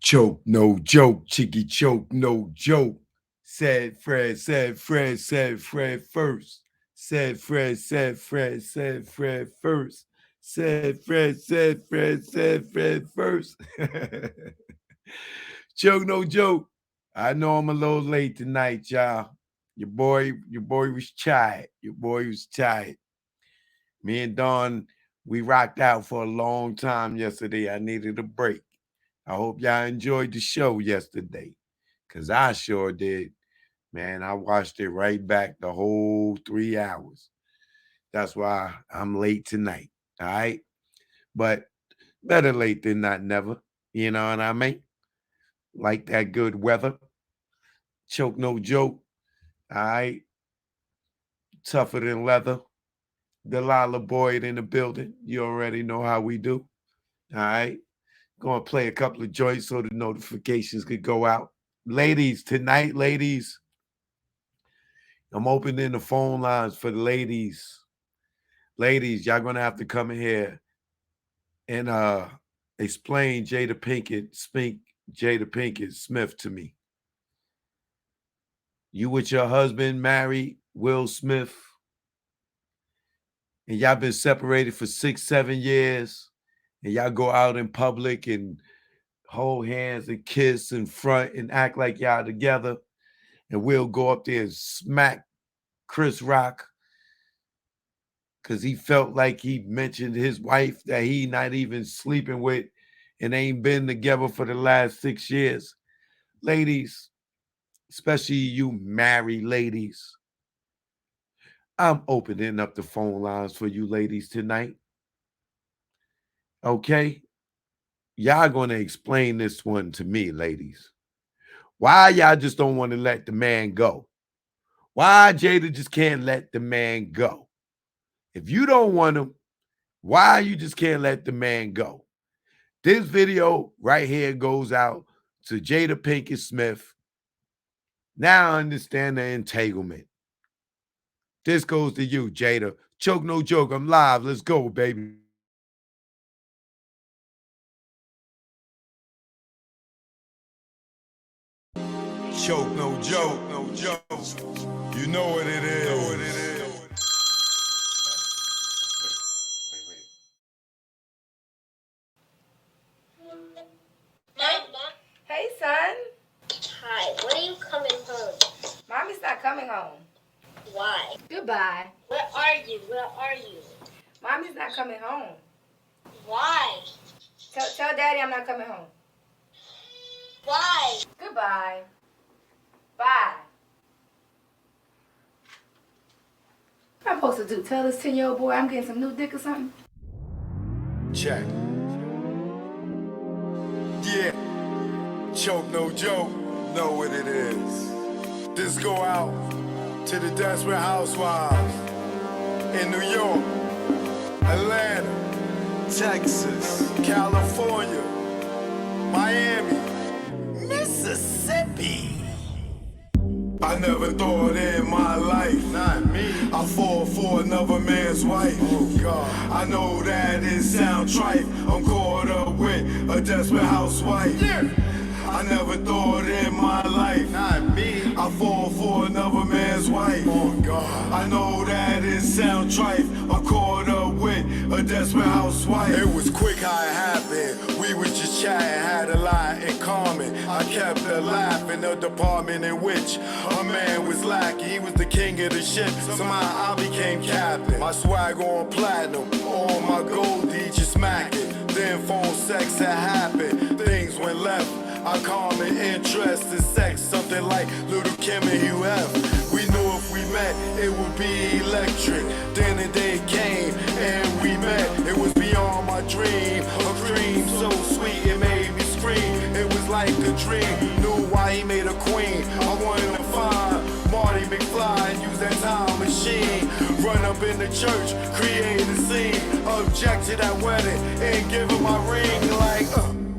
Choke, no joke. Chicky choke, no joke. Said Fred, said Fred, said Fred first. Said Fred, said Fred, said Fred first. Said Fred, said Fred, said Fred first. Choke, no joke. I know I'm a little late tonight, y'all. Your boy was tired. Your boy was tired. Me and Dawn, we rocked out for a long time yesterday. I needed a break. I hope y'all enjoyed the show yesterday, because I sure did. Man, I watched it right back the whole 3 hours. That's why I'm late tonight. All right. But better late than not never. You know what I mean? Like that good weather. Choke no joke. All right. Tougher than leather. Delilah Boyd in the building. You already know how we do. All right. Going to play a couple of joints so the notifications could go out. Ladies, tonight, ladies, I'm opening the phone lines for the ladies. Ladies, y'all gonna have to come in here and explain Jada Pinkett Smith to me. You with your husband married, Will Smith, and y'all been separated for 6, 7 years, and y'all go out in public and hold hands and kiss in front and act like y'all together, and Will go up there and smack Chris Rock because he felt like he mentioned his wife that he not even sleeping with and ain't been together for the last 6 years. Ladies, especially you married ladies, I'm opening up the phone lines for you ladies tonight. Okay? Y'all gonna explain this one to me, ladies. Why y'all just don't want to let the man go? Why Jada just can't let the man go? If you don't want him, why you just can't let the man go? This video right here goes out to Jada Pinkett Smith. Now I understand the entanglement. This goes to you, Jada. Choke no joke. I'm live. Let's go, baby. Choke no joke. No joke. You know what it is. Hey, son. Hi, when are you coming home? Mommy's not coming home. Why? Goodbye. Where are you? Where are you? Mommy's not coming home. Why? Tell Daddy I'm not coming home. Why? Goodbye. Bye. What am I supposed to do? Tell this 10-year-old boy I'm getting some new dick or something? Check. Yeah. Choke no joke. Know what it is. This go out to the desperate housewives in New York, Atlanta, Texas, California, Miami, Mississippi. I never thought in my life, not me, I fall for another man's wife. Oh God, I know that it sound trite. I'm caught up with a desperate housewife. Yeah. I never thought in my life, not me, I fall for another man's wife. Oh God, I know that it sound trite. I'm caught up with a desperate housewife. It was quick how it happened. We was just chatting, had a lot in common. I kept her laugh in the department in which a man was lacking. He was the king of the ship. Somehow I became captain. My swag on platinum, all my gold just smacking. Then phone sex had happened. Things went left. Our common interest in sex, something like Little Kim and Hugh F. We knew if we met, it would be electric. Then the day came and we met. It was beyond my dream. A dream so sweet it made me scream. It was like a dream. Knew why he made a queen. I wanted to find Marty McFly and use that time machine. Run up in the church, create a scene. Object to that wedding and give him my ring like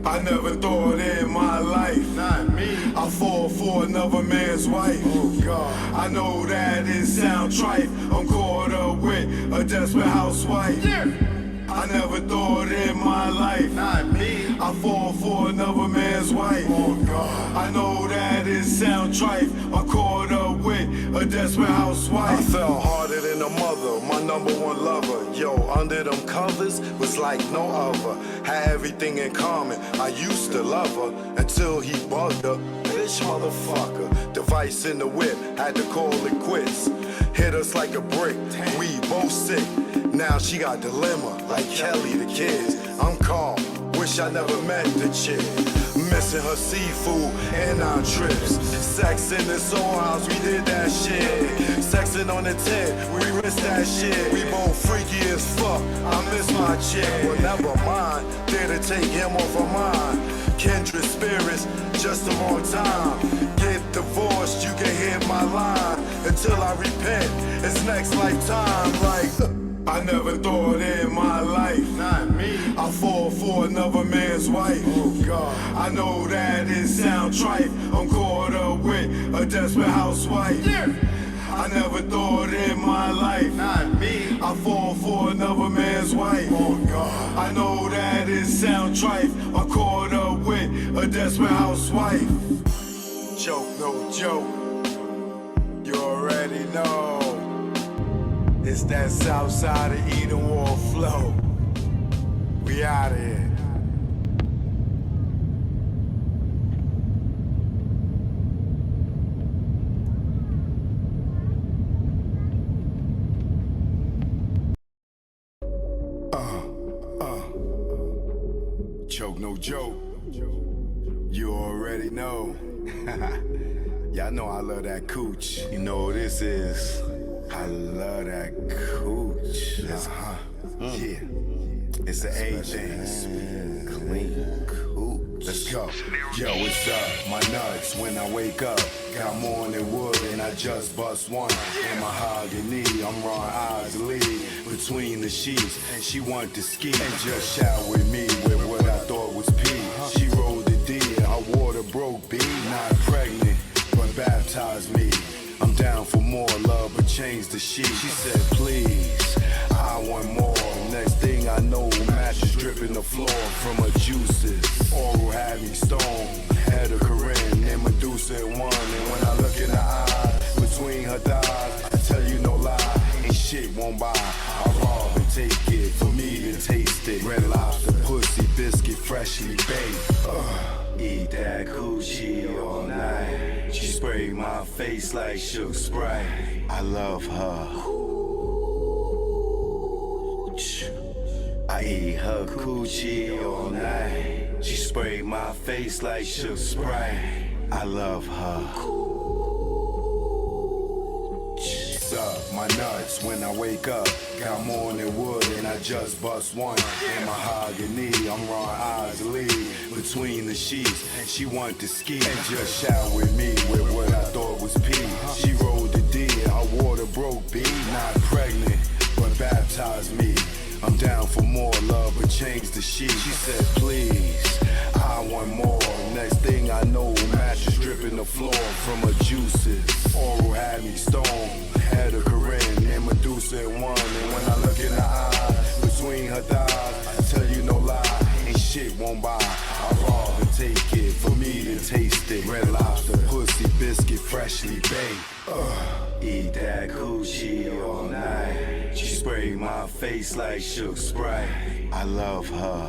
I never thought in my life, not me, I fall for another man's wife. Oh God, I know that it sound trite. I'm caught up with a desperate housewife. Yeah. I never thought in my life, not me, I I fall for another man's wife. Oh God. I know that it sound trite. I'm caught up with a desperate housewife. I fell harder than a mother, my number one lover. Yo, under them covers was like no other. Had everything in common. I used to love her until he bugged her. Bitch motherfucker. Device in the whip, had to call it quits. Hit us like a brick, we both sick. Now she got dilemma, like Kelly the kids. I'm calm, wish I never met the chick. Missing her seafood and our trips. Sex in the soul house, we did that shit. Sexing on the tent, we risked that shit. We both freaky as fuck, I miss my chick. Well, never mind, there to take him off of mine. Kindred spirits, just the wrong time. Get divorced, you can hit my line. Until I repent, it's next lifetime. Like, I never thought in my life, not me, I fall for another man's wife. Oh God. I know that it sound trite. I'm caught up with a desperate housewife. Yeah. I never thought in my life, not me, I fall for another man's wife. Oh God. I know that it sound trite. I'm caught up with a desperate housewife. Joke, no joke. You already know. It's that south side of Eden Wall flow. We out of here. Choke, no joke. You already know. Y'all know I love that cooch. You know what this is. I love that cooch. Yeah. It's the A thing. Clean cooch. Let's go. Yo, what's up? My nuts when I wake up. Got morning wood and I just bust one. In mahogany, I'm Ron Isley. Between the sheets, she want to ski. And just shout with me with what I thought was pee. She rolled the D, her water broke B. Not pregnant, but baptized me. I'm down for more love, but change the sheet. She said, please, I want more. Next thing I know, mattress dripping the floor from her juices. Oral had me stoned, had a Corinne and Medusa in one. And when I look in her eyes, between her thighs, I tell you no lie, ain't shit won't buy. I rob and take it, for me to taste it. Red Lobster, pussy, biscuit, freshly baked. Eat that coochie all night. She sprayed my face like Shook Sprite. I love her. I eat her coochie all night. She sprayed my face like Shook Sprite. I love her. Up my nuts when I wake up. Got morning wood and I just bust one. In mahogany, I'm Ron Isley. Between the sheets, she want to ski. And just shout with me with what I thought was pee. She rolled the D, her water broke B. Not pregnant, but baptized me. I'm down for more love, but change the sheet. She said, please, I want more. Next thing I know, mattress dripping the floor from her juices. Oral had me stoned, had a Corinne and Medusa in one. And when I look in her eyes, between her thighs, I tell you no lie, ain't shit won't buy. I rob and take it, for me to taste it. Red Lobster, pussy, biscuit, freshly baked. Eat that coochie all night. She sprayed my face like Shook Sprite. I love her.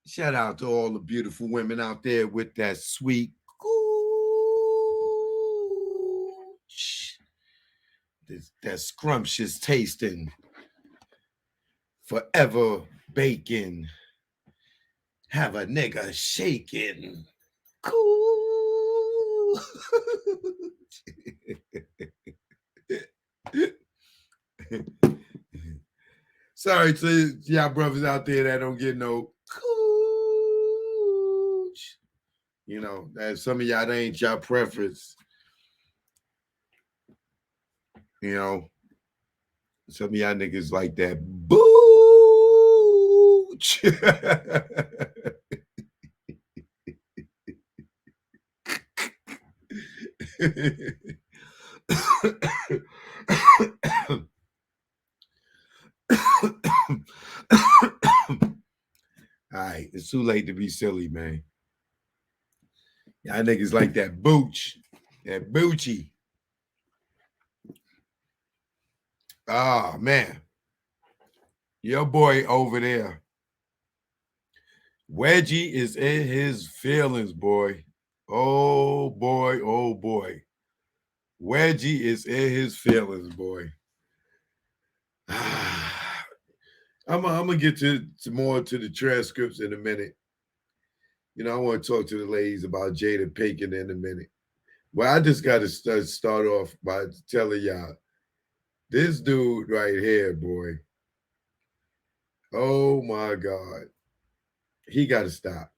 Shout out to all the beautiful women out there with that sweet cooch. That scrumptious tasting, forever bacon. Have a nigga shaking. Cool. Sorry to y'all brothers out there that don't get no cooch. You know, that some of y'all, that ain't y'all preference. You know, some of y'all niggas like that booch. All right, it's too late to be silly, man. Y'all niggas like that booch, that boochie. Oh, man. Your boy over there, Wedgie, is in his feelings, boy. Oh, boy. Oh, boy. Wedgie is in his feelings, boy. I'm gonna get to more to the transcripts in a minute. You know, I want to talk to the ladies about Jada Pinkett in a minute. Well, I just got to start off by telling y'all, this dude right here, boy. Oh my God, he got to stop.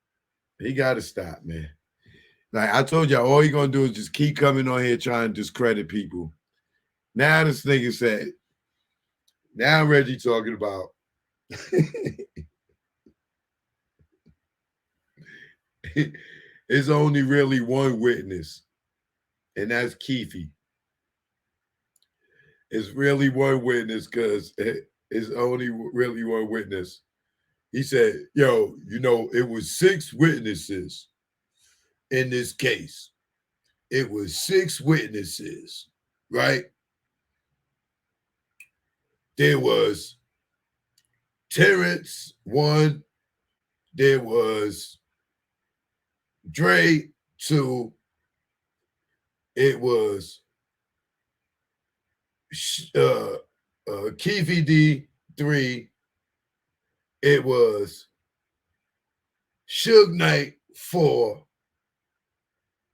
He got to stop, man. Like I told y'all, all he gonna do is just keep coming on here trying to discredit people. Now this nigga said, now Reggie talking about. It's only really one witness, and that's Keefe. It's really one witness because it's only really one witness. He said, yo, you know, it was 6 witnesses in this case. It was 6 witnesses, right? There was Terrence, 1. There was Dre, 2. It was Keefe D, 3. It was Suge Knight, 4.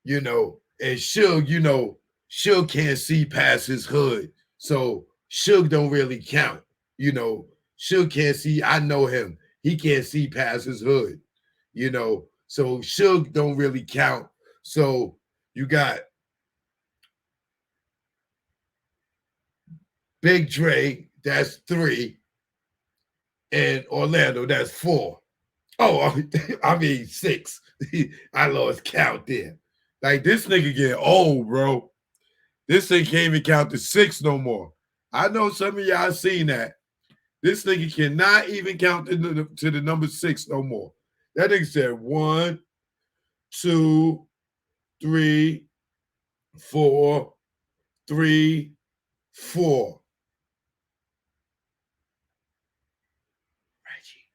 You know, and Suge, you know, Suge can't see past his hood. So Suge don't really count. You know, Suge can't see. I know him. He can't see past his hood. You know, so Suge don't really count. So you got Big Dre, that's 3. And Orlando, that's 4. Oh, I mean 6. I lost count there. Like this nigga get old, bro. This thing can't even count to 6 no more. I know some of y'all seen that. This nigga cannot even count to the number 6 no more. That nigga said 1, 2, 3, 4, 3, 4. Reggie,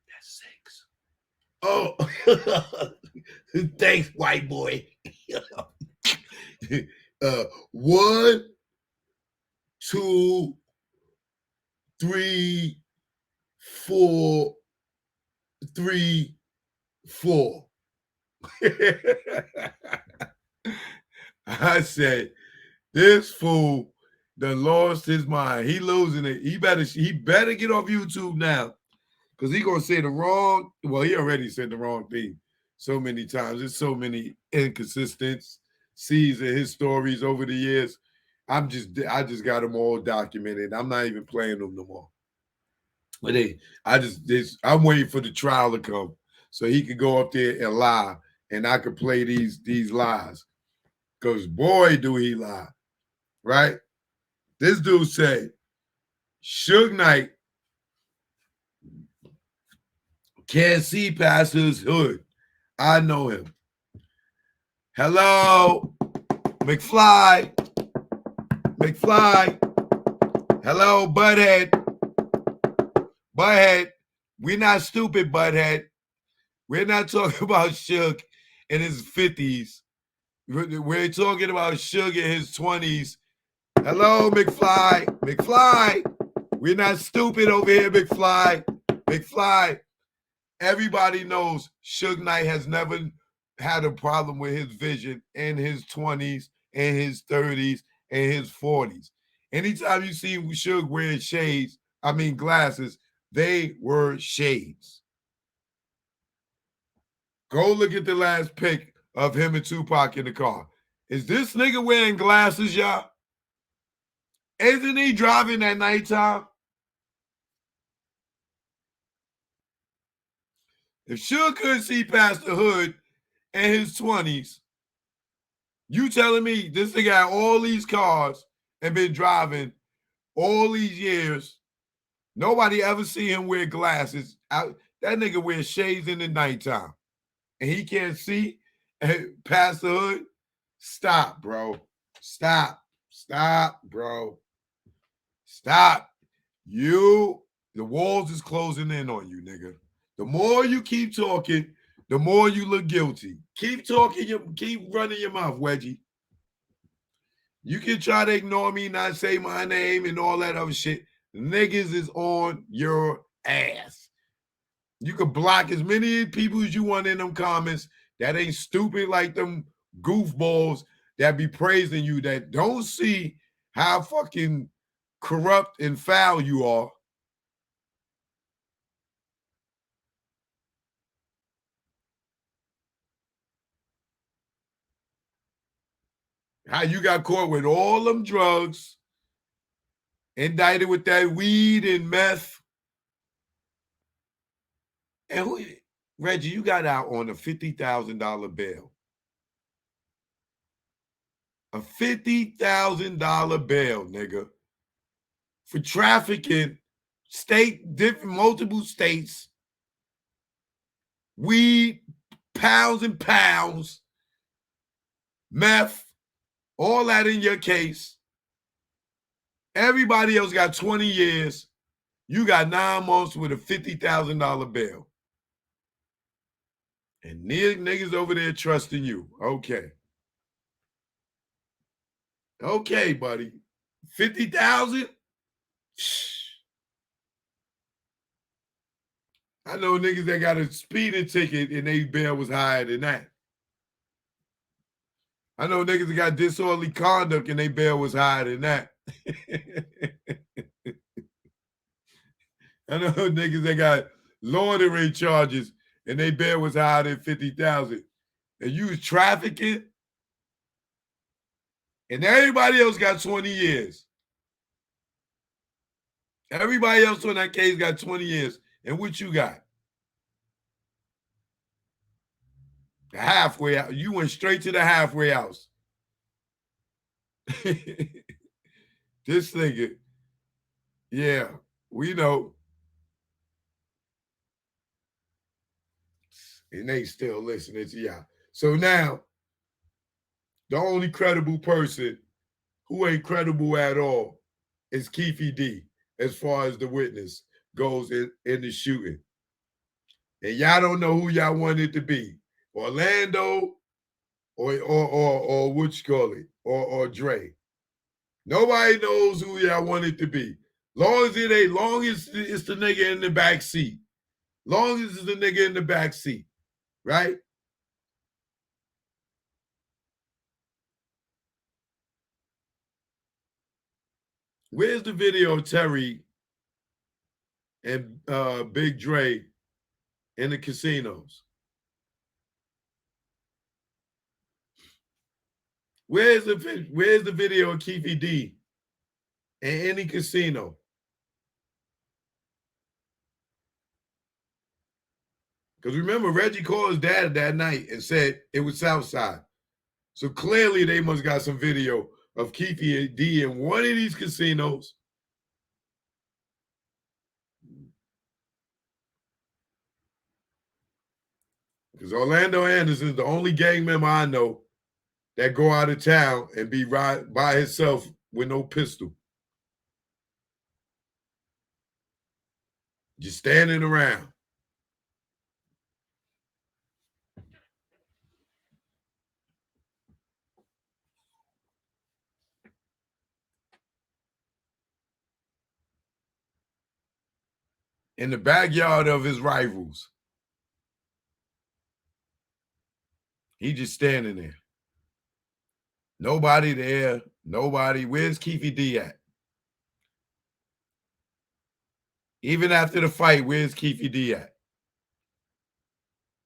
that's 6. Oh, thanks, white boy. 1, 2, 3, 4, 3, 4. I said, this fool done lost his mind. He losing it. He better get off YouTube now. Because he gonna say the wrong, well, he already said the wrong thing so many times. There's so many inconsistencies in his stories over the years. I just got them all documented. I'm not even playing them no more. But I'm waiting for the trial to come so he could go up there and lie, and I could play these lies. Because boy, do he lie, right? This dude said, Suge Knight can't see past his hood. I know him. Hello, McFly. Hello, Butthead. We're not stupid, Butthead. We're not talking about Suge in his 50s. We're talking about Suge in his 20s. Hello, McFly. We're not stupid over here, McFly. Everybody knows Suge Knight has never had a problem with his vision in his 20s, in his 30s, and his 40s. Anytime you see Suge wearing glasses, they were shades. Go look at the last pic of him and Tupac in the car. Is this nigga wearing glasses, y'all? Isn't he driving at nighttime? If Suge couldn't see past the hood in his 20s, you telling me this nigga had all these cars and been driving all these years Nobody ever see him wear glasses. That nigga wears shades in the nighttime. And he can't see past the hood. Stop, bro. Stop. Stop, bro. Stop. The walls is closing in on you, nigga. The more you keep talking, the more you look guilty. Keep talking, keep running your mouth, Wedgie. You can try to ignore me, not say my name and all that other shit. Niggas is on your ass. You can block as many people as you want in them comments that ain't stupid like them goofballs that be praising you that don't see how fucking corrupt and foul you are. How you got caught with all them drugs, indicted with that weed and meth. And Reggie, you got out on a $50,000 bail. A $50,000 bail, nigga. For trafficking multiple states, weed, pounds and pounds, meth, all that in your case. Everybody else got 20 years. You got 9 months with a $50,000 bail. And niggas over there trusting you. Okay. Okay, buddy. 50,000? I know niggas that got a speeding ticket and they bail was higher than that. I know niggas that got disorderly conduct and they bail was higher than that. I know niggas that got loitering charges and they bail was higher than 50,000. And you was trafficking and everybody else got 20 years. Everybody else on that case got 20 years. And what you got? The halfway out. You went straight to the halfway house. This nigga. Yeah, we know. And they still listening to y'all. So now, the only credible person who ain't credible at all is Keefe D, as far as the witness goes in the shooting. And y'all don't know who y'all want it to be. Orlando or what you call it, or Dre. Nobody knows who y'all want it to be. Long as it's the nigga in the back seat. Long as it's the nigga in the back seat, right? Where's the video of Terry and Big Dre in the casinos? Where's the video of Keefe D in any casino? Because remember, Reggie called his dad that night and said it was Southside. So clearly they must got some video of Keefe D in one of these casinos. Because Orlando Anderson is the only gang member I know that go out of town and be right by himself with no pistol. Just standing around. In the backyard of his rivals. He just standing there. Nobody there. Nobody. Where's Keefe D at? Even after the fight, where's Keefe D at?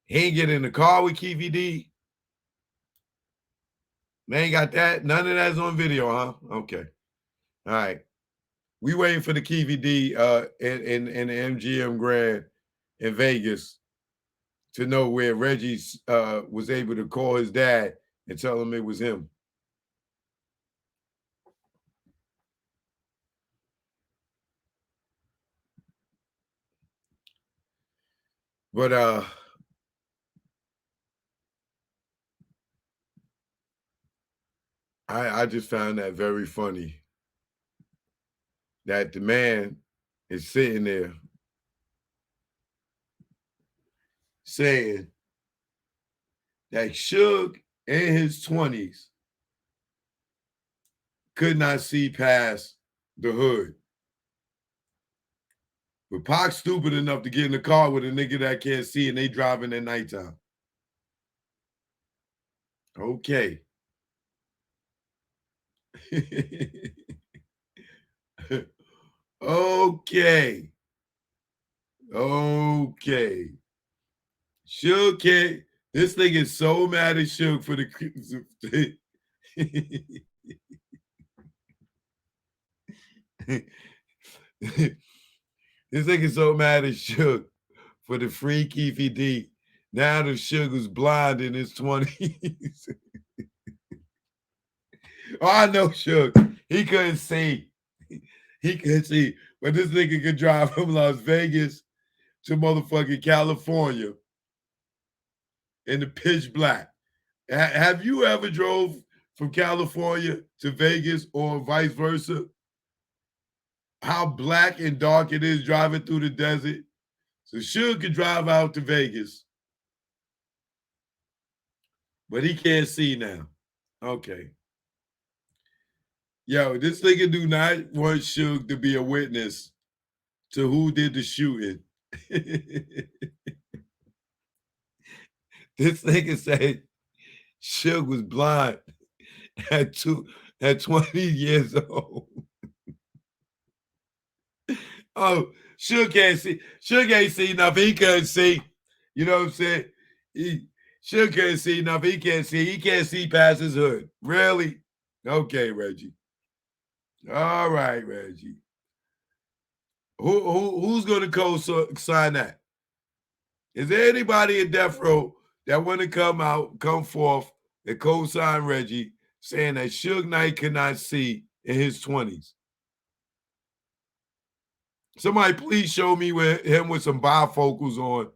He ain't get in the car with Keefe D. They ain't got that. None of that's on video, huh? Okay. All right. We waiting for the Keefe D in the MGM Grand in Vegas to know where Reggie was able to call his dad and tell him it was him. But I just found that very funny that the man is sitting there saying that Suge in his 20s could not see past the hood. But Pac's stupid enough to get in the car with a nigga that can't see and they driving at nighttime. Okay. Okay. Okay. Suge can't. This thing is so mad at Suge for the. This thing is so mad at Suge for the free Keefy D. Now the Suge was blind in his 20s. Oh, I know Suge. He couldn't see. He couldn't see. But this nigga could drive from Las Vegas to motherfucking California in the pitch black. Have you ever drove from California to Vegas or vice versa? How black and dark it is driving through the desert. So Suge could drive out to Vegas, but he can't see now. Okay. Yo, this nigga do not want Suge to be a witness to who did the shooting. This nigga said Suge was blind at 20 years old. Oh, Suge can't see. Suge ain't see nothing. He couldn't see. You know what I'm saying? Suge can't see nothing. He can't see. He can't see past his hood. Really? Okay, Reggie. All right, Reggie. Who's gonna co-sign that? Is there anybody in Deathrow that want to come forth and co-sign Reggie saying that Suge Knight cannot see in his 20s? Somebody please show me him with some bifocals on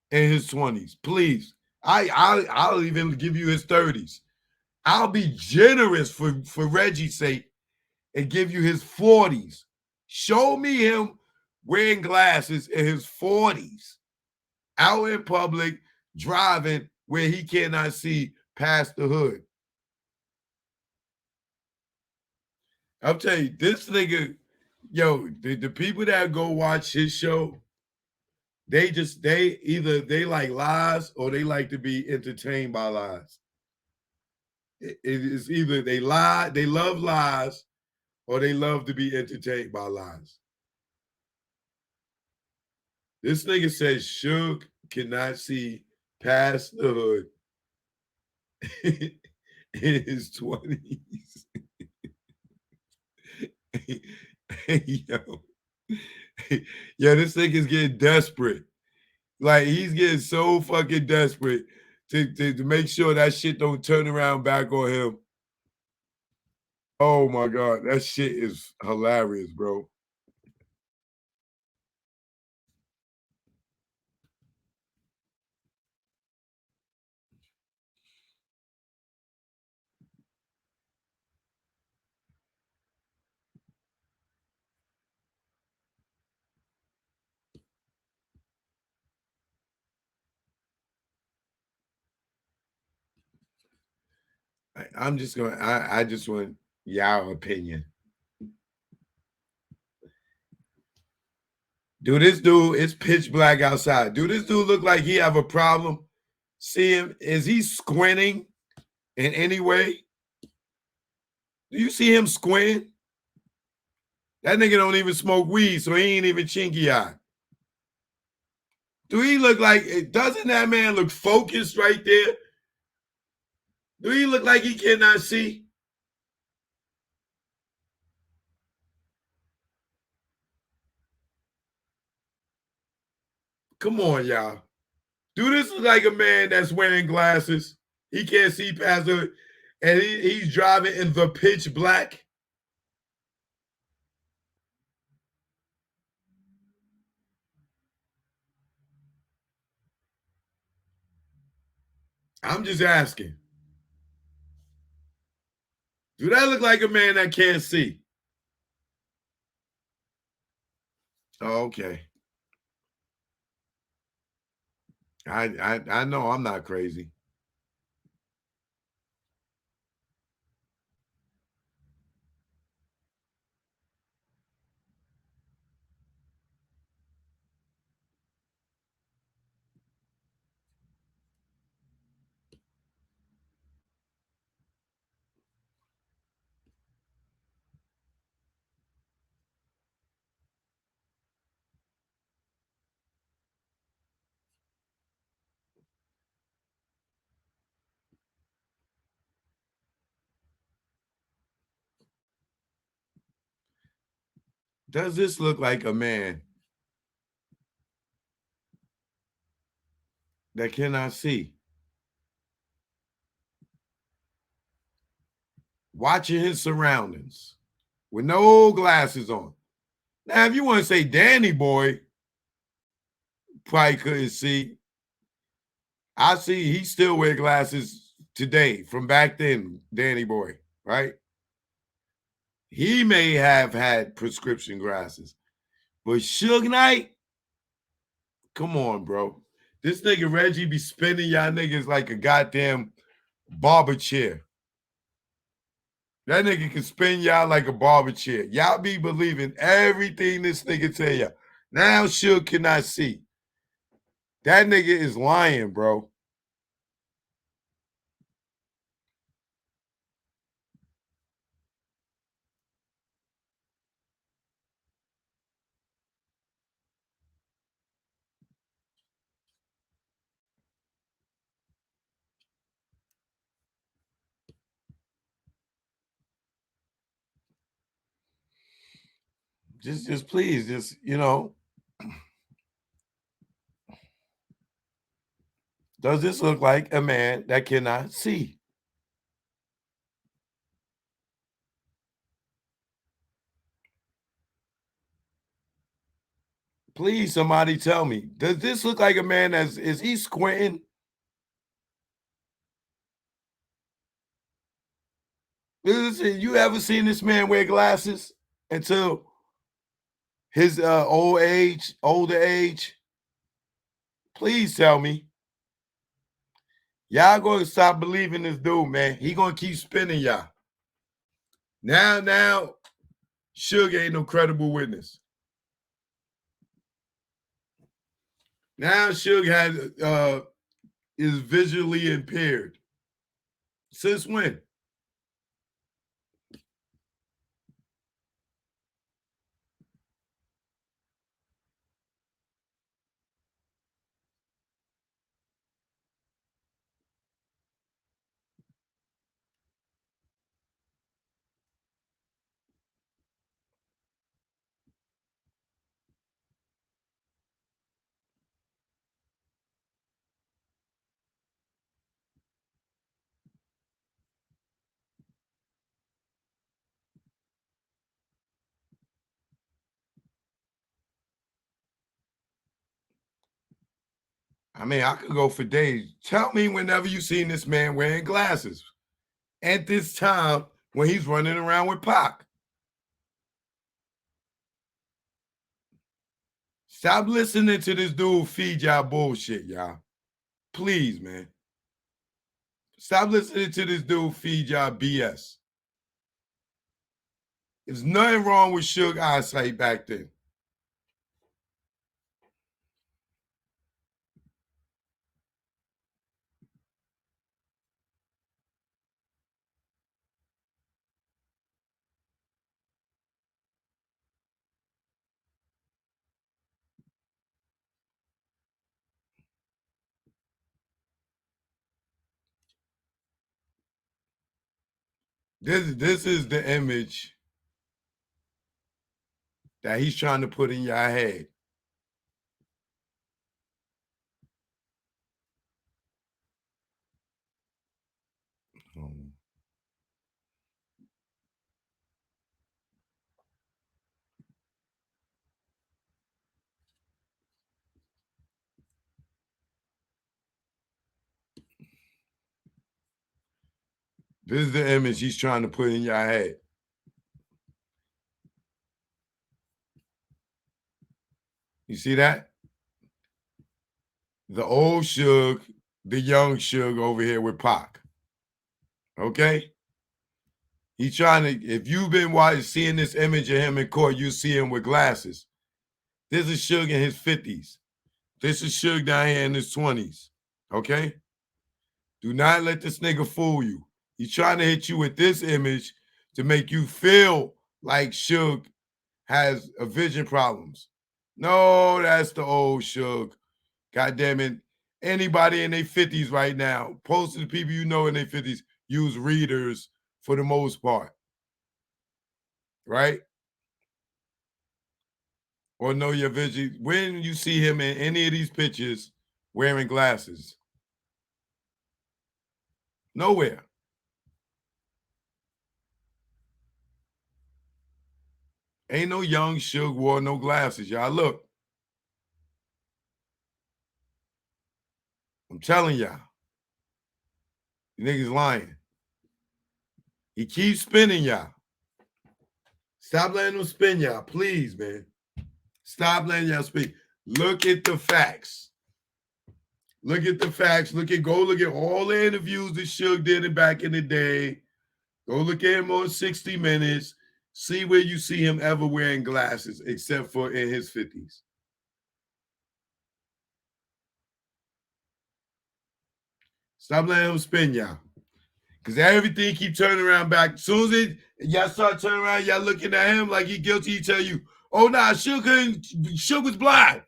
in his 20s. Please. I'll even give you his 30s. I'll be generous for Reggie's sake and give you his 40s. Show me him wearing glasses in his 40s, out in public, driving where he cannot see past the hood. I'll tell you, this nigga, yo, the people that go watch his show, they either they like lies or they like to be entertained by lies. It is either they lie, they love lies, or they love to be entertained by lies. This nigga says Suge cannot see past the hood in his 20s. Yo, this nigga's getting desperate. Like, he's getting so fucking desperate to make sure that shit don't turn around back on him. Oh my God, that shit is hilarious, bro. I'm just going. I just want y'all opinion. Do this dude? It's pitch black outside. Do this dude look like he have a problem? See him? Is he squinting in any way? Do you see him squint? That nigga don't even smoke weed, so he ain't even chinky eyed. Do he look like? Doesn't that man look focused right there? Do he look like he cannot see? Come on, y'all. Do this look like a man that's wearing glasses? He can't see past it, and he's driving in the pitch black. I'm just asking. Do that look like a man that can't see? Oh, okay. I know I'm not crazy. Does this look like a man that cannot see? Watching his surroundings with no glasses on. Now, if you want to say Danny Boy probably couldn't see, I see he still wear glasses today from back then, Danny Boy, right? He may have had prescription glasses, but Suge Knight, come on, bro. This nigga Reggie be spinning y'all niggas like a goddamn barber chair. That nigga can spin y'all like a barber chair. Y'all be believing everything this nigga tell ya. Now Suge cannot see. That nigga is lying, bro. Just please, does this look like a man that cannot see? Please, somebody tell me. Does this look like a man is he squinting? Listen, you ever seen this man wear glasses until his older age? Please tell me. Y'all gonna stop believing this dude, man. He gonna keep spinning y'all. Now, Suge ain't no credible witness. Now Suge is visually impaired. Since when? I mean, I could go for days. Tell me whenever you seen this man wearing glasses at this time when he's running around with Pac. Stop listening to this dude feed y'all bullshit, y'all. Please, man. Stop listening to this dude feed y'all BS. There's nothing wrong with Suge eyesight back then. This is the image that he's trying to put in your head. This is the image he's trying to put in your head. You see that? The old Suge, the young Suge over here with Pac. Okay? He's trying to, if you've been seeing this image of him in court, you see him with glasses. This is Suge in his 50s. This is Suge down here in his 20s. Okay? Do not let this nigga fool you. He's trying to hit you with this image to make you feel like Suge has a vision problems. No, that's the old Suge. God damn it. Anybody in their 50s right now, most of the people you know in their 50s use readers for the most part. Right? Or know your vision. When you see him in any of these pictures wearing glasses? Nowhere. Ain't no young Suge wore no glasses, y'all. Look. I'm telling y'all. You niggas lying. He keeps spinning y'all. Stop letting him spin y'all, please, man. Stop letting y'all spin. Look at the facts. Look at the facts. Look at all the interviews that Suge did back in the day. Go look at him on 60 Minutes. See where you see him ever wearing glasses, except for in his 50s. Stop letting him spin y'all. Because everything keep turning around back. As soon as y'all start turning around, y'all looking at him like he guilty, he tell you, oh, nah, Suge was blind.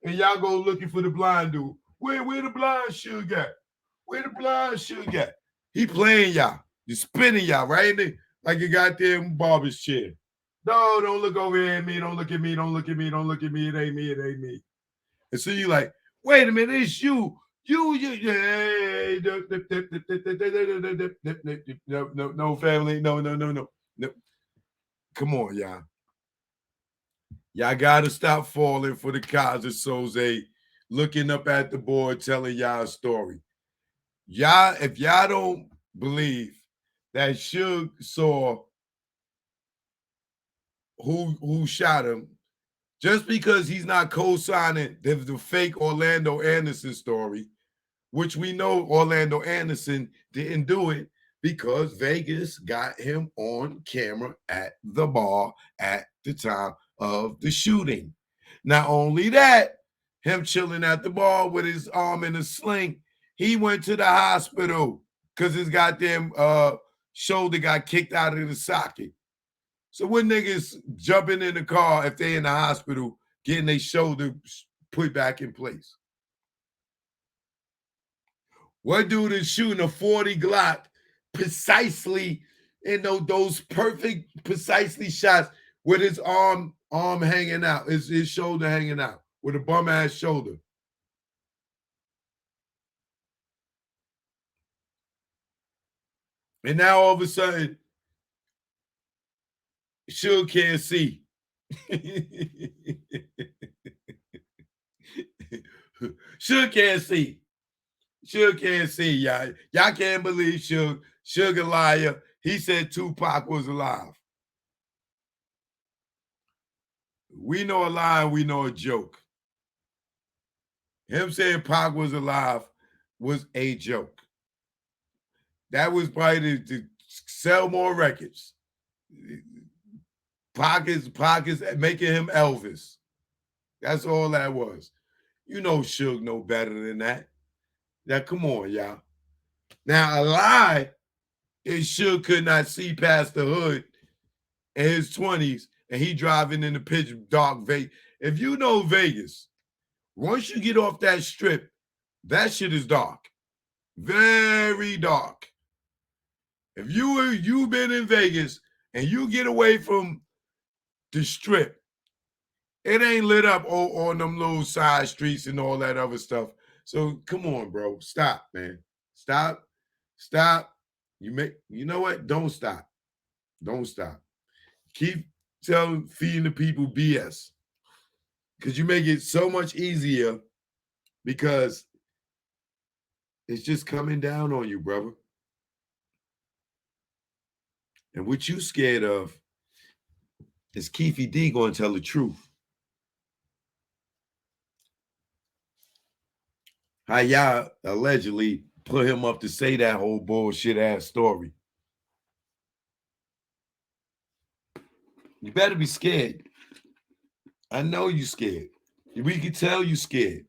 And y'all go looking for the blind dude. Where the blind Suge at? Where the blind Suge at? He playing y'all. He's spinning y'all right in the, like a goddamn barber's chair. No, don't look over here at me. Don't look at me. Don't look at me. Don't look at me. It ain't me. It ain't me. And so you like, wait a minute, it's you. No, family. No. Come on, y'all. Y'all got to stop falling for the Kaiser Soze looking up at the board telling y'all a story. Y'all, if y'all don't believe that Suge saw who shot him, just because he's not co-signing the fake Orlando Anderson story, which we know Orlando Anderson didn't do it because Vegas got him on camera at the bar at the time of the shooting. Not only that, him chilling at the bar with his arm in a sling, he went to the hospital because his goddamn shoulder got kicked out of the socket. So when niggas jumping in the car if they in the hospital getting their shoulder put back in place? What dude is shooting a 40 Glock precisely in those perfect, precisely shots with his arm hanging out, his shoulder hanging out, with a bum ass shoulder? And now all of a sudden, Suge can't see. Suge can't see. Suge can't see, y'all. Y'all can't believe Suge. Suge a liar. He said Tupac was alive. We know a lie and we know a joke. Him saying Pac was alive was a joke. That was probably to sell more records. Pac is making him Elvis. That's all that was. You know Suge know better than that. Now, come on, y'all. Now, a lie is Suge could not see past the hood in his 20s and he driving in the pitch dark Vegas. If you know Vegas, once you get off that strip, that shit is dark. Very dark. If you've been in Vegas and you get away from the strip, it ain't lit up on them little side streets and all that other stuff. So come on, bro. Stop, man. Stop. You know what? Don't stop. Don't stop. Keep feeding the people BS. Because you make it so much easier because it's just coming down on you, brother. And what you scared of is Keefy D going to tell the truth. How y'all allegedly put him up to say that whole bullshit ass story. You better be scared. I know you scared. We can tell you scared.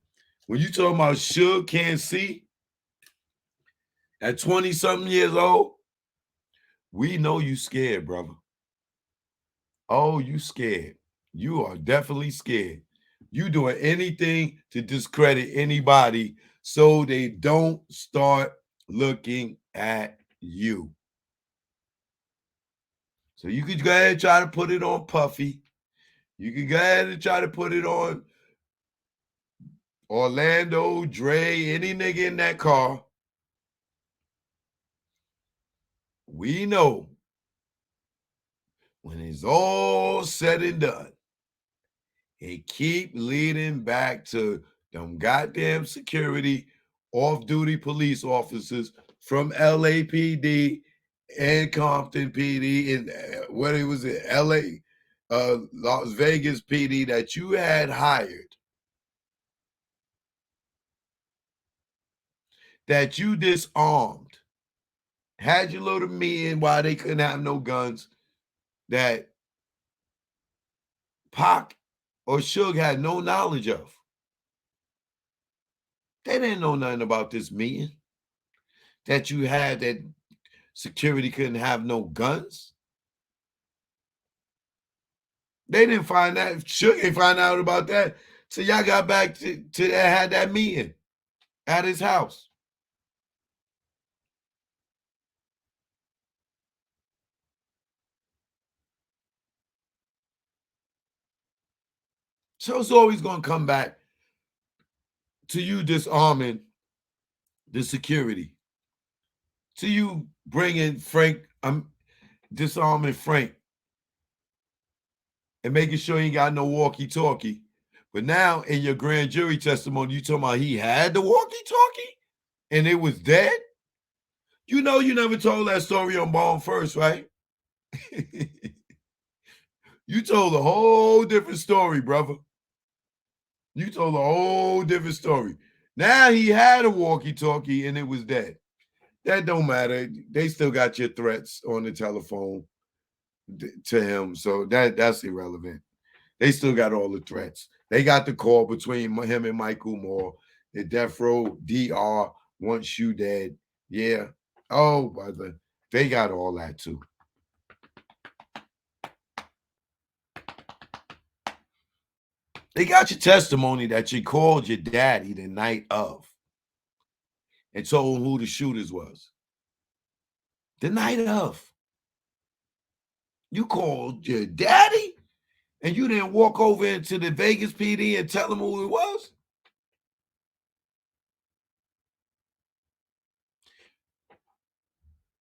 When you talking about Suge can't see at 20-something years old, we know you scared, brother. Oh, you scared. You are definitely scared. You doing anything to discredit anybody so they don't start looking at you. So you could go ahead and try to put it on Puffy. You can go ahead and try to put it on Orlando, Dre, any nigga in that car. We know when it's all said and done, it keep leading back to them goddamn security, off-duty police officers from LAPD and Compton PD and what it was in LA, Las Vegas PD that you had hired, that you disarmed, had your little meeting while they couldn't have no guns, that Pac or Suge had no knowledge of. They didn't know nothing about this meeting that you had, that security couldn't have no guns. They didn't find that. Suge didn't find out about that. So y'all got back to had that meeting at his house. So it's always going to come back to you disarming the security, to you bringing Frank, disarming Frank and making sure he ain't got no walkie-talkie. But now in your grand jury testimony, you talking about he had the walkie-talkie and it was dead? You know you never told that story on Born First, right? You told a whole different story, brother. You told a whole different story. Now he had a walkie-talkie and it was dead. That don't matter. They still got your threats on the telephone to him, so that's irrelevant. They still got all the threats. They got the call between him and Michael Moore. The Deathrow DR wants you dead. Yeah. Oh, brother. They got all that too. They got your testimony that you called your daddy the night of and told him who the shooters was. The night of. You called your daddy and you didn't walk over into the Vegas PD and tell him who it was?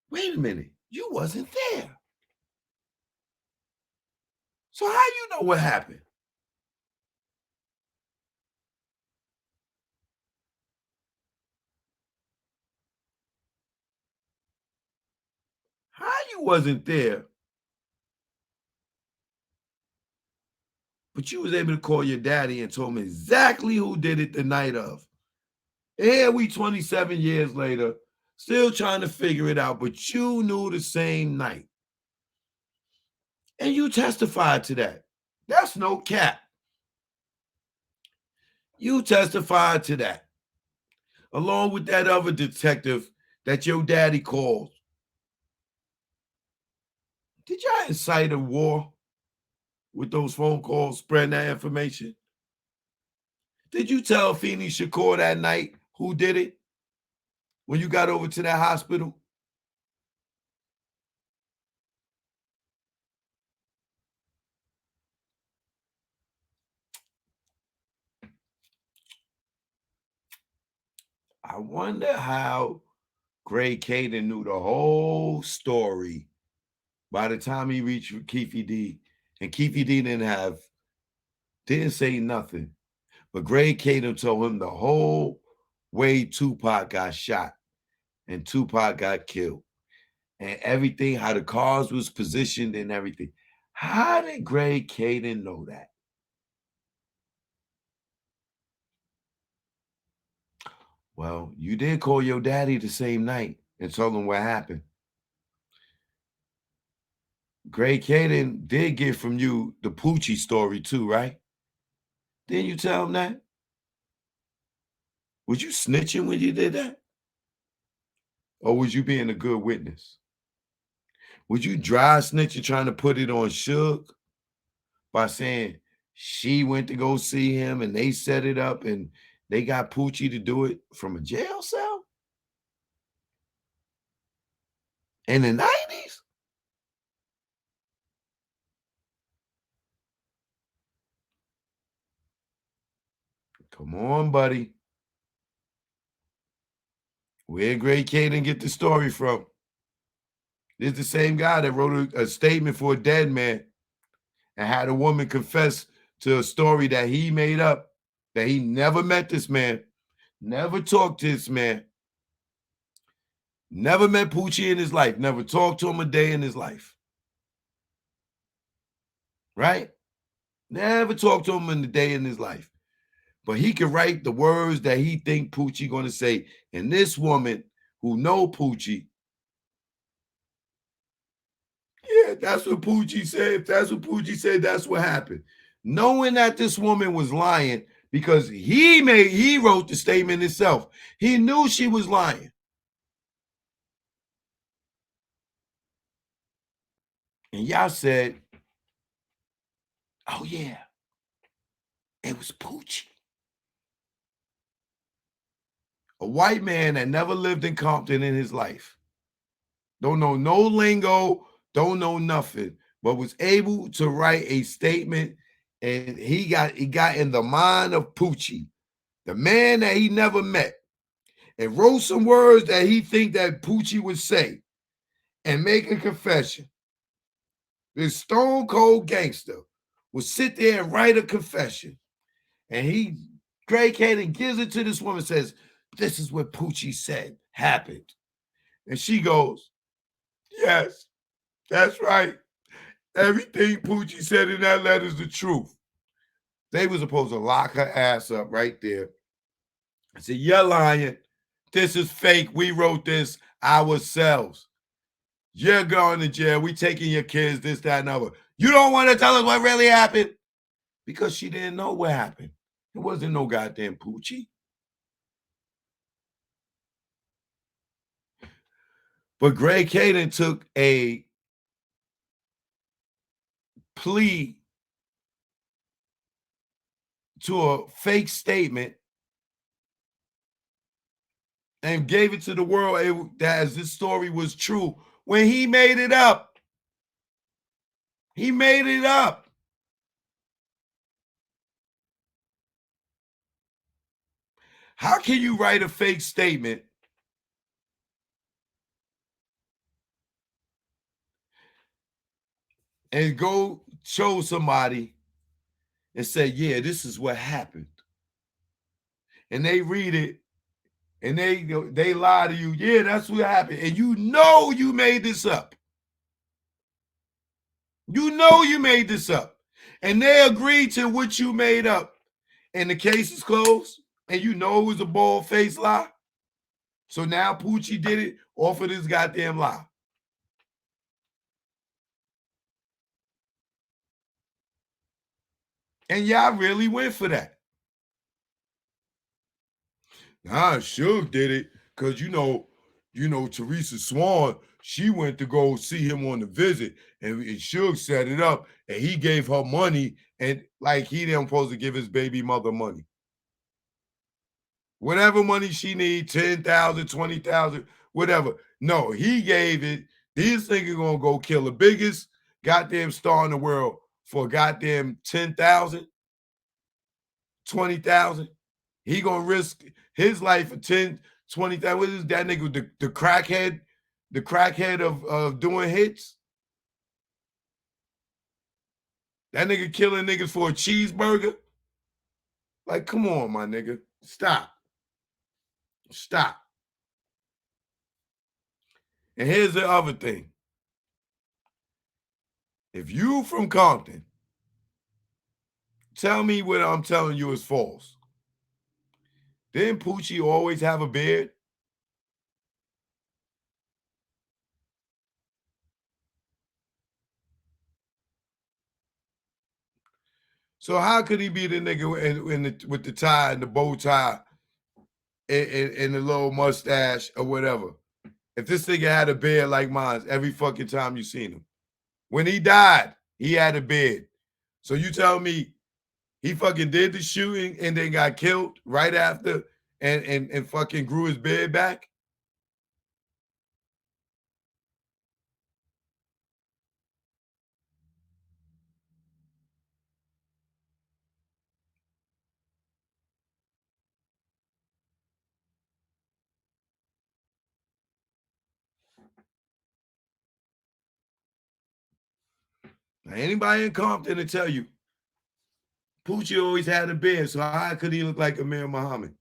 Wait a minute. You wasn't there. So how you know what happened? How you wasn't there, but you was able to call your daddy and told him exactly who did it the night of? And here we 27 years later, still trying to figure it out, but you knew the same night. And you testified to that. That's no cap. You testified to that. Along with that other detective that your daddy called. Did y'all incite a war with those phone calls, spreading that information? Did you tell Feeney Shakur that night who did it when you got over to that hospital? I wonder how Gray Caden knew the whole story by the time he reached Keefy D. And Keefy D didn't say nothing. But Gray Caden told him the whole way Tupac got shot and Tupac got killed. and everything, how the cars was positioned and everything. How did Greg Caden know that? Well, you did call your daddy the same night and told him what happened. Greg Caden did get from you the Poochie story too, right? Didn't you tell him that? Was you snitching when you did that? Or was you being a good witness? Was you dry snitching trying to put it on Suge by saying she went to go see him and they set it up and they got Poochie to do it from a jail cell in the 90s? Come on, buddy. Where Greg Caden get the story from? This is the same guy that wrote a statement for a dead man and had a woman confess to a story that he made up, that he never met this man, never talked to this man, never met Poochie in his life, never talked to him a day in his life. Right? Never talked to him in a day in his life. But he could write the words that he think Poochie going to say. And this woman who know Poochie, yeah, that's what Poochie said. If that's what Poochie said, that's what happened. Knowing that this woman was lying because he wrote the statement himself. He knew she was lying. And y'all said, oh yeah, it was Poochie. A white man that never lived in Compton in his life. Don't know no lingo, don't know nothing, but was able to write a statement, and he got in the mind of Poochie, the man that he never met, and wrote some words that he think that Poochie would say and make a confession. This stone cold gangster would sit there and write a confession, and Greg Caden gives it to this woman, says, this is what Poochie said happened. And she goes, yes, that's right. Everything Poochie said in that letter is the truth. They were supposed to lock her ass up right there. I said, you're lying. This is fake. We wrote this ourselves. You're going to jail. We taking your kids, this, that, and other. You don't want to tell us what really happened? Because she didn't know what happened. It wasn't no goddamn Poochie. But Greg Caden took a plea to a fake statement and gave it to the world as this story was true when he made it up. He made it up. How can you write a fake statement and go show somebody and say, yeah, this is what happened? And they read it and they lie to you. Yeah, that's what happened. And you know you made this up. You know you made this up. And they agreed to what you made up. And the case is closed. And you know it was a bald-faced lie. So now Poochie did it off of this goddamn lie. And y'all really went for that. Nah, Suge did it because Teresa Swan, she went to go see him on the visit, and Suge set it up, and he gave her money, and like he didn't supposed to give his baby mother money. Whatever money she need, 10,000, 20,000, whatever. No, he gave it. These niggas gonna go kill the biggest goddamn star in the world for goddamn 10,000, 20,000. He gonna risk his life for 10, 20,000. What is that nigga, the crackhead of doing hits? That nigga killing niggas for a cheeseburger? Like, come on, my nigga. Stop. And here's the other thing. If you from Compton, tell me what I'm telling you is false. Didn't Poochie always have a beard? So how could he be the nigga with the tie and the bow tie and the little mustache or whatever? If this nigga had a beard like mine every fucking time you seen him. When he died, he had a beard. So you tell me he fucking did the shooting and then got killed right after and fucking grew his beard back? Now, anybody in Compton to tell you Poochie always had a beard, so how could he look like Amir Muhammad?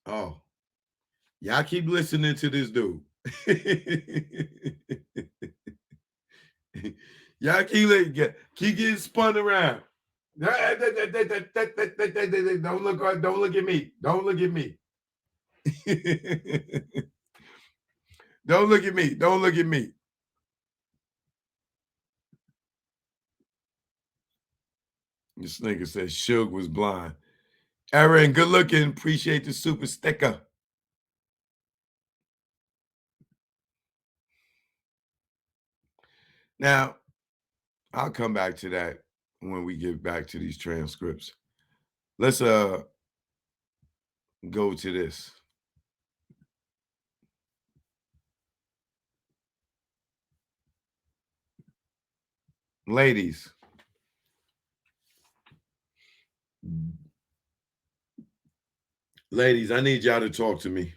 Oh, y'all keep listening to this dude. Y'all keep getting spun around. Don't look at me. Don't look at me. Don't look at me. Don't look at me. This nigga said Suge was blind. Aaron, good looking. Appreciate the super sticker. Now, I'll come back to that when we get back to these transcripts. Let's go to this. Ladies, I need y'all to talk to me.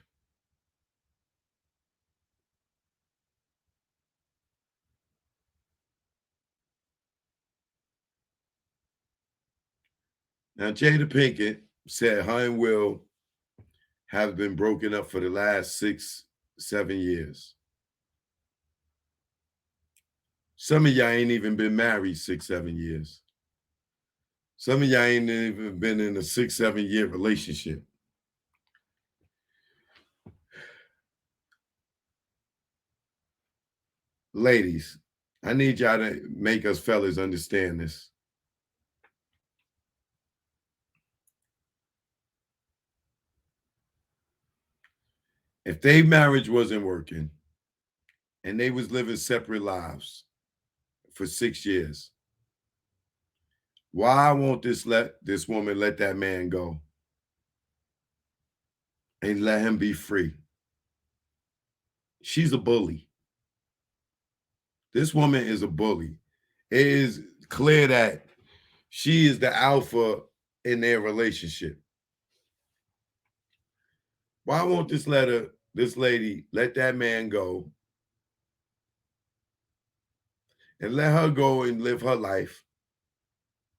Now, Jada Pinkett said her and Will have been broken up for the last 6-7 years. Some of y'all ain't even been married 6-7 years. Some of y'all ain't even been in a 6-7 year relationship. Ladies, I need y'all to make us fellas understand this. If their marriage wasn't working and they was living separate lives for 6 years, why won't this woman let that man go and let him be free? She's a bully. This woman is a bully. It is clear that she is the alpha in their relationship. Why won't this lady let that man go and let her go and live her life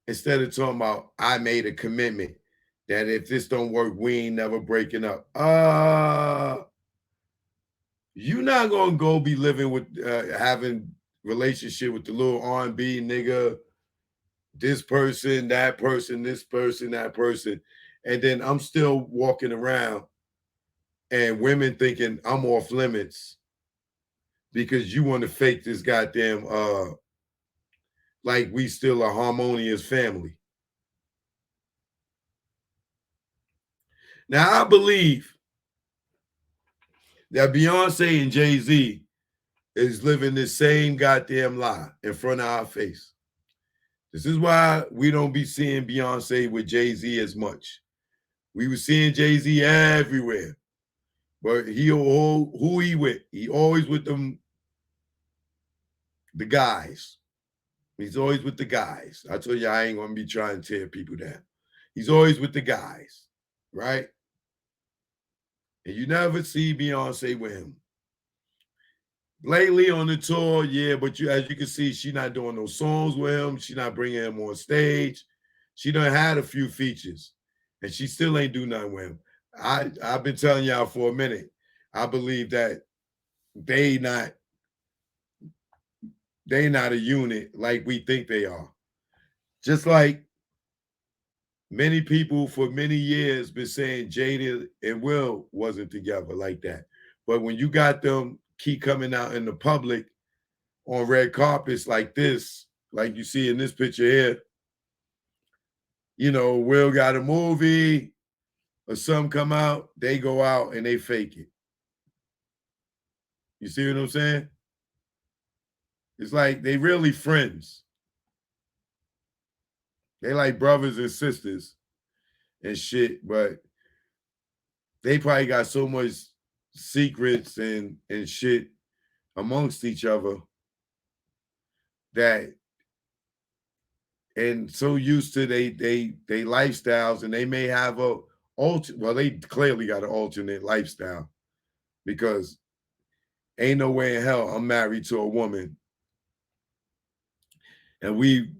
instead of talking about, I made a commitment that if this don't work, we ain't never breaking up. You're not gonna go be living with having relationship with the little R&B nigga, this person, that person, this person, that person, and then I'm still walking around and women thinking I'm off limits because you want to fake this goddamn like we still a harmonious family. Now I believe that Beyonce and Jay-Z is living this same goddamn lie in front of our face. This is why we don't be seeing Beyonce with Jay-Z as much. We were seeing Jay-Z everywhere. But who he with? He always with the guys. He's always with the guys. I told you I ain't gonna be trying to tear people down. He's always with the guys, right? And you never see Beyonce with him. lately on the tour, yeah, but as you can see, she not doing no songs with him. She not bringing him on stage. She done had a few features, and she still ain't do nothing with him. I've been telling y'all for a minute. I believe that they not a unit like we think they are. Just like many people for many years been saying Jada and Will wasn't together like that. But when you got them keep coming out in the public on red carpets like this, like you see in this picture here, you know, Will got a movie or some come out, they go out and they fake it. You see what I'm saying? It's like they really friends. They like brothers and sisters and shit, but they probably got so much secrets and shit amongst each other that and so used to they lifestyles, and they may have they clearly got an alternate lifestyle, because ain't no way in hell I'm married to a woman and we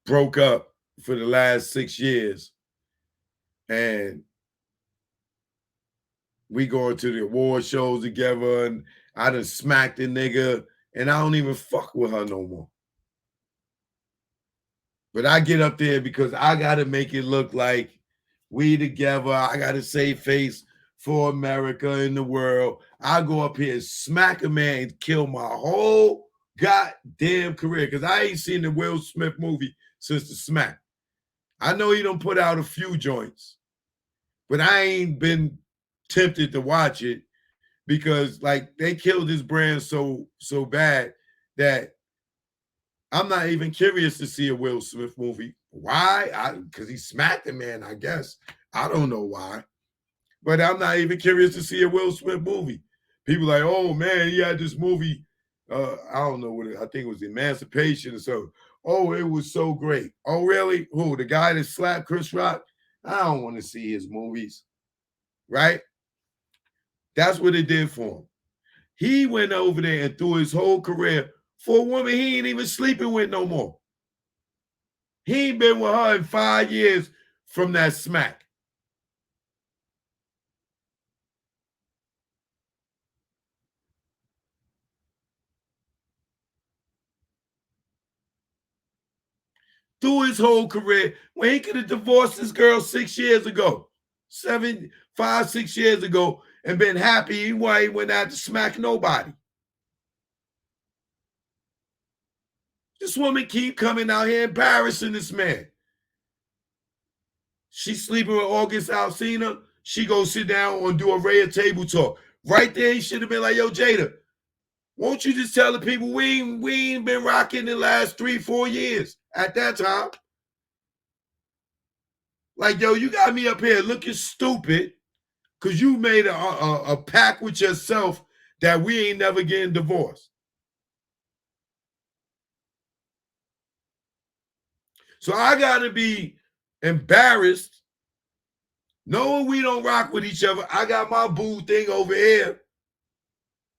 broke up for the last 6 years and we going to the award shows together, and I done smacked the nigga and I don't even fuck with her no more. But I get up there because I got to make it look like we together. I got to save face for America and the world. I go up here and smack a man and kill my whole goddamn career, because I ain't seen the Will Smith movie since The Smack. I know he don't put out a few joints, but I ain't been tempted to watch it because like they killed his brand so bad that I'm not even curious to see a Will Smith movie. Why? Because he smacked a man, I guess. I don't know why. But I'm not even curious to see a Will Smith movie. People like, oh man, he had this movie. I don't know I think it was Emancipation or something. Oh, it was so great. Oh, really? Who? The guy that slapped Chris Rock? I don't want to see his movies. Right? That's what it did for him. He went over there and threw his whole career for a woman he ain't even sleeping with no more. He ain't been with her in 5 years from that smack. Through his whole career, when he could have divorced this girl 6 years ago, 5, 6 years ago, and been happy why he went out to smack nobody. This woman keep coming out here embarrassing this man. She sleeping with August Alsina. She go sit down and do a rare table talk. Right there, he should have been like, yo, Jada, won't you just tell the people we ain't been rocking the last 3, 4 years at that time? Like, yo, you got me up here looking stupid because you made a pact with yourself that we ain't never getting divorced. So I got to be embarrassed knowing we don't rock with each other. I got my boo thing over here,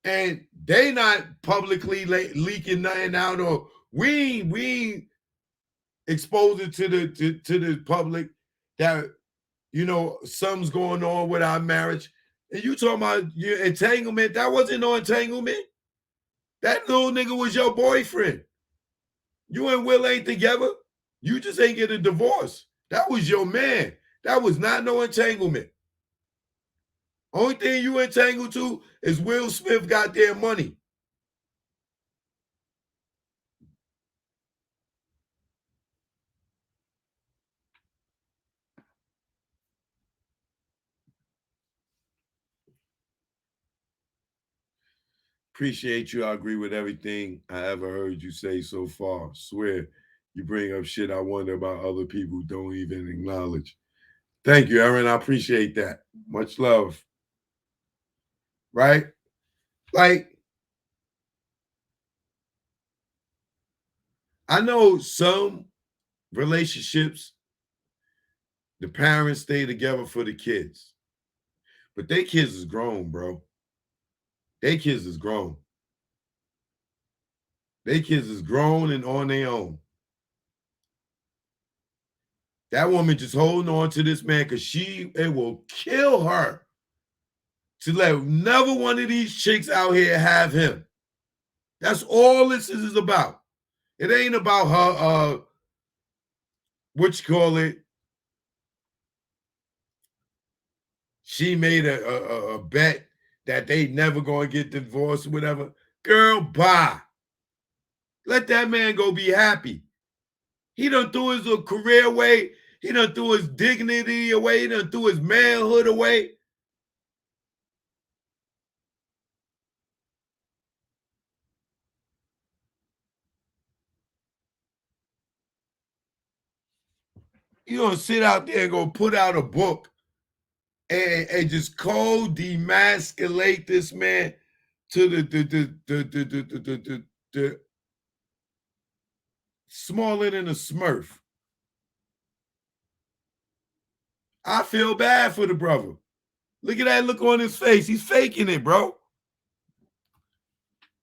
and they not publicly leaking nothing out, or we ain't exposed it to the public that, you know, something's going on with our marriage. And you talking about your entanglement? That wasn't no entanglement. That little nigga was your boyfriend. You and Will ain't together. You just ain't get a divorce. That was your man. That was not no entanglement. Only thing you entangled to is Will Smith got their money. Appreciate you. I agree with everything I ever heard you say so far. Swear, you bring up shit I wonder about other people who don't even acknowledge. Thank you, Aaron. I appreciate that. Much love. Right? Like, I know some relationships, the parents stay together for the kids, but they kids is grown, bro. They kids is grown. They kids is grown and on their own. That woman just holding on to this man because it will kill her to let never one of these chicks out here have him. That's all this is about. It ain't about her, what you call it? She made a bet that they never gonna get divorced or whatever. Girl, bye. Let that man go be happy. He done threw his career away. He done threw his dignity away. He done threw his manhood away. You gonna sit out there and go put out a book and just cold demasculate this man to the smaller than a Smurf. I feel bad for the brother. Look at that look on his face. He's faking it, bro.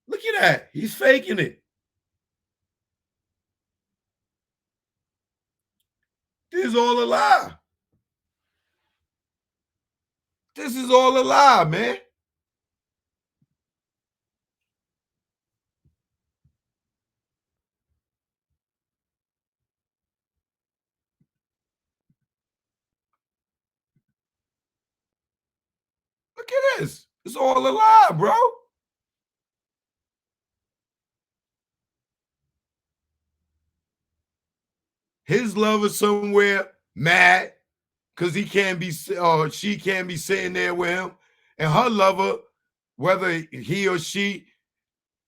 Look at that. He's faking it. This is all a lie. This is all a lie, man. Look at this. It's all a lie, bro. His lover somewhere mad because he can't be, she can't be sitting there with him, and her lover, whether he or she,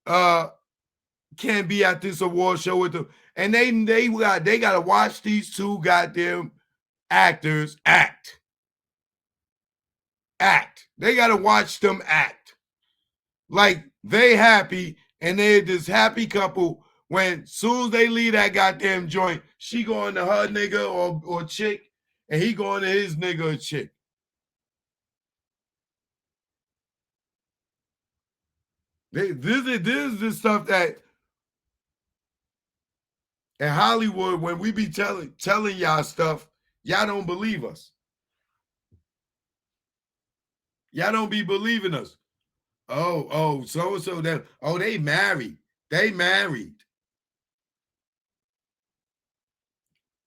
can't be at this award show with them, and they got to watch these two goddamn actors act. They got to watch them act like they happy, and they're this happy couple. When soon as they leave that goddamn joint, she going to her nigga or chick, and he going to his nigga or chick. This is the stuff that in Hollywood, when we be telling y'all stuff, y'all don't believe us. Y'all don't be believing us. Oh, so-and-so, that, oh, they married. They married.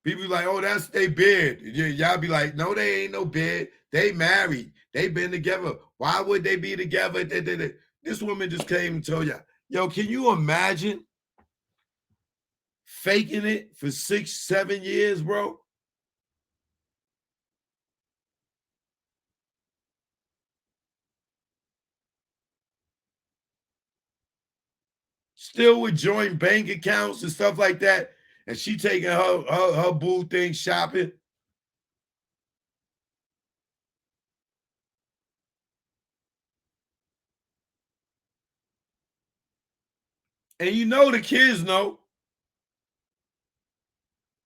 People be like, oh, that's they bed. Y'all be like, no, they ain't no bed. They married. They been together. Why would they be together? This woman just came and told y'all, yo, can you imagine faking it for 6-7 years, bro? Still with joint bank accounts and stuff like that. And she taking her boo thing shopping. And you know the kids know.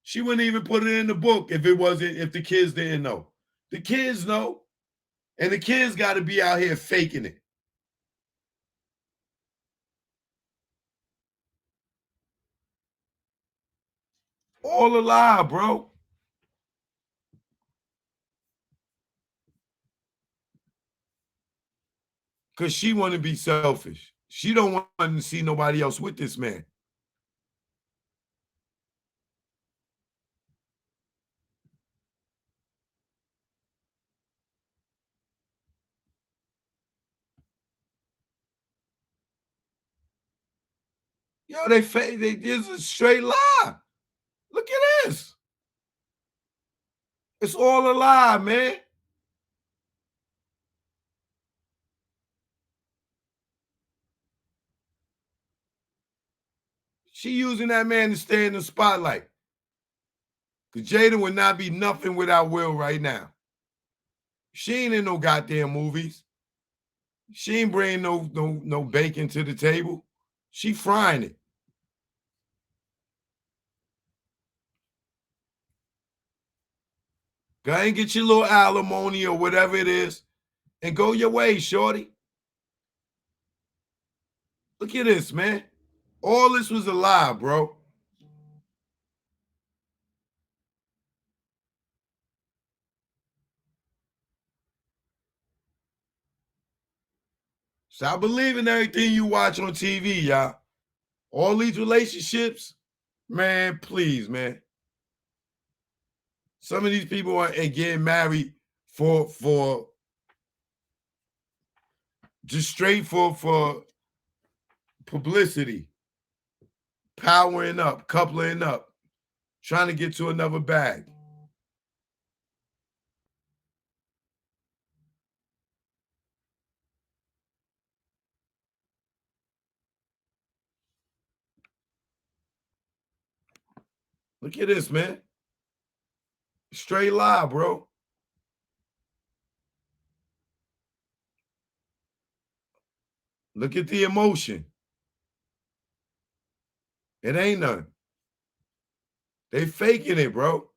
She wouldn't even put it in the book if the kids didn't know. The kids know. And the kids got to be out here faking it. All a lie, bro. Because she want to be selfish. She don't want to see nobody else with this man. Yo, they this is a straight lie. Look at this. It's all a lie, man. She using that man to stay in the spotlight. Because Jada would not be nothing without Will right now. She ain't in no goddamn movies. She ain't bringing no bacon to the table. She frying it. Go ahead and get your little alimony or whatever it is and go your way, shorty. Look at this, man. All this was a lie, bro. Stop believing everything you watch on TV, y'all. All these relationships, man, please, man. Some of these people are getting married for just straight for publicity, powering up, coupling up, trying to get to another bag. Look at this, man. Straight lie, bro. Look at the emotion. It ain't none. They faking it, bro.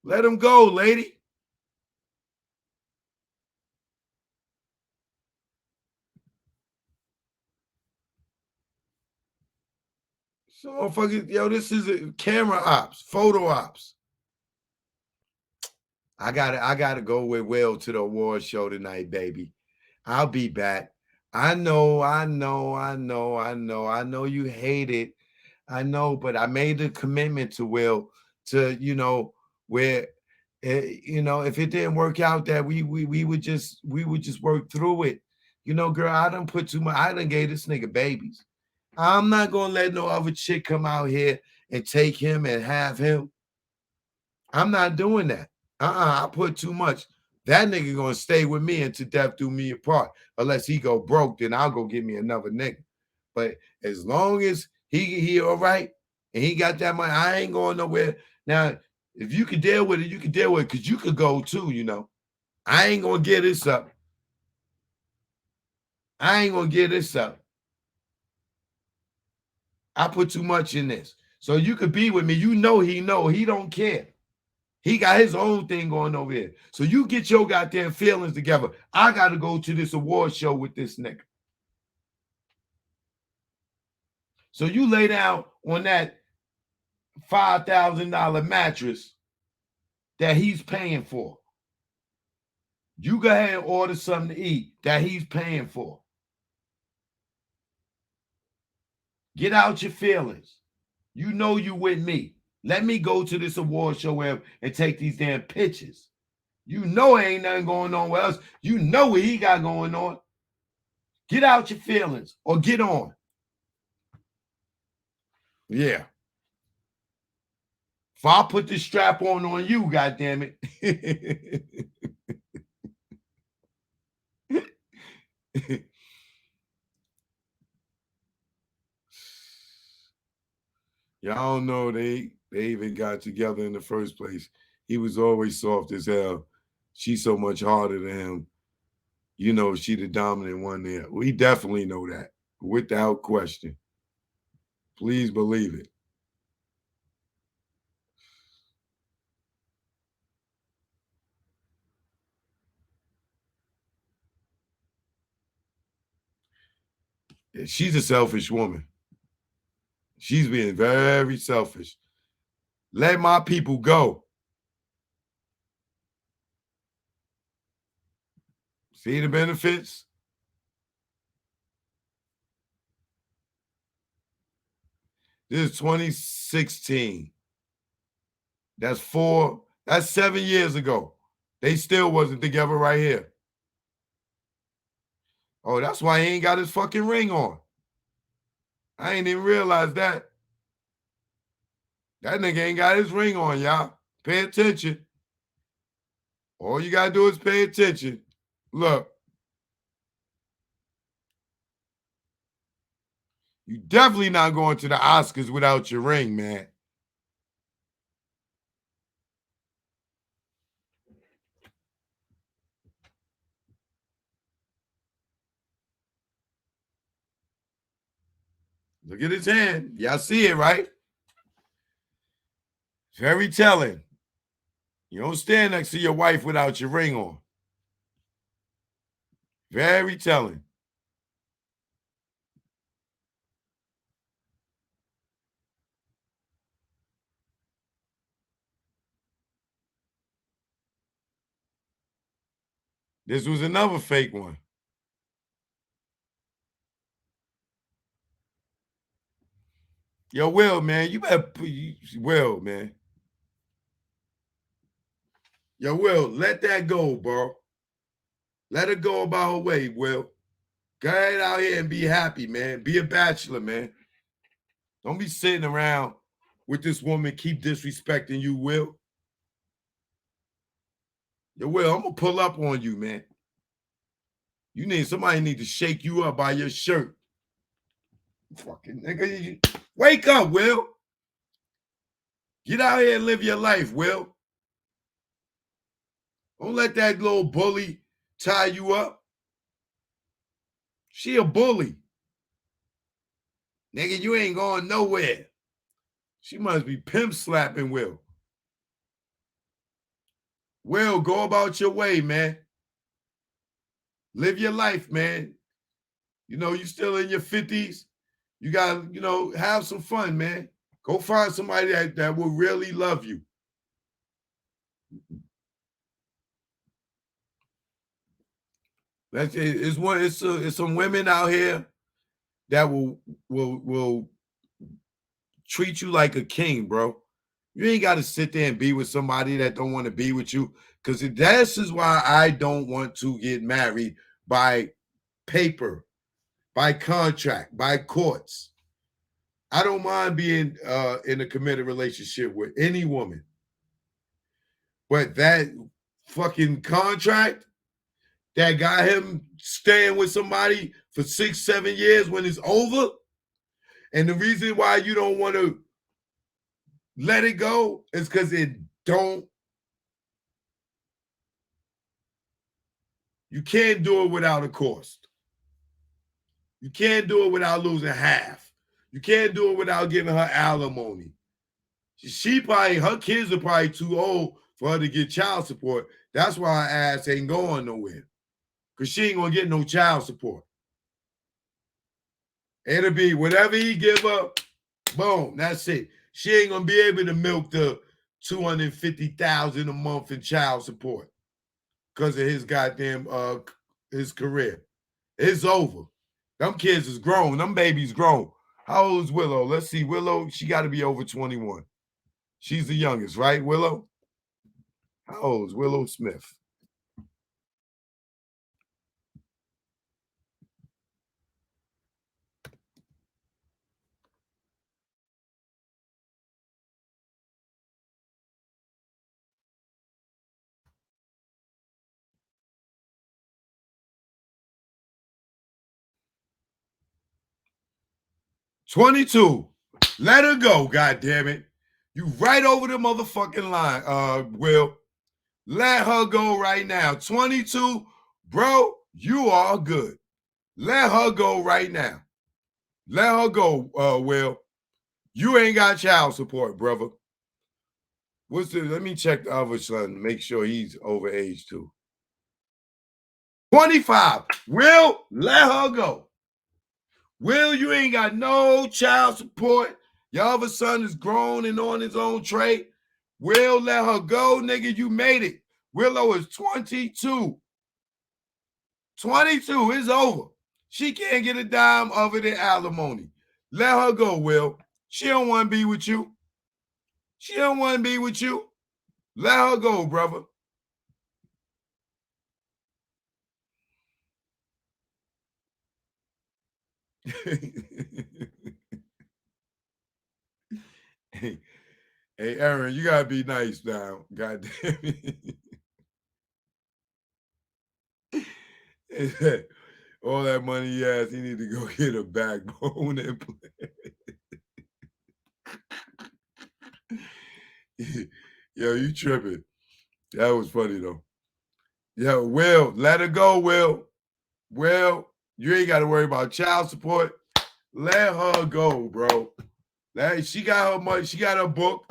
Let them go, lady. So motherfuckers, yo, this is a camera ops, photo ops. I gotta go with Will to the award show tonight, baby. I'll be back. I know you hate it. I know, but I made a commitment to Will to, where if it didn't work out, that we would just work through it. Girl, I done put too much, I done gave this nigga babies. I'm not gonna let no other chick come out here and take him and have him. I'm not doing that. I put too much. That nigga gonna stay with me until death do me apart. Unless he go broke, then I'll go get me another nigga. But as long as he all right and he got that money, I ain't going nowhere. Now, if you can deal with it, you can deal with it, because you could go too, I ain't gonna get this up. I put too much in this. So you could be with me. He don't care. He got his own thing going over here. So you get your goddamn feelings together. I got to go to this award show with this nigga. So you lay down on that $5,000 mattress that he's paying for. You go ahead and order something to eat that he's paying for. Get out your feelings. You know you with me. Let me go to this award show and take these damn pictures. You know ain't nothing going on with us. You know what he got going on. Get out your feelings or get on. Yeah. If I put this strap on you, goddammit. Y'all know they even got together in the first place. He was always soft as hell. She's so much harder than him. She the dominant one there. We definitely know that, without question. Please believe it. She's a selfish woman. She's being very selfish. Let my people go. See the benefits? This is 2016. That's 7 years ago. They still wasn't together right here. Oh, that's why he ain't got his fucking ring on. I ain't even realized that. That nigga ain't got his ring on, y'all. Pay attention. All you gotta do is pay attention. Look. You definitely not going to the Oscars without your ring, man. Look at his hand. Y'all see it, right? Very telling. You don't stand next to your wife without your ring on. Very telling. This was another fake one. Yo, Will, man, you better Will, man. Yo, Will, let that go, bro. Let her go about her way, Will. Go ahead out here and be happy, man. Be a bachelor, man. Don't be sitting around with this woman keep disrespecting you, Will. Yo, Will, I'm gonna pull up on you, man. Somebody need to shake you up by your shirt. Fucking nigga. Wake up, Will. Get out here and live your life, Will. Don't let that little bully tie you up. She a bully. Nigga, you ain't going nowhere. She must be pimp slapping Will. Will, go about your way, man. Live your life, man. You still in your 50s. You got to, have some fun, man. Go find somebody that will really love you. It's some women out here that will treat you like a king, bro. You ain't got to sit there and be with somebody that don't want to be with you. Because this is why I don't want to get married by paper, by contract, by courts. I don't mind being in a committed relationship with any woman. But that fucking contract that got him staying with somebody for 6-7 years when it's over, and the reason why you don't want to let it go is because you can't do it without a cost. You can't do it without losing half. You can't do it without giving her alimony. Her kids are probably too old for her to get child support. That's why her ass ain't going nowhere. Because she ain't going to get no child support. It'll be whatever he give her, boom, that's it. She ain't going to be able to milk the $250,000 a month in child support because of his goddamn his career. It's over. Them kids is grown. Them babies grown. How old is Willow? Let's see. Willow, she got to be over 21. She's the youngest, right, Willow? How old is Willow Smith? $22. Let her go, goddammit. You right over the motherfucking line, Will. Let her go right now. 22, bro, you are good. Let her go right now. Let her go, Will. You ain't got child support, brother. Let me check the other son, make sure he's over age too. 25. Will, let her go. Will, you ain't got no child support. Your other son is grown and on his own trade. Will, let her go, nigga. You made it. Willow is 22. 22 is over. She can't get a dime other than alimony. Let her go, Will. She don't want to be with you. She don't want to be with you. Let her go, brother. Hey, Aaron, you gotta be nice now. God damn it. All that money he has, he need to go get a backbone and play. Yo, you tripping. That was funny though. Yo, Will, let her go, Will. Will, you ain't got to worry about child support. Let her go, bro. She got her money. She got her book.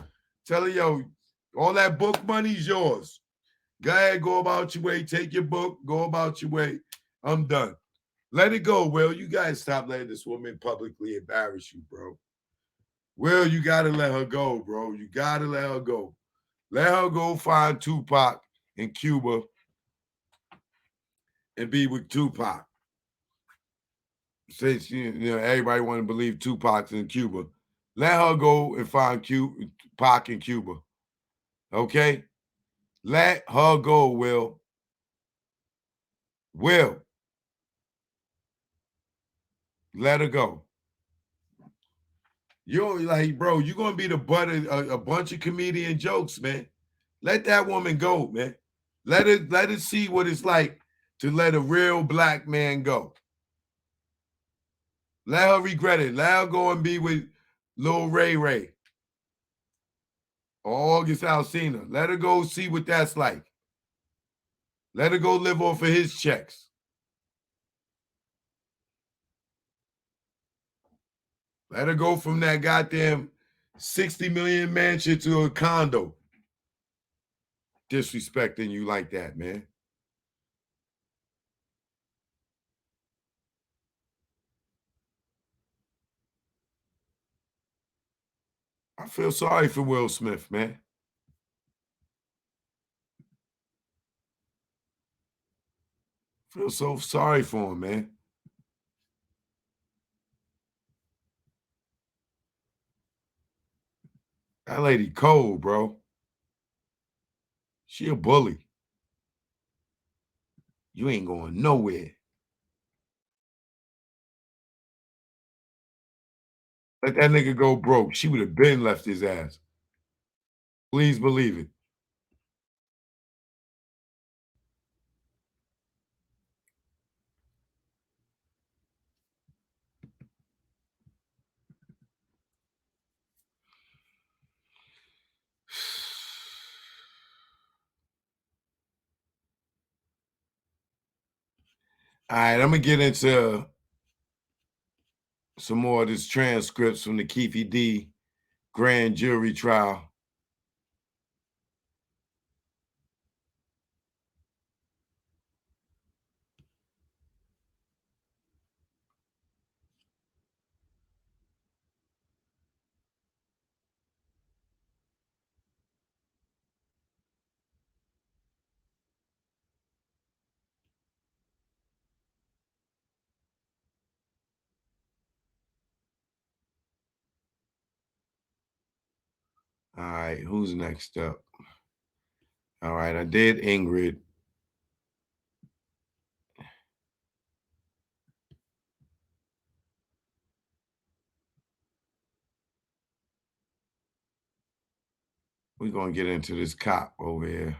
Tell her, yo, all that book money's yours. Go ahead, go about your way. Take your book. Go about your way. I'm done. Let it go, Will. You guys stop letting this woman publicly embarrass you, bro. Will, you got to let her go, bro. You got to let her go. Let her go find Tupac in Cuba and be with Tupac. Since everybody want to believe Tupac's in Cuba, let her go and find Pac in Cuba. Okay, let her go. Will, let her go. You're like, bro, you're gonna be the butt of a bunch of comedian jokes, man. Let that woman go, man. Let it see what it's like to let a real black man go. Let her regret it. Let her go and be with Lil Ray Ray or August Alsina. Let her go see what that's like. Let her go live off of his checks. Let her go from that goddamn 60 million mansion to a condo. Disrespecting you like that, man. I feel sorry for Will Smith, man. I feel so sorry for him, man. That lady cold, bro. She a bully. You ain't going nowhere. Let that nigga go broke. She would have been left his ass. Please believe it. All right, I'm gonna get into some more of this transcripts from the Keefe D grand jury trial. All right, who's next up? All right, I did Ingrid. We're gonna get into this cop over here.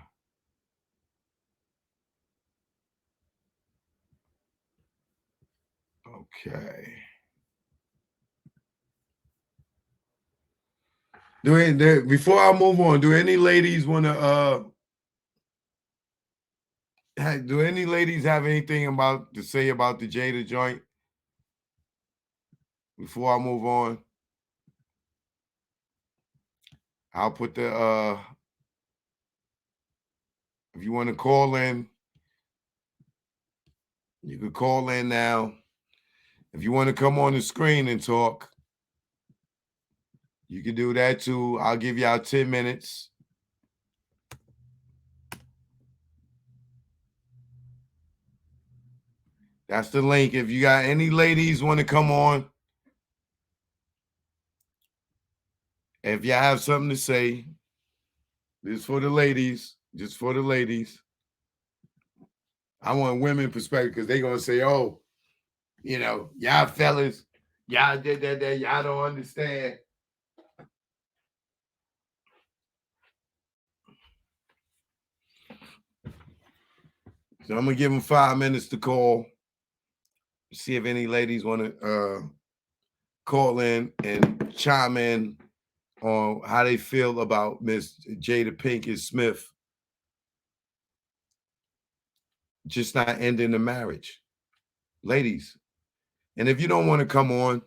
Okay. Before I move on, do any ladies want to do any ladies have anything to say about the Jada joint before I move on? I'll put the if you want to call in, you can call in now. If you want to come on the screen and talk, you can do that too. I'll give y'all 10 minutes. That's the link. If you got any ladies want to come on, if y'all have something to say, this is for the ladies. Just for the ladies. I want women perspective because they're going to say, oh, y'all fellas, y'all did that, y'all don't understand. So I'm going to give them 5 minutes to call. See if any ladies want to call in and chime in on how they feel about Miss Jada Pinkett Smith just not ending the marriage. Ladies, and if you don't want to come on,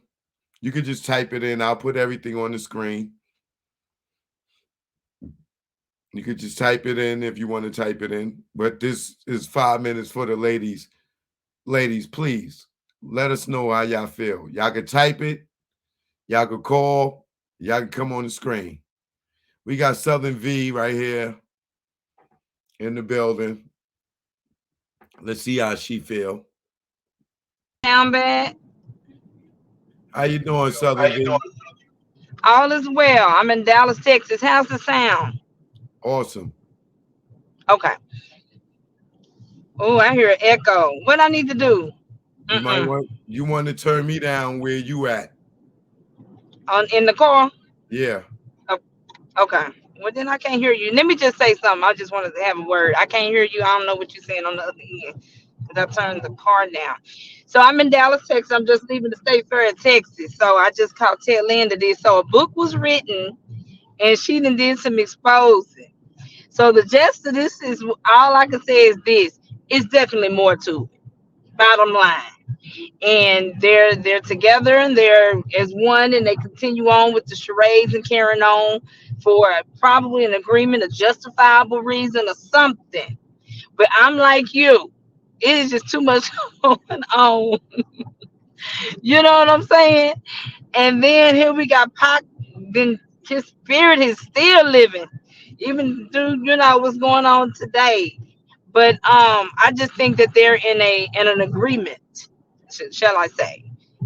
you could just type it in. I'll put everything on the screen. You could just type it in if you want to type it in. But this is 5 minutes for the ladies. Ladies, please let us know how y'all feel. Y'all can type it. Y'all can call. Y'all can come on the screen. We got Southern V right here in the building. Let's see how she feel. Sound bad? How you doing, Southern V? All is well. I'm in Dallas, Texas. How's the sound? Awesome. Okay. Oh, I hear an echo. What I need to do? You want to turn me down where you at. On in the car? Yeah. Oh, okay. Well, then I can't hear you. Let me just say something. I just wanted to have a word. I can't hear you. I don't know what you're saying on the other end because I turned the car down. So I'm in Dallas, Texas. I'm just leaving the state fair in Texas. So I just caught tail end of this. So a book was written and she done did some exposing. So the gist of this is all I can say is this. It's definitely more to it. Bottom line. And they're together and they're as one and they continue on with the charades and carrying on for probably an agreement, a justifiable reason or something. But I'm like you, it is just too much going on. You know what I'm saying? And then here we got Pac, then his spirit is still living even through what's going on today. But I just think that they're in an agreement, shall I say?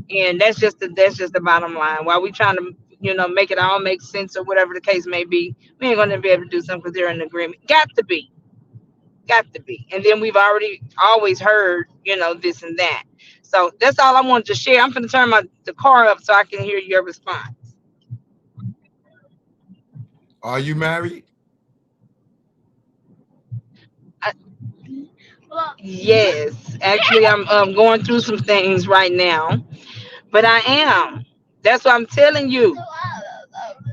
And that's just the bottom line. While we trying to make it all make sense or whatever the case may be, we ain't gonna be able to do something because they're in agreement. Got to be. And then we've already always heard this and that. So that's all I wanted to share. I'm gonna turn the car up so I can hear your response. Are you married? Yes, actually, I'm going through some things right now, but I am. That's what I'm telling you.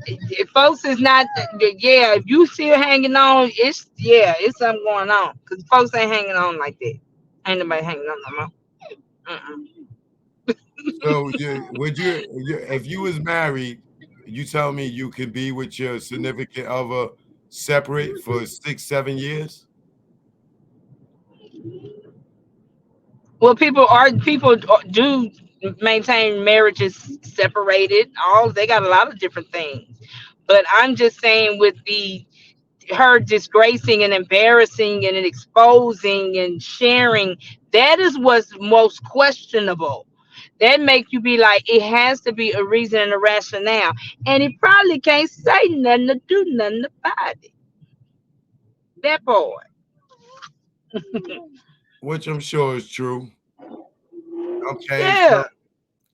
If folks is not, yeah. If you still hanging on, it's something going on. Cause folks ain't hanging on like that. Ain't nobody hanging on no more. Mm-mm. So if you was married, you tell me you could be with your significant other separate for 6-7 years? Well, people do maintain marriages separated. All they got a lot of different things, but I'm just saying with the her disgracing and embarrassing and exposing and sharing, that is what's most questionable. That make you be like, it has to be a reason and a rationale, and he probably can't say nothing to do nothing about it. That part. Which I'm sure is true. Okay, so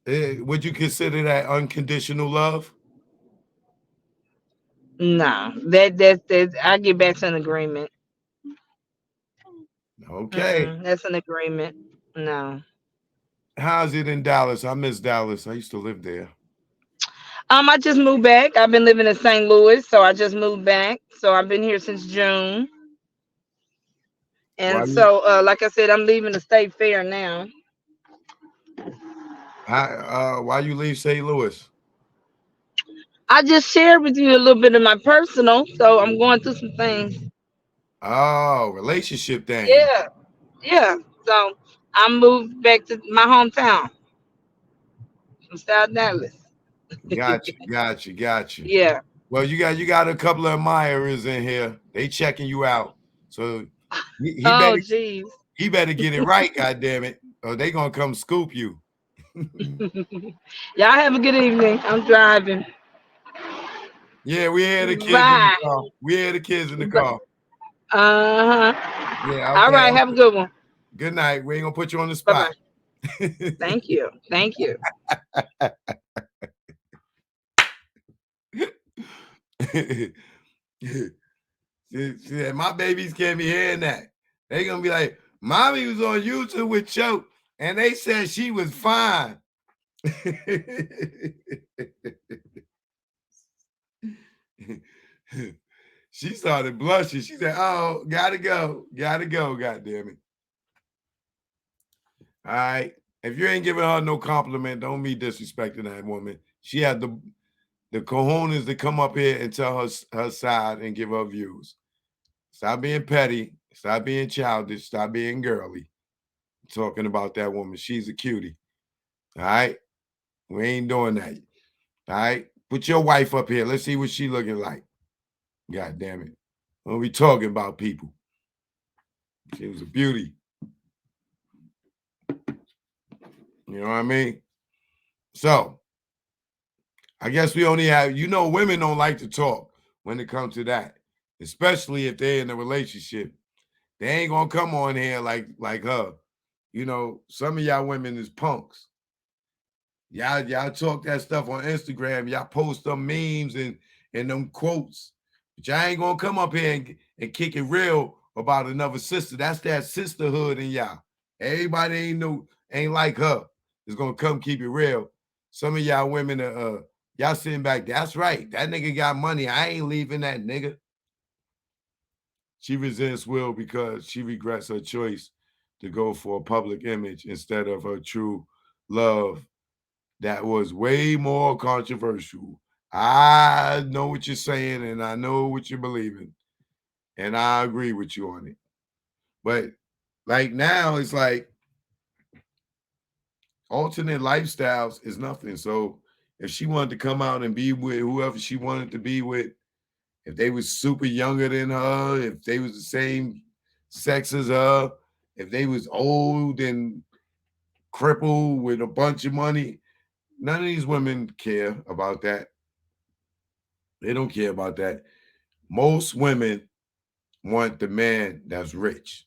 Yeah. would you consider that unconditional love? No, that I get back to an agreement. Okay. That's an agreement. No. How's it in Dallas? I miss Dallas. I used to live there. I just moved back. I've been living in St. Louis, so I just moved back. So I've been here since June. Why And you so, like I said, I'm leaving the state fair now. why you leave St. Louis? I just shared with you a little bit of my personal, so I'm going through some things. Oh, relationship thing. Yeah, yeah. So I moved back to my hometown from South Dallas. Got you. Yeah. Well, you got a couple of admirers in here. They checking you out. So he Oh, better geez. he better get it right, god damn it. Or they gonna come scoop you. Y'all have a good evening. I'm driving. Yeah, we hear the kids in the Bye. car. We hear the kids in the car. Yeah, All okay. right. Have a good one. Good night. We ain't gonna put you on the Bye spot. bye. Thank you. Thank you. She said, my babies can't be hearing that. They gonna be like, mommy was on YouTube with Choke, and they said she was fine. She started blushing. She said, oh, gotta go, god damn it. All right. If you ain't giving her no compliment, don't be disrespecting that woman. She had the cojones to come up here and tell her side and give her views. Stop being petty. Stop being childish. Stop being girly. Talking about that woman. She's a cutie. All right. We ain't doing that. All right. Put your wife up here. Let's see what she looking like. God damn it. When we talking about people. She was a beauty. You know what I mean? So I guess we only have, women don't like to talk when it comes to that, especially if they're in a relationship. They ain't gonna come on here like her. Some of y'all women is punks. Y'all talk that stuff on Instagram. Y'all post them memes and them quotes. But y'all ain't gonna come up here and kick it real about another sister. That's that sisterhood in y'all. Everybody ain't like her. Is gonna come keep it real. Some of y'all women y'all sitting back. That's right. That nigga got money. I ain't leaving that nigga. She resents Will because she regrets her choice to go for a public image instead of her true love. That was way more controversial. I know what you're saying and I know what you're believing. And I agree with you on it. But like now, it's like alternate lifestyles is nothing. So if she wanted to come out and be with whoever she wanted to be with, if they was super younger than her, if they was the same sex as her, if they was old and crippled with a bunch of money, none of these women care about that. They don't care about that. Most women want the man that's rich.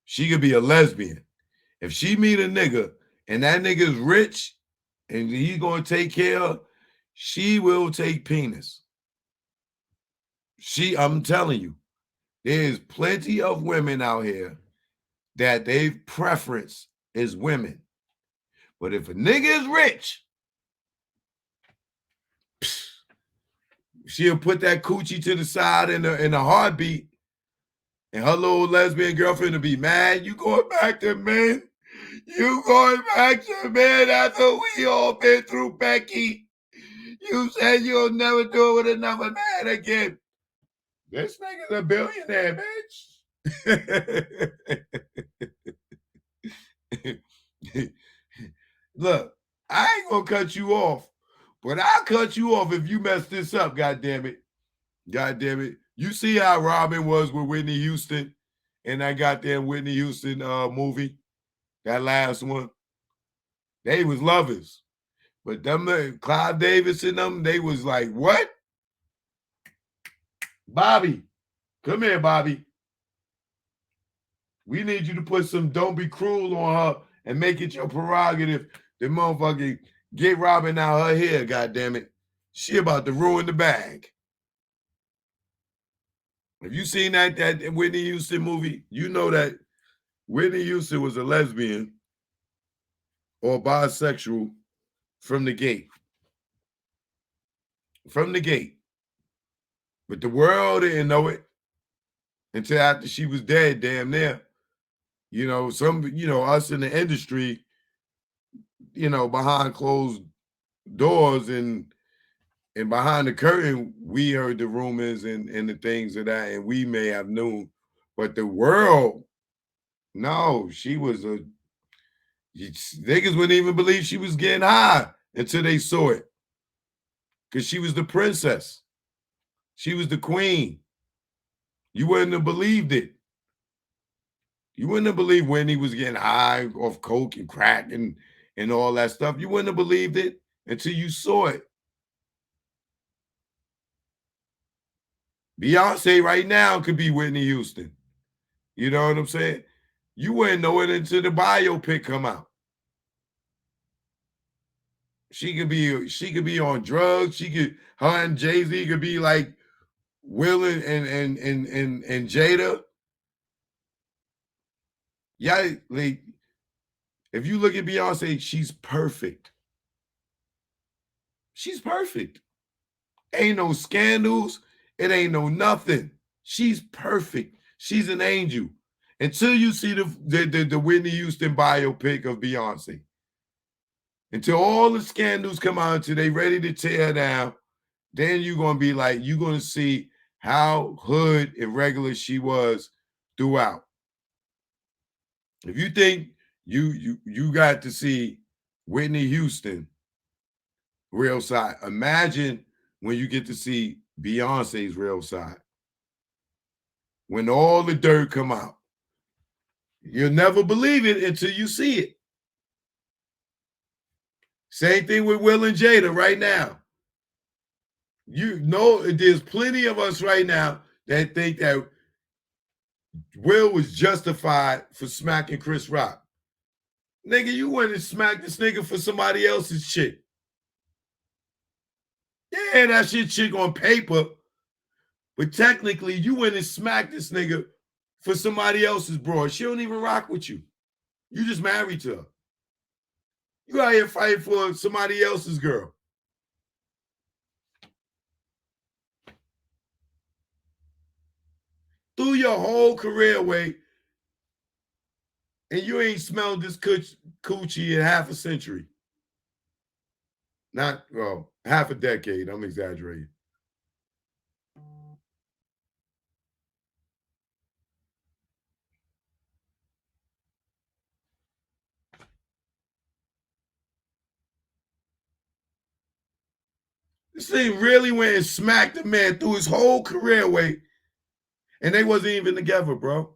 She could be a lesbian. If she meet a nigga and that nigga is rich and he's going to take care of her, she will take penis. I'm telling you, there's plenty of women out here that their preference is women. But if a nigga is rich, she'll put that coochie to the side in a heartbeat, and her little lesbian girlfriend will be mad. You going back to men? You going back to men after we all been through, Becky? You said you'll never do it with another man again. This nigga's a billionaire, bitch. Look, I ain't gonna cut you off, but I'll cut you off if you mess this up, goddamn it. Goddamn it. You see how Robin was with Whitney Houston in that goddamn Whitney Houston movie? That last one. They was lovers. But them Clive Davis and them, they was like, what? Bobby, come here, Bobby. We need you to put some "Don't Be Cruel" on her and make it your prerogative to motherfucking get Robin out her hair, goddamn it. She about to ruin the bag. Have you seen that Whitney Houston movie? You know that Whitney Houston was a lesbian or bisexual from the gate. From the gate. But the world didn't know it until after she was dead, damn near. Us in the industry, behind closed doors and behind the curtain, we heard the rumors and the things of that, and we may have known. But the world, no, she was niggas wouldn't even believe she was getting high until they saw it. Because she was the princess. She was the queen. You wouldn't have believed it. You wouldn't have believed when he was getting high off coke and crack and all that stuff. You wouldn't have believed it until you saw it. Beyonce right now could be Whitney Houston. You know what I'm saying? You wouldn't know it until the biopic come out. She could be on drugs. Her and Jay-Z could be like Will and Jada. Yeah, like if you look at Beyonce, she's perfect. She's perfect. Ain't no scandals. It ain't no nothing. She's perfect. She's an angel. Until you see the Whitney Houston biopic of Beyonce. Until all the scandals come out, until they ready to tear down, then you're going to be like, you're going to see how hood and regular she was throughout. If you think you got to see Whitney Houston real side, imagine when you get to see Beyonce's real side. When all the dirt come out. You'll never believe it until you see it. Same thing with Will and Jada right now. You know, there's plenty of us right now that think that Will was justified for smacking Chris Rock. Nigga, you went and smacked this nigga for somebody else's chick. Yeah, that's your chick on paper. But technically, you went and smacked this nigga for somebody else's broad. She don't even rock with you. You just married to her. You out here fighting for somebody else's girl. Threw your whole career away, and you ain't smelled this coochie in half a century. Not, well, half a decade. I'm exaggerating. This thing really went and smacked the man, threw his whole career away, and they wasn't even together, bro.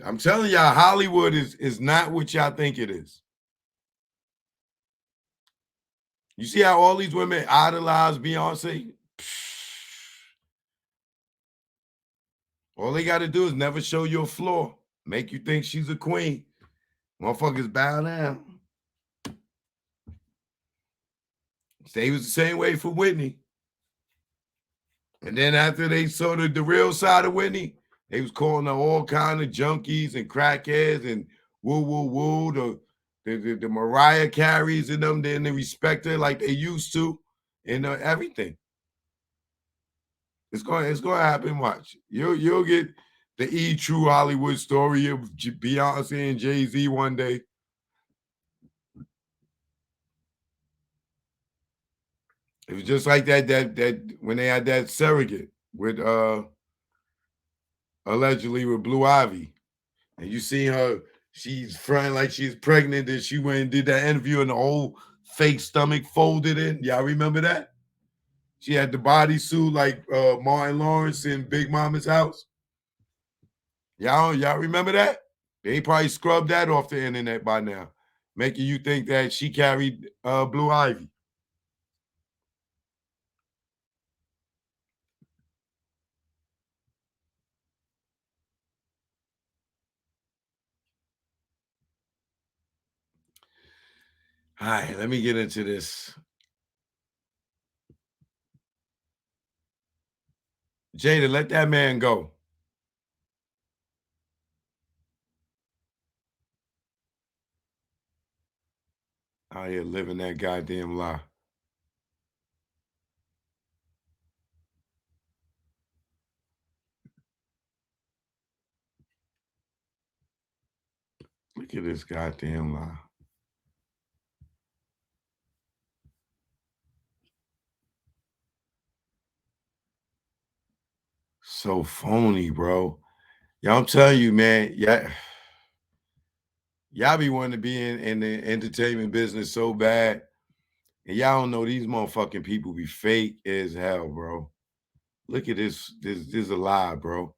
I'm telling y'all, Hollywood is not what y'all think it is. You see how all these women idolize Beyonce? All they got to do is never show you a flaw, make you think she's a queen. Motherfuckers bow down. They was the same way for Whitney. And then after they saw the real side of Whitney, they was calling her all kind of junkies and crackheads and woo, woo, woo. The Mariah Careys and them, then they respect her like they used to and everything. It's going to happen. Watch. You'll get the true Hollywood story of Beyonce and Jay-Z one day. It was just like that when they had that surrogate with allegedly with Blue Ivy. And you see her, she's fronting like she's pregnant, and she went and did that interview and the whole fake stomach folded in. Y'all remember that? She had the bodysuit like Martin Lawrence in Big Mama's house. Y'all remember that? They probably scrubbed that off the internet by now, making you think that she carried Blue Ivy. All right, let me get into this. Jada, let that man go. Out here living that goddamn lie. Look at this goddamn lie. So phony, bro. Y'all, I'm telling you, man. Yeah. Y'all be wanting to be in the entertainment business so bad. And y'all don't know these motherfucking people be fake as hell, bro. Look at this. This is a lie, bro.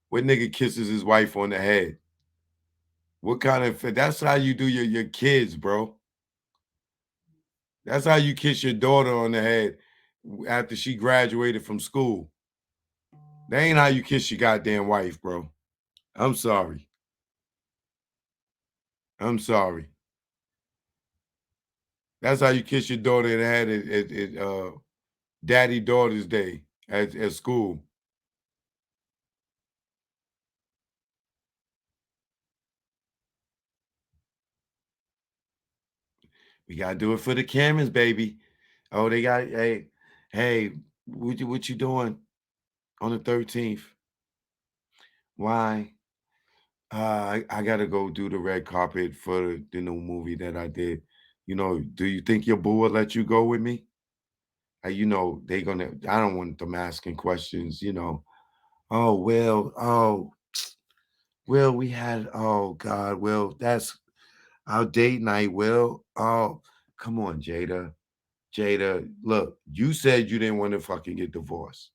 What nigga kisses his wife on the head? What kind of, that's how you do your kids, bro. That's how you kiss your daughter on the head after she graduated from school. That ain't how you kiss your goddamn wife, bro. I'm sorry. I'm sorry. That's how you kiss your daughter in the head at Daddy Daughter's Day at school. We gotta do it for the cameras, baby. Oh, they got hey, what you doing on the 13th? Why? I gotta go do the red carpet for the new movie that I did. You know, do you think your boo will let you go with me? You know, I don't want them asking questions, you know. Oh, well, we had, oh God, well, that's our date night, Will. Oh, come on, Jada. Jada, look, you said you didn't want to fucking get divorced.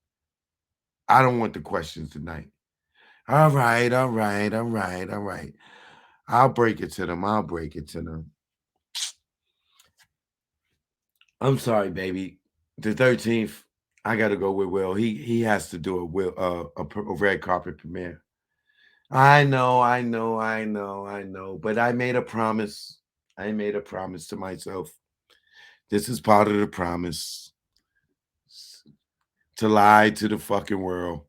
I don't want the questions tonight. All right, all right, all right, all right. I'll break it to them. I'll break it to them. I'm sorry, baby. The 13th, I got to go with Will. He has to do a red carpet premiere. I know, I know, I know, I know. But I made a promise. I made a promise to myself. This is part of the promise to lie to the fucking world.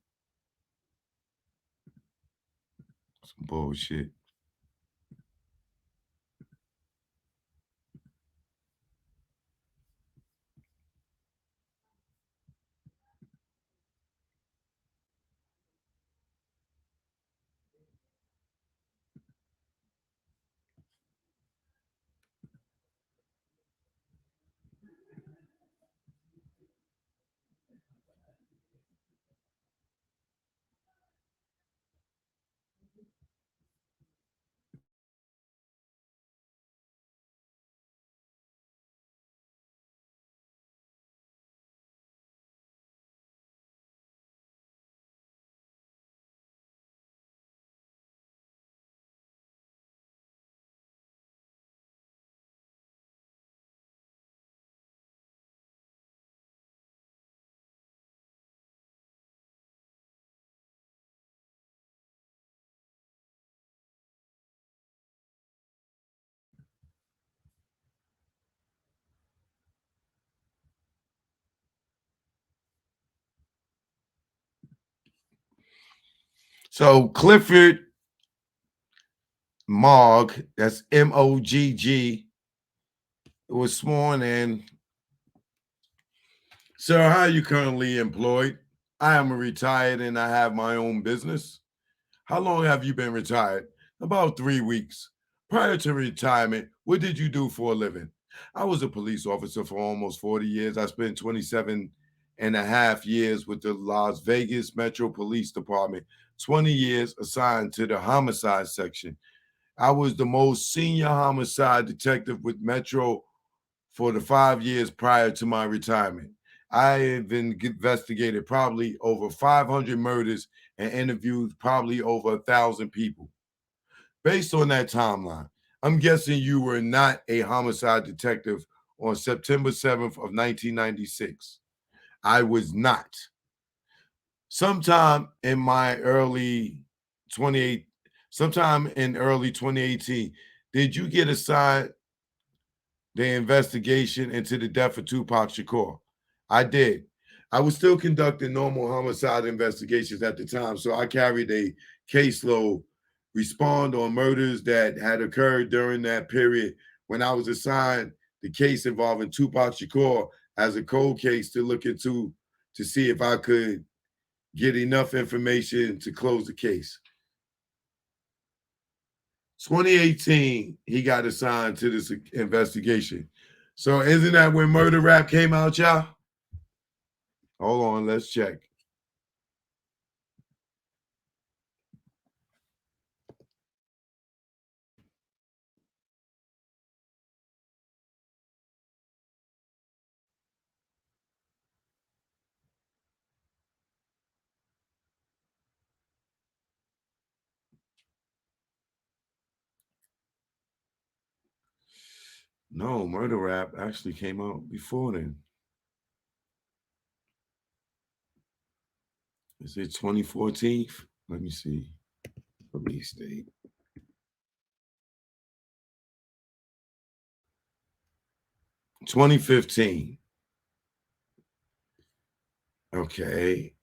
Some bullshit. So Clifford Mogg, that's Mogg, was sworn in. Sir, how are you currently employed? I am retired and I have my own business. How long have you been retired? About 3 weeks. Prior to retirement, what did you do for a living? I was a police officer for almost 40 years. I spent 27 and a half years with the Las Vegas Metro Police Department, 20 years assigned to the homicide section. I was the most senior homicide detective with Metro for the 5 years prior to my retirement. I have investigated probably over 500 murders and interviewed probably over 1,000 people. Based on that timeline, I'm guessing you were not a homicide detective on September 7th of 1996. I was not. Sometime in my early 28, sometime in early 2018, did you get assigned the investigation into the death of Tupac Shakur? I did. I was still conducting normal homicide investigations at the time, so I carried a caseload, respond on murders that had occurred during that period when I was assigned the case involving Tupac Shakur as a cold case to look into to see if I could get enough information to close the case. 2018, he got assigned to this investigation. So isn't that when Murder Rap came out, y'all? Hold on, let's check. No, Murder Rap actually came out before then. Is it 2014? Let me see. Release date. 2015. Okay.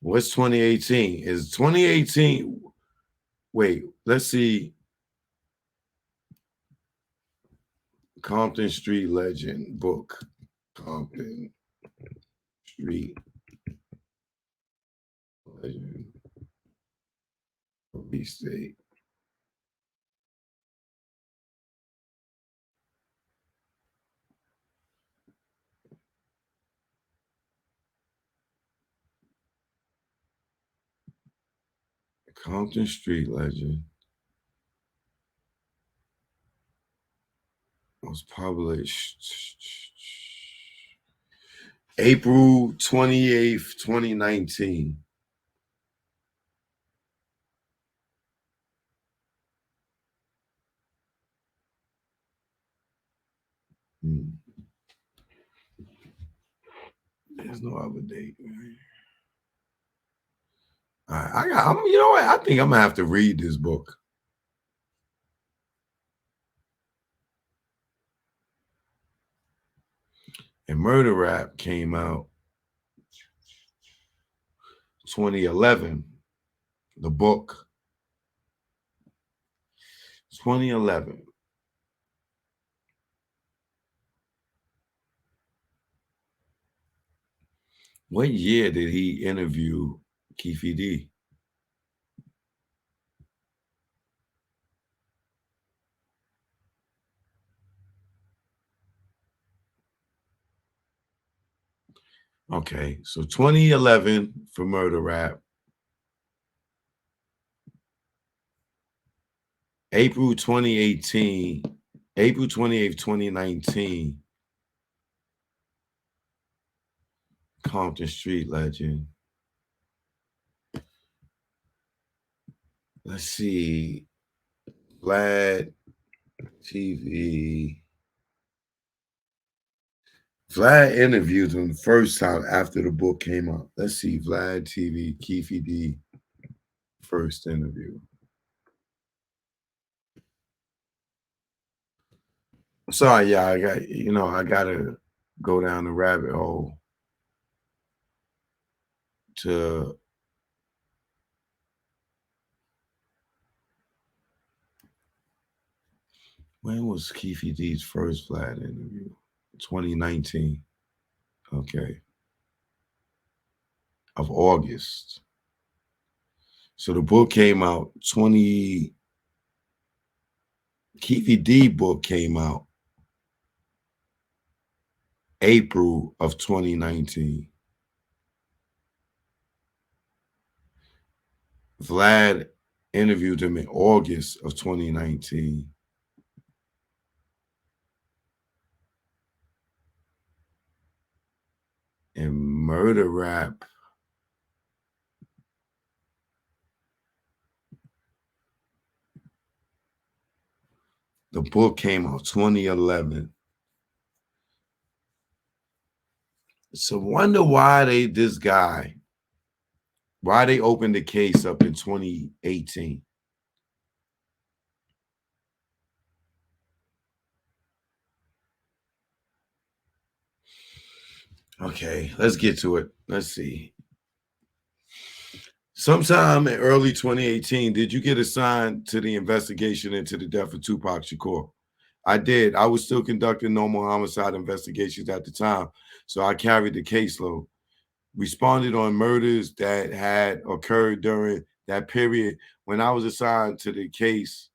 What's 2018? Is 2018? Wait, let's see. Compton Street Legend book. Compton Street Legend. Release date. Compton Street Legend was published April 28th, 2019. There's no other date, man. All right, you know what? I think I'm gonna have to read this book. And Murder Rap came out 2011. The book 2011. What year did he interview Keefe D? Okay, so 2011 for Murder Rap. April 2018, April 28th, 2019. Compton Street Legend. Let's see. Vlad TV. Vlad interviewed him the first time after the book came out. Let's see. Vlad TV, Keefe D. First interview. Sorry, yeah, I gotta go down the rabbit hole to when was Keefe D's first Vlad interview? 2019. Okay. Of August. So the book came out Keefe D book came out April of 2019. Vlad interviewed him in August of 2019. And Murder Rap, the book came out 2011. So wonder why they opened the case up in 2018. Okay, let's get to it. Let's see. Sometime in early 2018, did you get assigned to the investigation into the death of Tupac Shakur? I did. I was still conducting normal homicide investigations at the time, so I carried the caseload. Responded on murders that had occurred during that period when I was assigned the case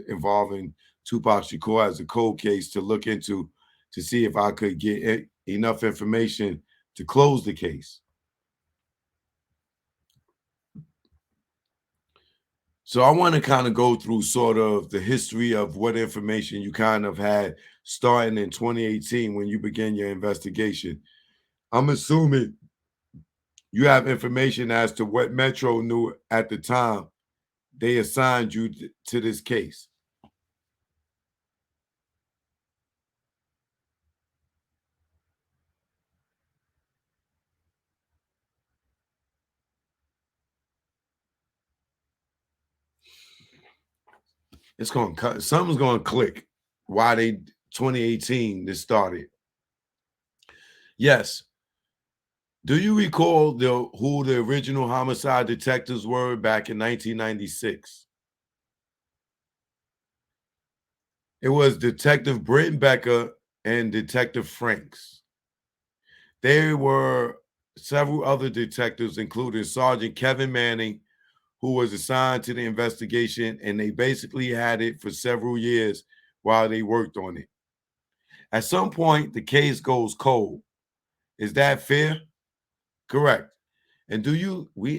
involving Tupac Shakur as a cold case to look into to see if I could get enough information to close the case. So I want to kind of go through sort of the history of what information you kind of had starting in 2018 when you began your investigation. I'm assuming you have information as to what Metro knew at the time they assigned you to this case. It's going to cut. Something's going to click. Why 2018 this started? Yes. Do you recall who the original homicide detectives were back in 1996? It was Detective Britton Becker and Detective Franks. There were several other detectives, including Sergeant Kevin Manning, who was assigned to the investigation, and they basically had it for several years while they worked on it. At some point, the case goes cold. Is that fair? Correct. And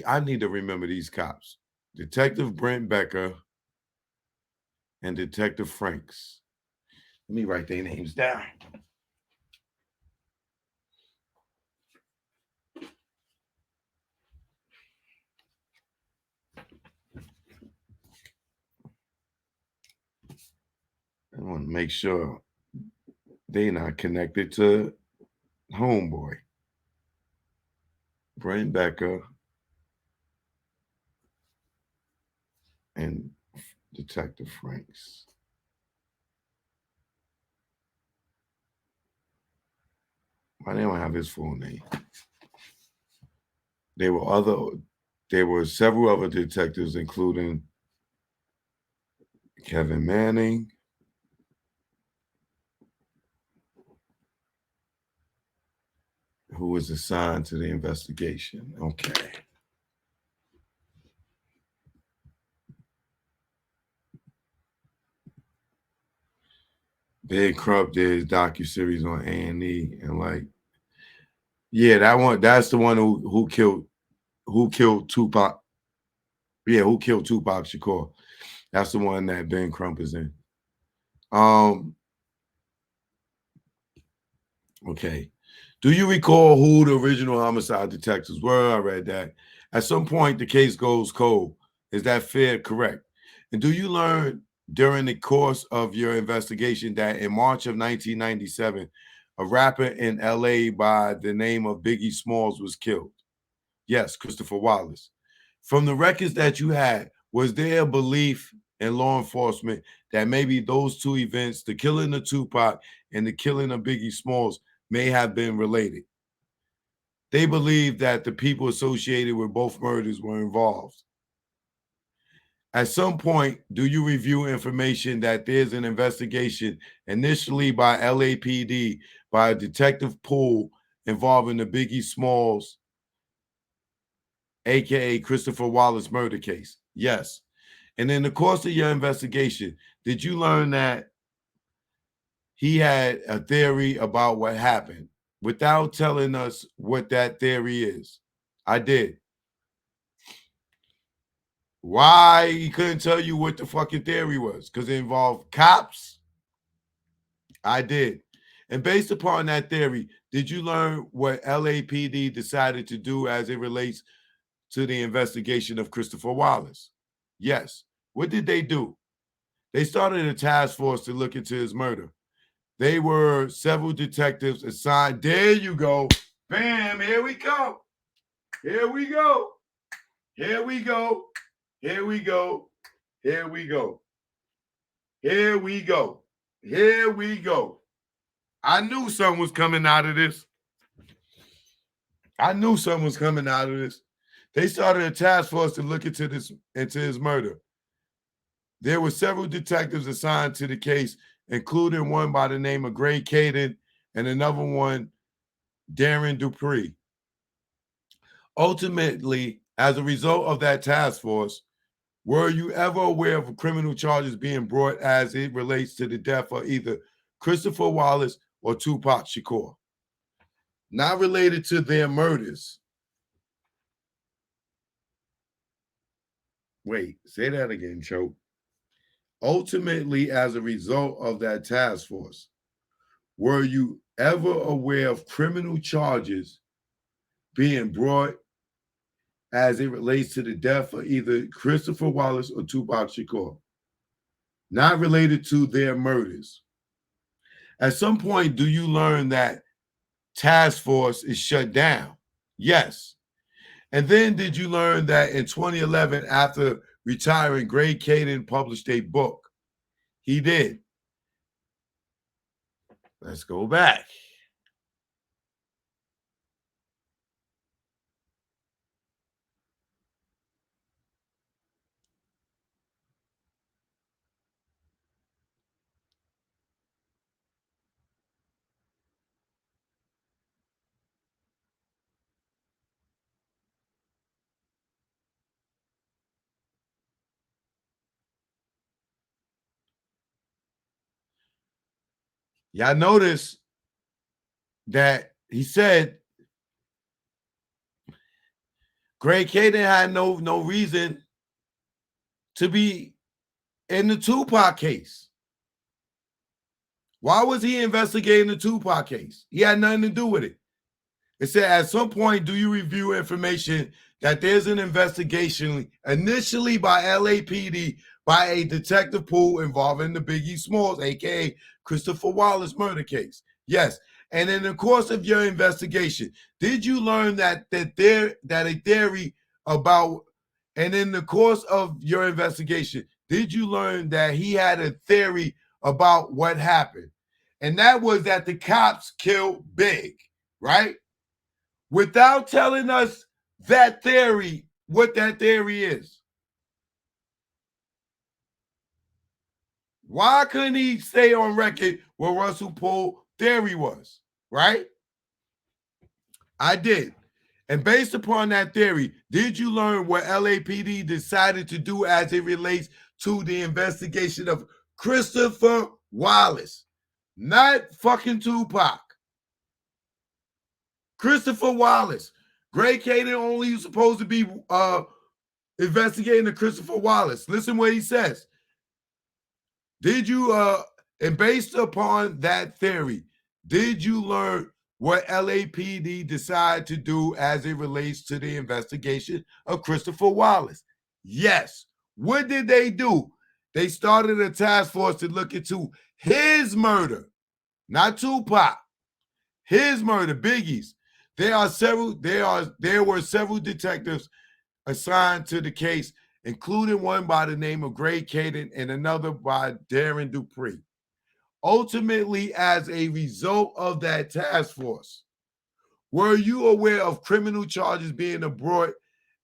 I need to remember these cops. Detective Brent Becker and Detective Franks. Let me write their names down. want to make sure they not connected to Homeboy. Brain Becker and Detective Franks. Why they don't have his full name? There were several other detectives, including Kevin Manning, who was assigned to the investigation. Okay. Big Crump did his docuseries on A&E, and like, yeah, that's the one who killed Tupac. Yeah, who killed Tupac Shakur. That's the one that Ben Crump is in. Okay. Do you recall who the original homicide detectives were? I read that. At some point, the case goes cold. Is that fair? Correct. And do you learn during the course of your investigation that in March of 1997, a rapper in LA by the name of Biggie Smalls was killed? Yes, Christopher Wallace. From the records that you had, was there a belief in law enforcement that maybe those two events, the killing of Tupac and the killing of Biggie Smalls, may have been related? They believe that the people associated with both murders were involved. At some point, do you review information that there's an investigation initially by LAPD by a detective pool involving the Biggie Smalls, aka Christopher Wallace murder case? Yes. And in the course of your investigation, did you learn that he had a theory about what happened without telling us what that theory is? I did. Why he couldn't tell you what the fucking theory was? Because it involved cops? I did. And based upon that theory, did you learn what LAPD decided to do as it relates to the investigation of Christopher Wallace? Yes. What did they do? They started a task force to look into his murder. They were several detectives assigned. There you go. Bam, here we go. Here we go. Here we go. Here we go. Here we go. Here we go. Here we go. I knew something was coming out of this. I knew something was coming out of this. They started a task force to look into his murder. There were several detectives assigned to the case, including one by the name of Gray Caden and another one, Darren Dupree. Ultimately, as a result of that task force, were you ever aware of criminal charges being brought as it relates to the death of either Christopher Wallace or Tupac Shakur? Not related to their murders. Wait, say that again, Choke. Ultimately, as a result of that task force, were you ever aware of criminal charges being brought as it relates to the death of either Christopher Wallace or Tupac Shakur? Not related to their murders. At some point, do you learn that task force is shut down? Yes. And then did you learn that in 2011, after retiring, Gray Caden published a book? He did. Let's go back. Y'all notice that he said Gray Caden had no reason to be in the Tupac case. Why was he investigating the Tupac case? He had nothing to do with it. It said, at some point, do you review information that there's an investigation initially by LAPD by a detective pool involving the Biggie Smalls, aka Christopher Wallace murder case. Yes. And in the course of your investigation, did you learn that a theory about, and in the course of your investigation, did you learn that he had a theory about what happened? And that was that the cops killed Big, right? Without telling us that theory, what that theory is. Why couldn't he stay on record what Russell Poole theory was, right? I did. And based upon that theory, did you learn what LAPD decided to do as it relates to the investigation of Christopher Wallace? Not fucking Tupac. Christopher Wallace. Greg Caden only supposed to be investigating the Christopher Wallace. Listen what he says. Did you, and based upon that theory, did you learn what LAPD decided to do as it relates to the investigation of Christopher Wallace? Yes. What did they do? They started a task force to look into his murder, not Tupac. His murder, Biggie's. There were several detectives assigned to the case, including one by the name of Greg Caden and another by Darren Dupree. Ultimately, as a result of that task force, were you aware of criminal charges being brought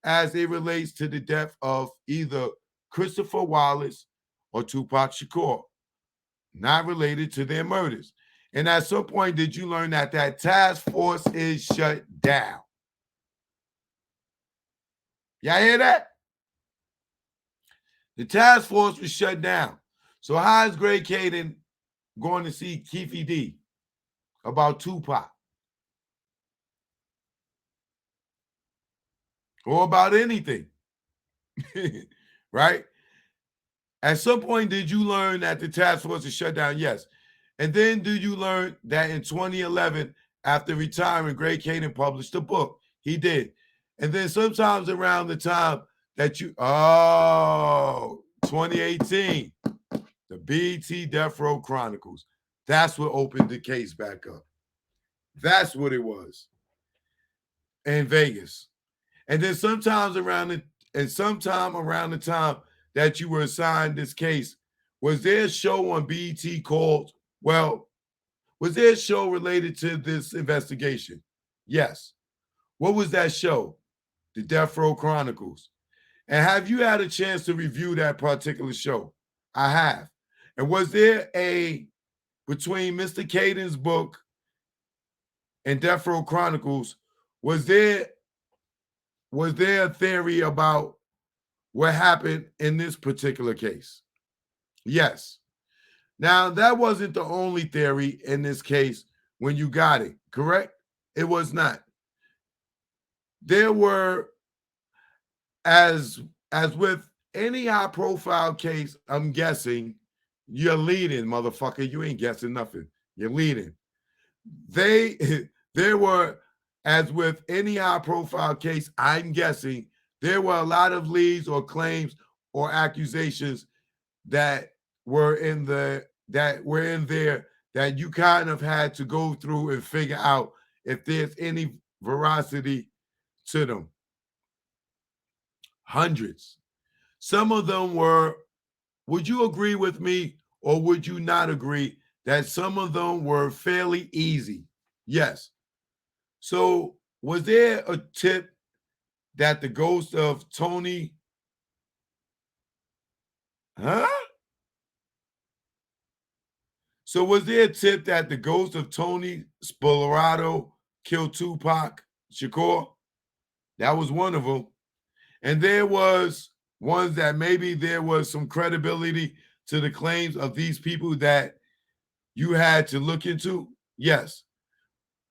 as it relates to the death of either Christopher Wallace or Tupac Shakur, not related to their murders? And at some point, did you learn that that task force is shut down? Y'all hear that? The task force was shut down. So how is Greg Caden going to see Keefe D about Tupac? Or about anything? Right? At some point, did you learn that the task force is shut down? Yes. And then did you learn that in 2011, after retiring, Greg Caden published a book? He did. And then sometimes around the time that 2018, the BET Deathrow Chronicles. That's what opened the case back up. That's what it was. In Vegas. And then sometime around the time that you were assigned this case, was there a show on BET called, was there a show related to this investigation? Yes. What was that show? The Deathrow Chronicles. And have you had a chance to review that particular show? I have. And was there between Mr. Caden's book and Deathrow Chronicles, was there a theory about what happened in this particular case? Yes. Now, that wasn't the only theory in this case when you got it, correct? It was not. There were, as with any high-profile case, I'm guessing, you're leading, motherfucker. You ain't guessing nothing. You're leading. There were, as with any high-profile case, I'm guessing, there were a lot of leads or claims or accusations that were in there that you kind of had to go through and figure out if there's any veracity to them. Hundreds. Some of them were, would you agree with me or would you not agree that some of them were fairly easy? Yes. So was there a tip that the ghost of Tony, So was there a tip that the ghost of Tony Spolarato killed Tupac Shakur? That was one of them. And there was ones that maybe there was some credibility to the claims of these people that you had to look into? Yes.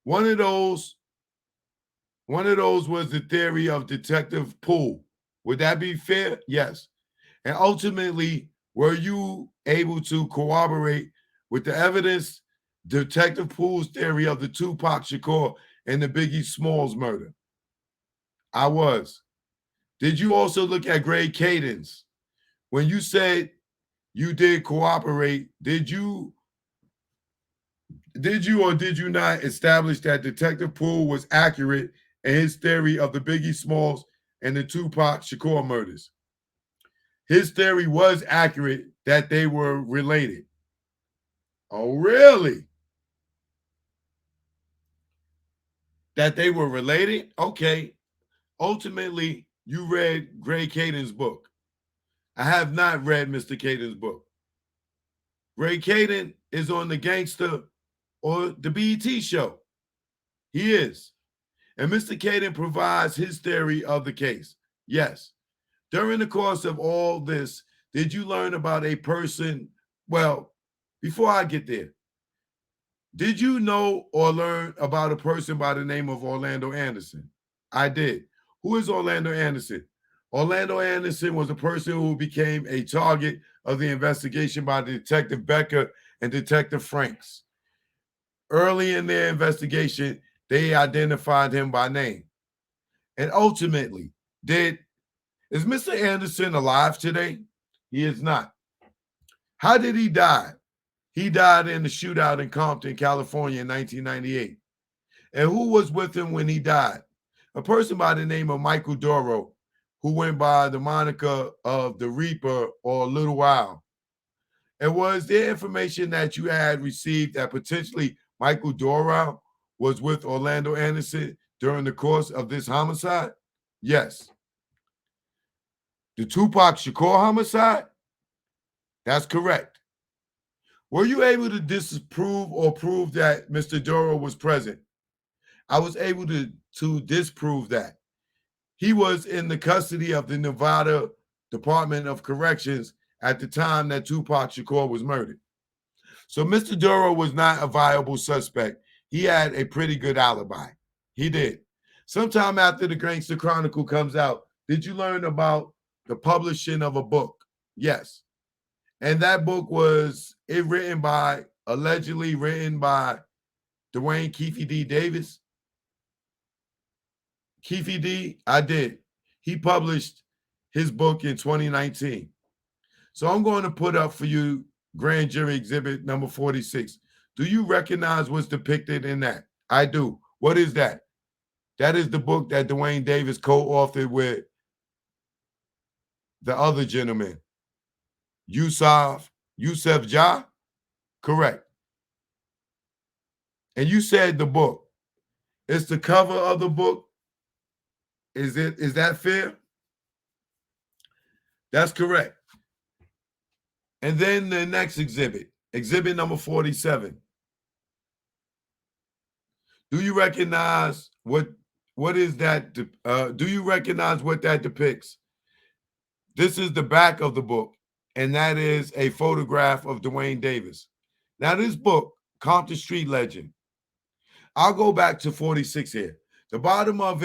One of those was the theory of Detective Poole. Would that be fair? Yes. And ultimately, were you able to corroborate with the evidence Detective Poole's theory of the Tupac Shakur and the Biggie Smalls murder? I was. Did you also look at Greg Caden's when you said you did cooperate, did you or did you not establish that Detective Poole was accurate in his theory of the Biggie Smalls and the Tupac Shakur murders? His theory was accurate that they were related. Oh, really? That they were related? Okay. Ultimately, you read Gray Caden's book. I have not read Mr. Caden's book. Gray Caden is on the Gangster or the BET show. He is. And Mr. Caden provides his theory of the case. Yes. During the course of all this, did you learn about a person? Well, before I get there, did you know or learn about a person by the name of Orlando Anderson? I did. Who is Orlando Anderson? Orlando Anderson was a person who became a target of the investigation by Detective Becker and Detective Franks. Early in their investigation, they identified him by name. And ultimately, is Mr. Anderson alive today? He is not. How did he die? He died in the shootout in Compton, California in 1998. And who was with him when he died? A person by the name of Michael Doro, who went by the moniker of the Reaper or Little Owl. And was there information that you had received that potentially Michael Doro was with Orlando Anderson during the course of this homicide? Yes. The Tupac Shakur homicide? That's correct. Were you able to disprove or prove that Mr. Doro was present? I was able to disprove that. He was in the custody of the Nevada Department of Corrections at the time that Tupac Shakur was murdered. So Mr. Doro was not a viable suspect. He had a pretty good alibi. He did. Sometime after the Gangster Chronicle comes out, did you learn about the publishing of a book? Yes. And that book was allegedly written by Duane Keefe D. Davis. Keefe D, I did. He published his book in 2019. So I'm going to put up for you Grand Jury Exhibit number 46. Do you recognize what's depicted in that? I do. What is that? That is the book that Duane Davis co-authored with the other gentleman, Yusef Jah? Correct. And you said the book. It's the cover of the book. Is that fair? That's correct. And then the next exhibit, exhibit number 47. Do you recognize what is that? Do you recognize what that depicts? This is the back of the book, and that is a photograph of Duane Davis. Now, this book, Compton Street Legend, I'll go back to 46 here. The bottom of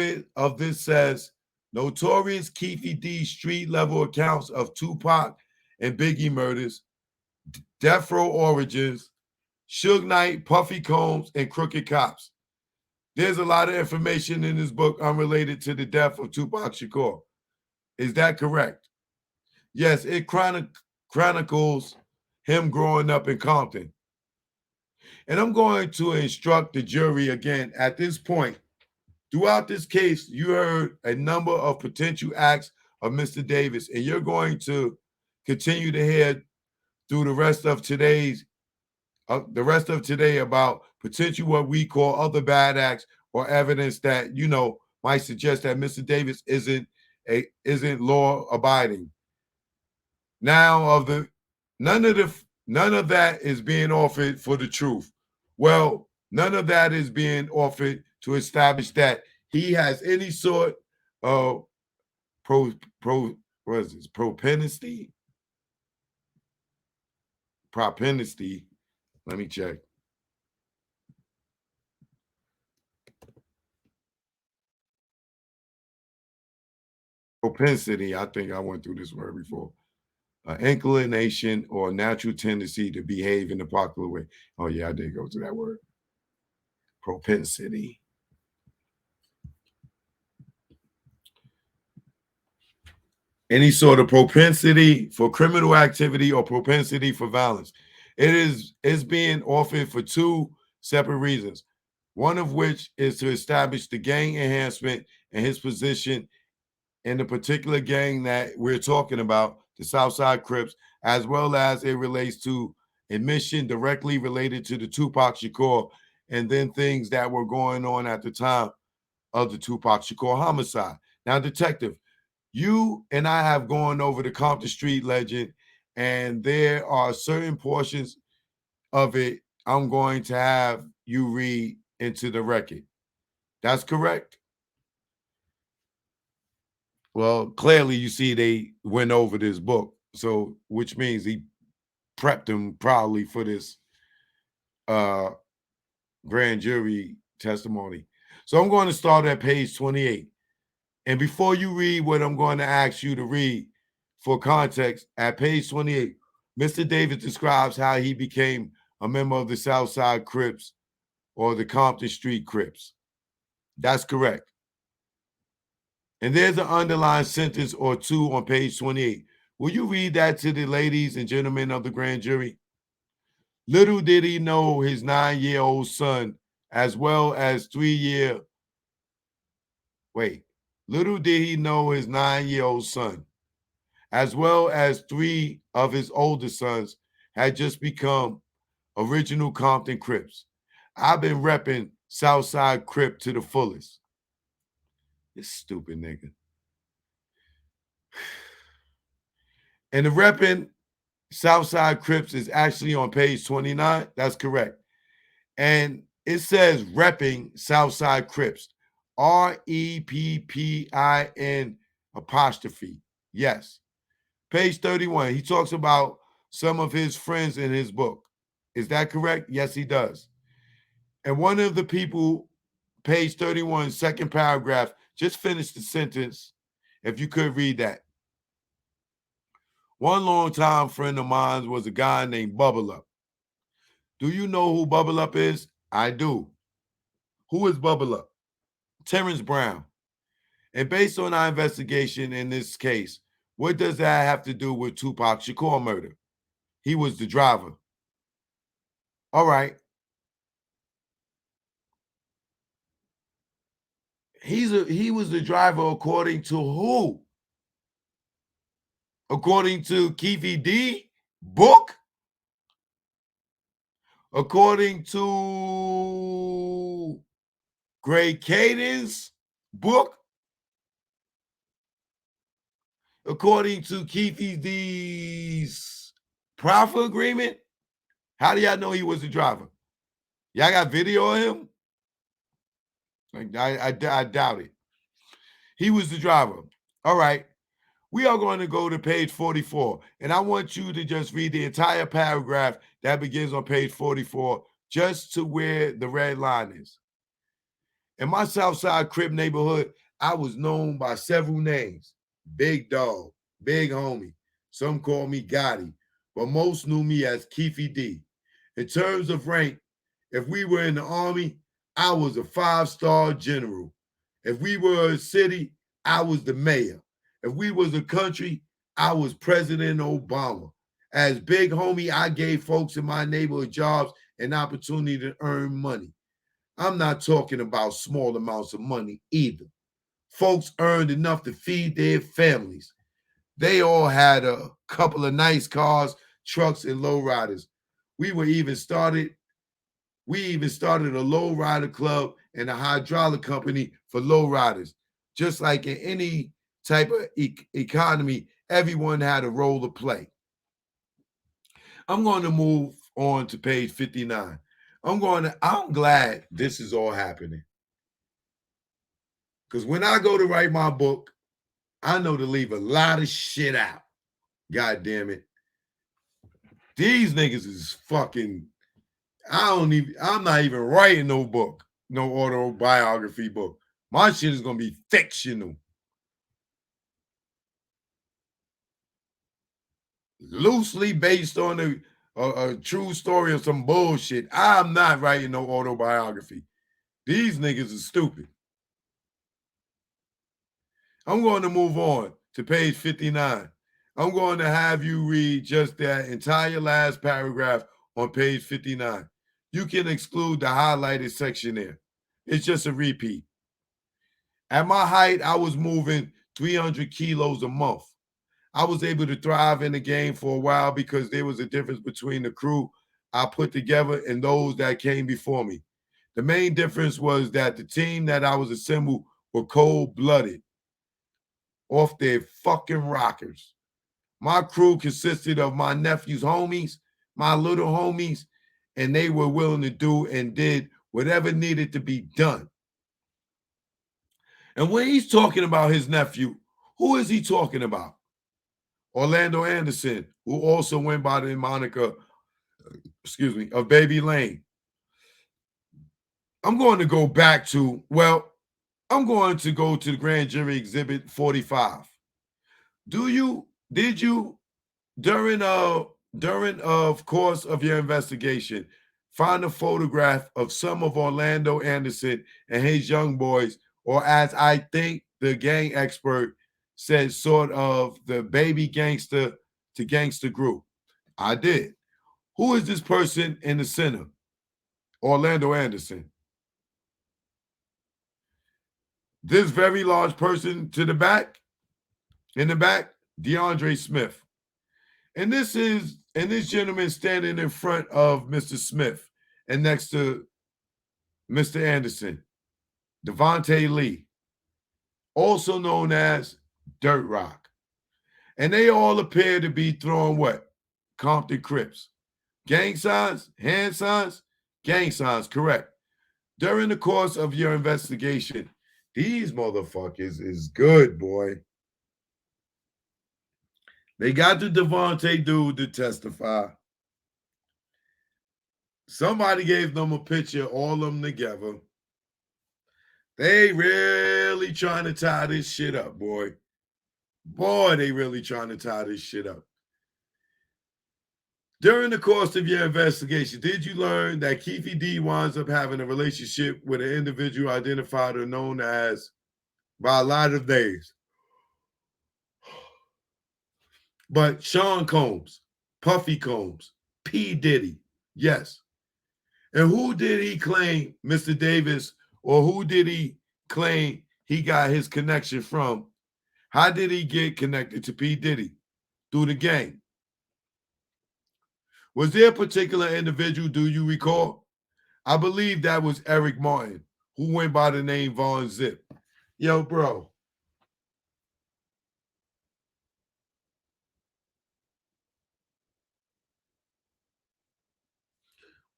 this says, Notorious Keefe D street level accounts of Tupac and Biggie murders, Deathrow origins, Suge Knight, Puffy Combs, and Crooked Cops. There's a lot of information in this book unrelated to the death of Tupac Shakur. Is that correct? Yes, it chronicles him growing up in Compton. And I'm going to instruct the jury again at this point. Throughout this case, you heard a number of potential acts of Mr. Davis, and you're going to continue to hear through the rest of today about potential what we call other bad acts or evidence that might suggest that Mr. Davis isn't law abiding. Now, none of that is being offered for the truth. Well, none of that is being offered to establish that he has any sort of propensity. Let me check. Propensity, I think I went through this word before. Inclination or natural tendency to behave in a popular way. Oh, yeah, I did go to that word. Propensity. any sort of propensity for criminal activity or propensity for violence. It's being offered for two separate reasons. One of which is to establish the gang enhancement and his position in the particular gang that we're talking about, the Southside Crips, as well as it relates to admission directly related to the Tupac Shakur and then things that were going on at the time of the Tupac Shakur homicide. Now, Detective, you and I have gone over the Compton Street legend, and there are certain portions of it I'm going to have you read into the record. That's correct? Well, clearly you see they went over this book, so which means he prepped him probably for this uh grand jury testimony. So I'm going to start at page 28. And before you read what I'm going to ask you to read for context, at page 28, Mr. Davis describes how he became a member of the Southside Crips or the Compton Street Crips. That's correct. And there's an underlined sentence or two on page 28. Will you read that to the ladies and gentlemen of the grand jury? Little did he know his 9-year-old son, as well as 3-year. Little did he know his 9-year-old son, as well as 3 of his older sons, had just become original Compton Crips. I've been repping Southside Crip to the fullest. This stupid nigga. And the repping Southside Crips is actually on page 29. That's correct. And it says repping Southside Crips. REPPIN apostrophe. Yes. Page 31. He talks about some of his friends in his book. Is that correct? Yes, he does. And one of the people, page 31, second paragraph, just finish the sentence. If you could read that. One longtime friend of mine was a guy named Bubble Up. Do you know who Bubble Up is? I do. Who is Bubble Up? Terrence Brown. And based on our investigation in this case, what does that have to do with Tupac Shakur murder? He was the driver. All right. He was the driver according to who? According to Keefe D book? According to Greg Caden's book? According to Keefe D's proffer agreement? How do y'all know he was the driver? Y'all got video of him? I doubt it. He was the driver. All right. We are going to go to page 44, and I want you to just read the entire paragraph that begins on page 44, just to where the red line is. In my Southside Crip neighborhood, I was known by several names. Big Dog, Big Homie. Some call me Gotti, but most knew me as Keefe D. In terms of rank, if we were in the Army, I was a 5-star general. If we were a city, I was the mayor. If we was a country, I was President Obama. As Big Homie, I gave folks in my neighborhood jobs and opportunity to earn money. I'm not talking about small amounts of money either. Folks earned enough to feed their families. They all had a couple of nice cars, trucks, and lowriders. We even started a lowrider club and a hydraulic company for lowriders. Just like in any type of economy, everyone had a role to play. I'm going to move on to page 59. I'm glad this is all happening. Because when I go to write my book, I know to leave a lot of shit out. God damn it. These niggas is fucking, I'm not even writing no book, no autobiography book. My shit is going to be fictional. Loosely based on a true story of some bullshit. I'm not writing no autobiography. These niggas are stupid. I'm going to move on to page 59. I'm going to have you read just that entire last paragraph on page 59. You can exclude the highlighted section there. It's just a repeat. At my height, I was moving 300 kilos a month. I was able to thrive in the game for a while because there was a difference between the crew I put together and those that came before me. The main difference was that the team that I was assembled were cold-blooded, off their fucking rockers. My crew consisted of my nephew's homies, my little homies, and they were willing to do and did whatever needed to be done. And when he's talking about his nephew, who is he talking about? Orlando Anderson, who also went by the moniker, of Baby Lane. I'm going to go back to, I'm going to go to the grand jury exhibit 45. Did you, during course of your investigation, find a photograph of some of Orlando Anderson and his young boys, or as I think the gang expert said, sort of the baby gangster to gangster group? I did. Who is this person in the center? Orlando Anderson. This very large person in the back, DeAndre Smith. And this gentleman standing in front of Mr. Smith and next to Mr. Anderson, Devontae Lee, also known as Dirt Rock. And they all appear to be throwing what? Compton Crips. Gang signs, hand signs, gang signs, correct. During the course of your investigation, these motherfuckers is good, boy. They got the Devontae dude to testify. Somebody gave them a picture, all of them together. They really trying to tie this shit up, boy. Boy, they really trying to tie this shit up. During the course of your investigation, did you learn that Keefe D winds up having a relationship with an individual identified or known as by a lot of names? But Sean Combs, Puffy Combs, P. Diddy, yes. And who did he claim, Mr. Davis, or who did he claim he got his connection from? How did he get connected to P. Diddy? Through the gang. Was there a particular individual, do you recall? I believe that was Eric Martin, who went by the name Von Zip. Yo, bro.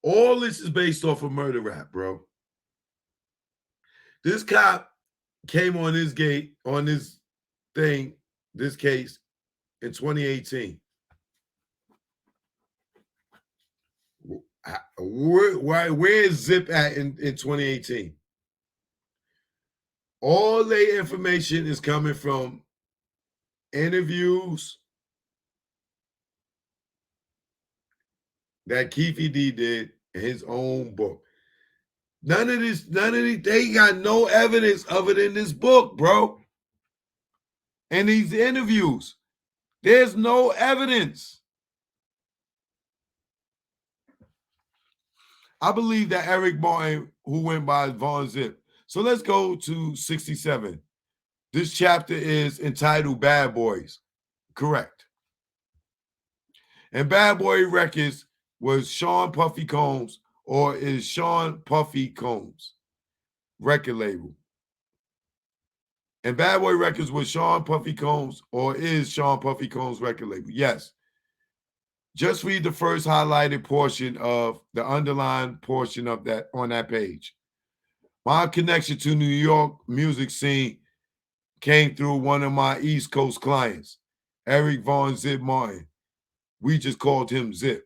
All this is based off of murder rap, bro. This cop came on this case in 2018. Where is Zip at in 2018? All the information is coming from interviews that Keefe D did in his own book. None of these, they got no evidence of it in this book, bro. And these interviews, there's no evidence. I believe that Eric Martin, who went by Von Zip. So let's go to 67. This chapter is entitled Bad Boys. Correct. And Bad Boy Records was Sean Puffy Combs, or is Sean Puffy Combs record label. And Bad Boy Records was Sean Puffy Combs, or is Sean Puffy Combs record label. Yes. Just read the first highlighted portion of the underlined portion of that on that page. My connection to New York music scene came through one of my East Coast clients, Eric Von Zip Martin. We just called him Zip.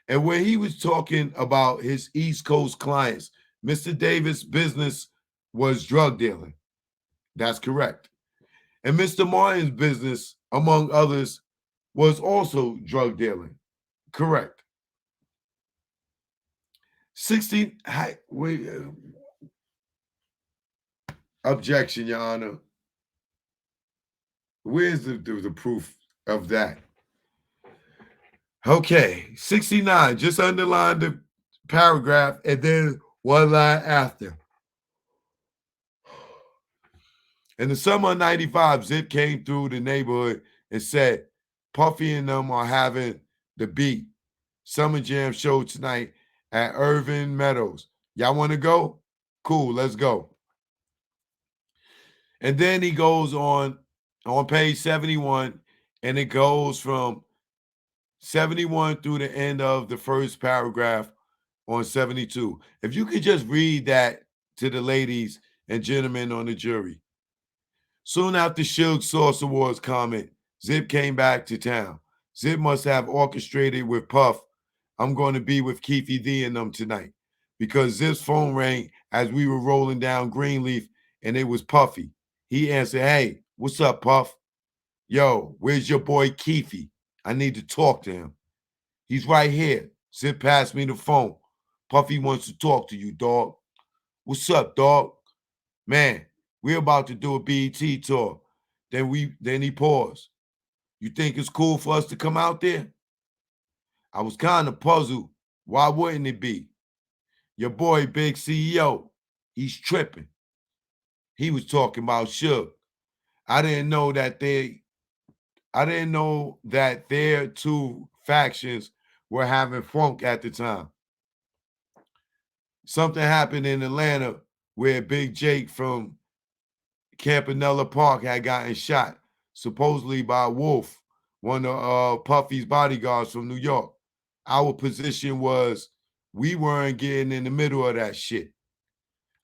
And when he was talking about his East Coast clients, Mr. Davis' business was drug dealing. That's correct. And Mr. Martin's business, among others, was also drug dealing. Correct. 16. Wait. Objection, Your Honor. Where's the proof of that? Okay, 69. Just underline the paragraph and then one line after. In the summer of 95, Zip came through the neighborhood and said, Puffy and them are having the beat. Summer Jam show tonight at Irvin Meadows. Y'all want to go? Cool, let's go. And then he goes on page 71, and it goes from 71 through the end of the first paragraph on 72. If you could just read that to the ladies and gentlemen on the jury. Soon after Suge Sauce Awards comment, Zip came back to town. Zip must have orchestrated with Puff, I'm going to be with Keefy D and them tonight, because Zip's phone rang as we were rolling down Greenleaf, and it was Puffy. He answered, hey, what's up, Puff? Yo, where's your boy Keefy? I need to talk to him. He's right here. Zip passed me the phone. Puffy wants to talk to you, dog. What's up, dog? Man, we're about to do a BET tour. Then he paused. You think it's cool for us to come out there? I was kind of puzzled. Why wouldn't it be? Your boy, big CEO, he's tripping. He was talking about Suge. I didn't know that their two factions were having funk at the time. Something happened in Atlanta where Big Jake from Campanella Park had gotten shot, supposedly by Wolf, one of Puffy's bodyguards from New York. Our position was we weren't getting in the middle of that shit.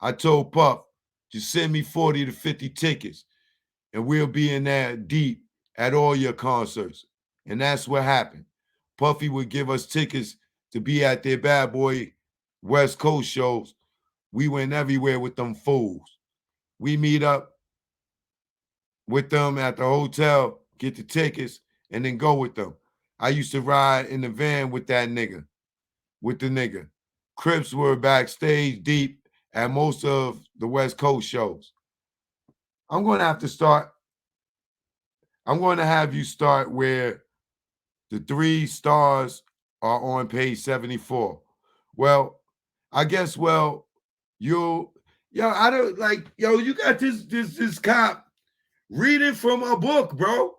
I told Puff, just send me 40 to 50 tickets, and we'll be in there deep at all your concerts. And that's what happened. Puffy would give us tickets to be at their Bad Boy West Coast shows. We went everywhere with them fools. We meet up with them at the hotel, get the tickets, and then go with them. I used to ride in the van with the nigga. Crips were backstage deep at most of the West Coast shows. I'm going to have you start where the 3 stars are on page 74. Well, I guess, you got this cop reading from a book, bro.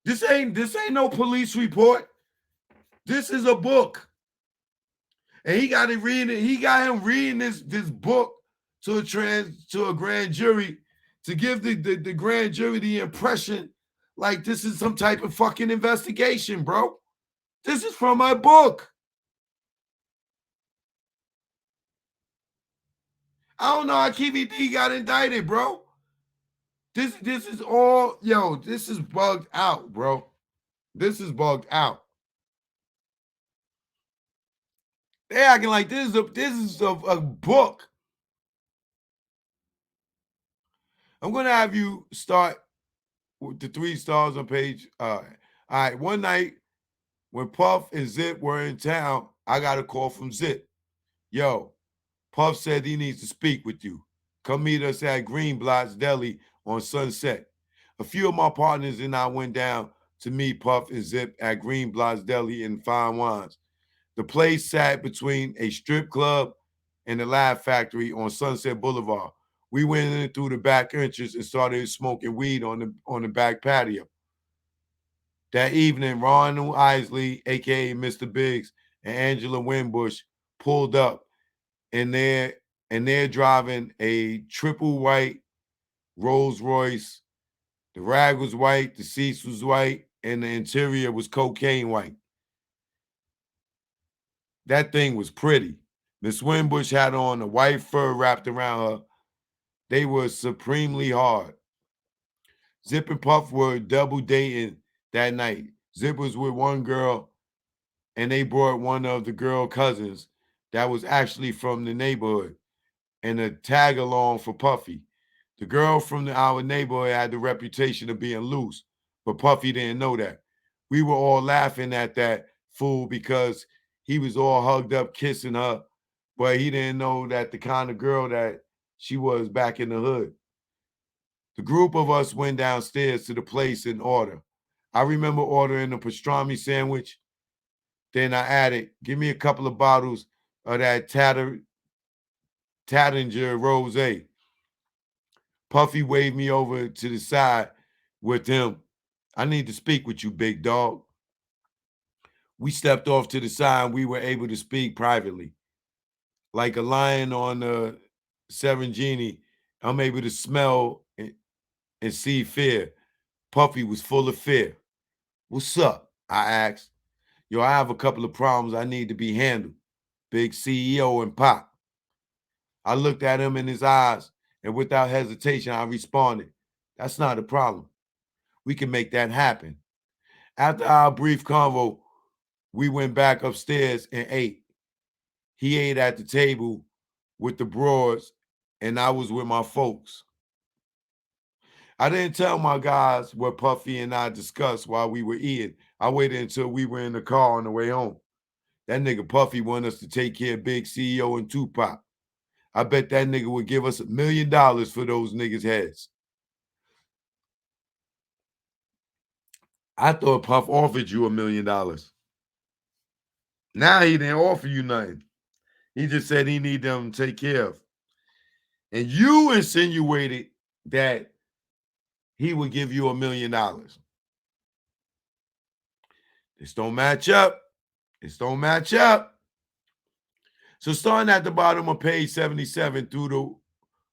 This ain't no police report. This is a book. And he got him reading this book to a grand jury to give the grand jury the impression like this is some type of fucking investigation, bro. This is from my book. I don't know how KVD got indicted, bro. This is all, this is bugged out, bro. This is bugged out. They acting like this is a book. I'm gonna have you start with the 3 stars on page. All right. One night when Puff and Zip were in town, I got a call from Zip. Yo, Puff said he needs to speak with you. Come meet us at Greenblatt's Deli on Sunset. A few of my partners and I went down to meet Puff and Zip at Greenblatt's Deli in Fine Wines. The place sat between a strip club and the Laugh Factory on Sunset Boulevard. We went in through the back entrance and started smoking weed on the back patio. That evening, Ron Isley, a.k.a. Mr. Biggs, and Angela Winbush pulled up, and they're driving a triple white Rolls Royce. The rag was white, the seats was white, and the interior was cocaine white. That thing was pretty. Miss Winbush had on a white fur wrapped around her. They were supremely hard. Zip and Puff were double dating that night. Zip was with one girl, and they brought one of the girl cousins that was actually from the neighborhood and a tag along for Puffy. The girl from our neighborhood had the reputation of being loose, but Puffy didn't know that. We were all laughing at that fool because he was all hugged up kissing her, but he didn't know that the kind of girl that she was back in the hood. The group of us went downstairs to the place in order. I remember ordering a pastrami sandwich. Then I added, give me a couple of bottles of that Tattinger Rosé. Puffy waved me over to the side with him. I need to speak with you, big dog. We stepped off to the side and we were able to speak privately. Like a lion on the Serengeti, I'm able to smell and see fear. Puffy was full of fear. What's up? I asked. Yo, I have a couple of problems I need to be handled. Big CEO and Pop. I looked at him in his eyes, and without hesitation, I responded, that's not a problem. We can make that happen. After our brief convo, we went back upstairs and ate. He ate at the table with the broads, and I was with my folks. I didn't tell my guys what Puffy and I discussed while we were eating. I waited until we were in the car on the way home. That nigga Puffy wanted us to take care of Big CEO and Tupac. I bet that nigga would give us $1 million for those niggas' heads. I thought Puff offered you $1 million. Now he didn't offer you nothing. He just said he need them to take care of. And you insinuated that he would give you $1 million. This don't match up. This don't match up. So starting at the bottom of page 77 through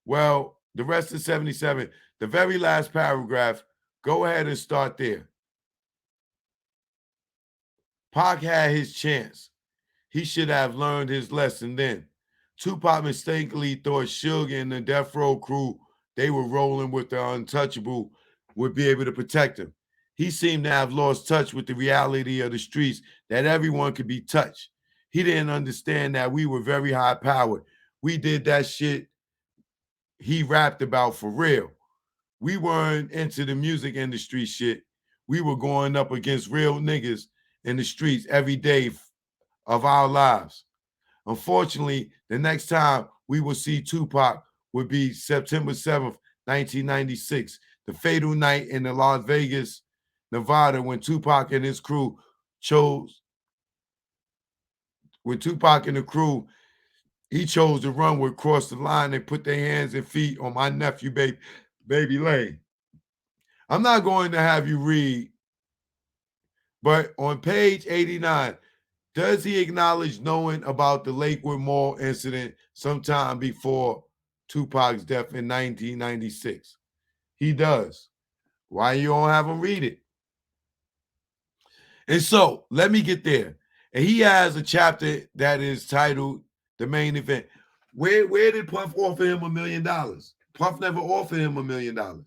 the rest of 77, the very last paragraph, go ahead and start there. Pac had his chance. He should have learned his lesson then. Tupac mistakenly thought Suge and the Deathrow crew they were rolling with the untouchable would be able to protect him. He seemed to have lost touch with the reality of the streets, that everyone could be touched. He didn't understand that we were very high powered. We did that shit he rapped about for real. We weren't into the music industry shit. We were going up against real niggas in the streets every day of our lives. Unfortunately, the next time we will see Tupac would be September 7th, 1996, the fatal night in the Las Vegas, Nevada, when Tupac and his crew he chose to run would cross the line and put their hands and feet on my nephew, Baby Lane. I'm not going to have you read, but on page 89, does he acknowledge knowing about the Lakewood Mall incident sometime before Tupac's death in 1996? He does. Why you don't have him read it? And so, let me get there. And he has a chapter that is titled The Main Event. Where did Puff offer him $1 million? Puff never offered him $1 million.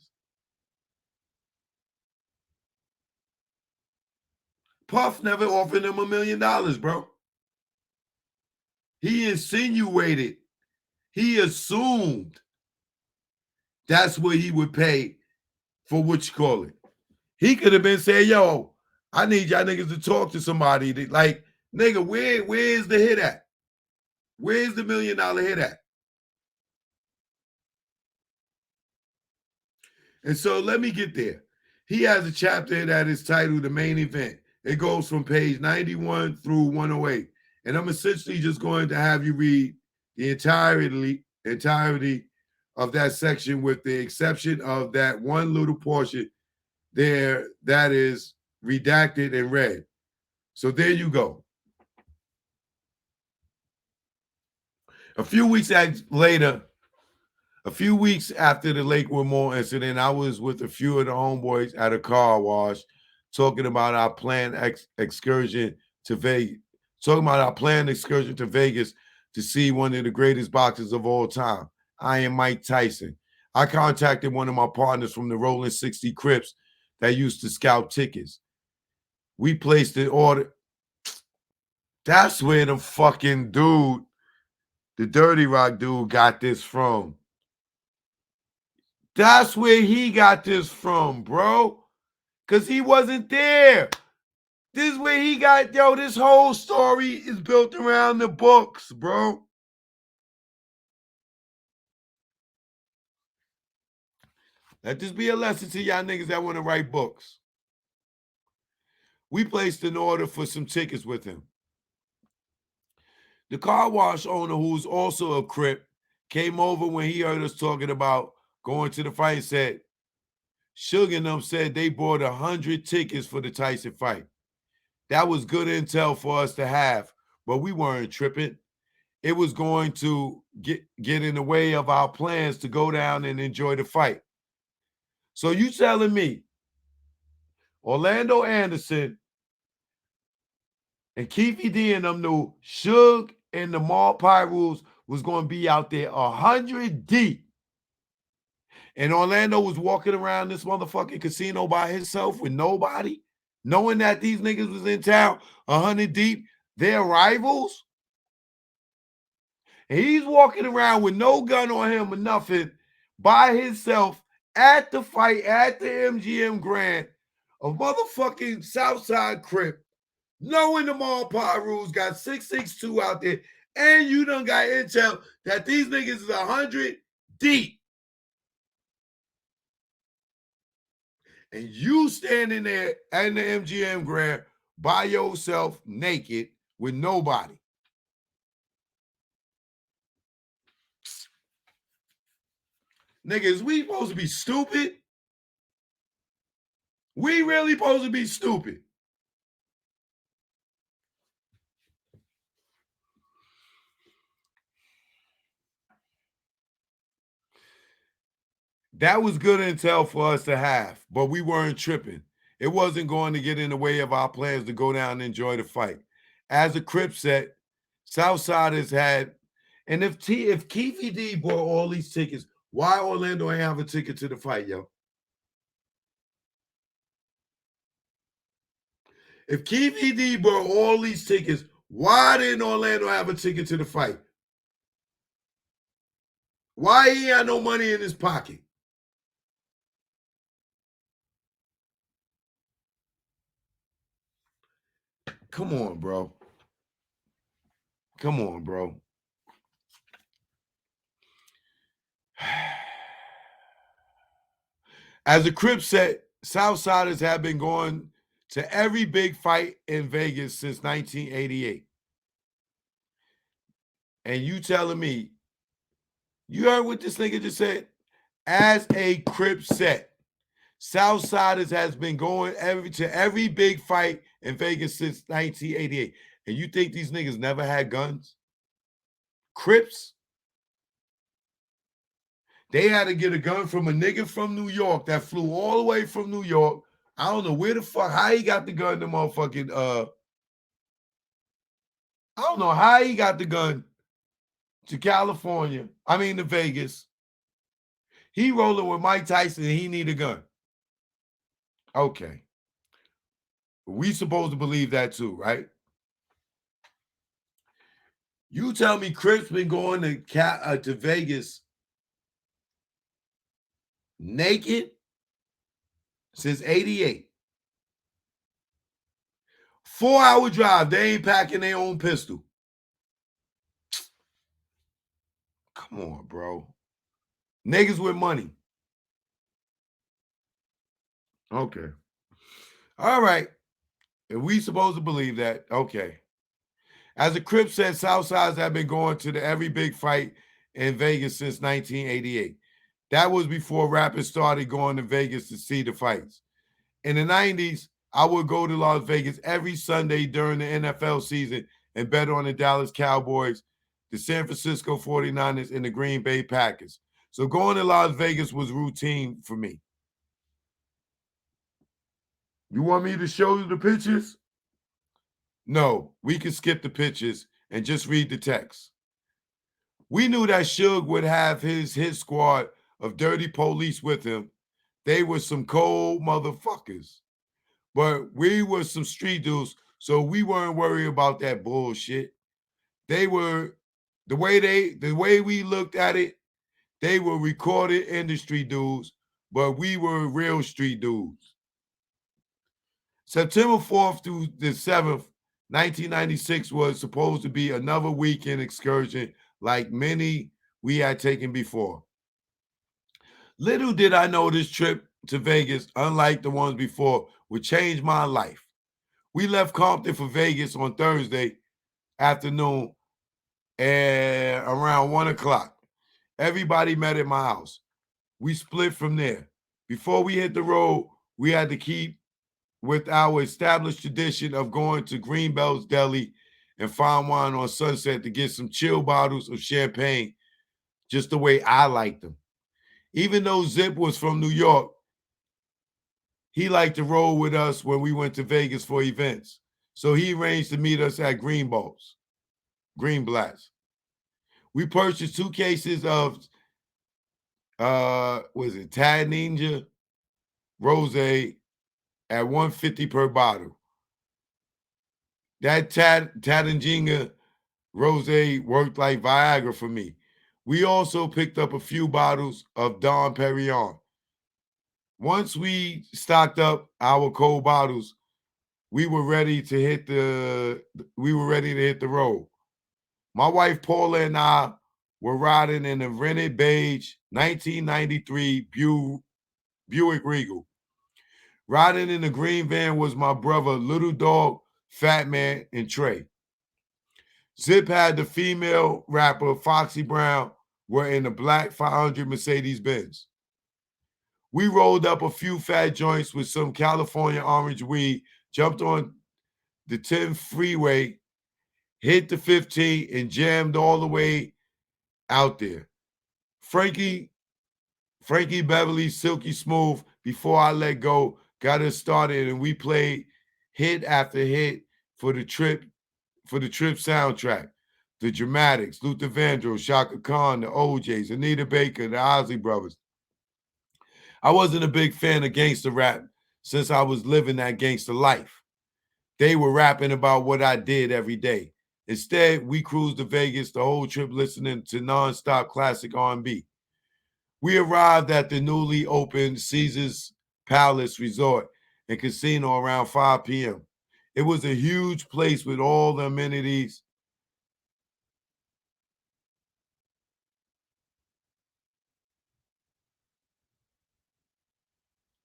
Puff never offered him $1 million, bro. He insinuated, he assumed that's what he would pay for what you call it. He could have been saying, yo, I need y'all niggas to talk to somebody. Like, nigga, where's the hit at? Where's the $1 million hit at? And so let me get there. He has a chapter that is titled The Main Event. It goes from page 91 through 108. And I'm essentially just going to have you read the entirety of that section with the exception of that one little portion there that is redacted and read. So there you go. A few weeks after the Lakewood Mall incident, I was with a few of the homeboys at a car wash talking about our planned excursion to Vegas. To see one of the greatest boxers of all time, Iron Mike Tyson. I contacted one of my partners from the Rolling 60 Crips that used to scout tickets. We placed an order. That's where the fucking dude, the Dirty Rock dude, got this from. That's where he got this from, bro. Because he wasn't there. This is where he got, this whole story is built around the books, bro. Let this be a lesson to y'all niggas that want to write books. We placed an order for some tickets with him. The car wash owner, who's also a Crip, came over when he heard us talking about going to the fight and said, Suge and them said they bought 100 tickets for the Tyson fight. That was good intel for us to have, but we weren't tripping. It was going to get in the way of our plans to go down and enjoy the fight. So you telling me Orlando Anderson and Keefe D and them knew Suge and the Mall Pyrus was going to be out there 100 deep. And Orlando was walking around this motherfucking casino by himself with nobody, knowing that these niggas was in town 100 deep, their rivals. And he's walking around with no gun on him or nothing by himself at the fight at the MGM Grand, a motherfucking Southside Crip, knowing the Mall Pyrus got 662 out there, and you done got intel that these niggas is 100 deep. And you standing there at the MGM Grand by yourself, naked, with nobody. Niggas, we supposed to be stupid? We really supposed to be stupid? That was good intel for us to have, but we weren't tripping. It wasn't going to get in the way of our plans to go down and enjoy the fight. As the Crip said, Southsiders had, and if Keefe D bought all these tickets, why Orlando ain't have a ticket to the fight, yo? If Keefe D bought all these tickets, why didn't Orlando have a ticket to the fight? Why he had no money in his pocket? Come on, bro. Come on, bro. As the Crip said, Southsiders have been going to every big fight in Vegas since 1988. And you telling me, you heard what this nigga just said? As a Crip said, Southsiders has been going to every big fight in Vegas since 1988. And you think these niggas never had guns? Crips? They had to get a gun from a nigga from New York that flew all the way from New York. I don't know where the fuck, how he got the gun to motherfucking, I don't know how he got the gun to California. I mean, to Vegas. He rolling with Mike Tyson and he need a gun. Okay. We supposed to believe that too, right? You tell me Crips been going to Vegas naked since 88. 4-hour drive. They ain't packing their own pistol. Come on, bro. Niggas with money. Okay. All right. If we supposed to believe that, okay. As the Crip said, Southsides have been going to every big fight in Vegas since 1988. That was before rappers started going to Vegas to see the fights. In the 90s, I would go to Las Vegas every Sunday during the NFL season and bet on the Dallas Cowboys, the San Francisco 49ers, and the Green Bay Packers. So going to Las Vegas was routine for me. You want me to show you the pictures? No, we can skip the pictures and just read the text. We knew that Suge would have his squad of dirty police with him. They were some cold motherfuckers. But we were some street dudes, so we weren't worried about that bullshit. They were, the way we looked at it, they were recorded industry dudes, but we were real street dudes. September 4th through the 7th, 1996 was supposed to be another weekend excursion like many we had taken before. Little did I know this trip to Vegas, unlike the ones before, would change my life. We left Compton for Vegas on Thursday afternoon at around 1 o'clock. Everybody met at my house. We split from there. Before we hit the road, we had to keep with our established tradition of going to Greenbelt's Deli and Fine Wine on Sunset to get some chill bottles of champagne, just the way I like them. Even though Zip was from New York, he liked to roll with us when we went to Vegas for events. So he arranged to meet us at Greenblatt's. We purchased 2 cases of Tad Ninja Rose at $150 per bottle. That Tadanjinga Rose worked like Viagra for me. We also picked up a few bottles of Dom Perignon. Once we stocked up our cold bottles, we were ready to hit the road. My wife Paula and I were riding in a rented beige 1993 Buick Regal. Riding in the green van was my brother, Little Dog, Fat Man, and Trey. Zip had the female rapper Foxy Brown were in a black 500 Mercedes-Benz. We rolled up a few fat joints with some California orange weed, jumped on the 10 freeway, hit the 15, and jammed all the way out there. Frankie Beverly, Silky Smooth, Before I Let Go, got us started, and we played hit after hit for the trip soundtrack. The Dramatics, Luther Vandross, Shaka Khan, the OJs, Anita Baker, the Osley Brothers. I wasn't a big fan of gangster rap since I was living that gangster life. They were rapping about what I did every day. Instead, we cruised to Vegas the whole trip listening to nonstop classic R&B. We arrived at the newly opened Caesars Palace Resort and Casino around 5 p.m. It was a huge place with all the amenities.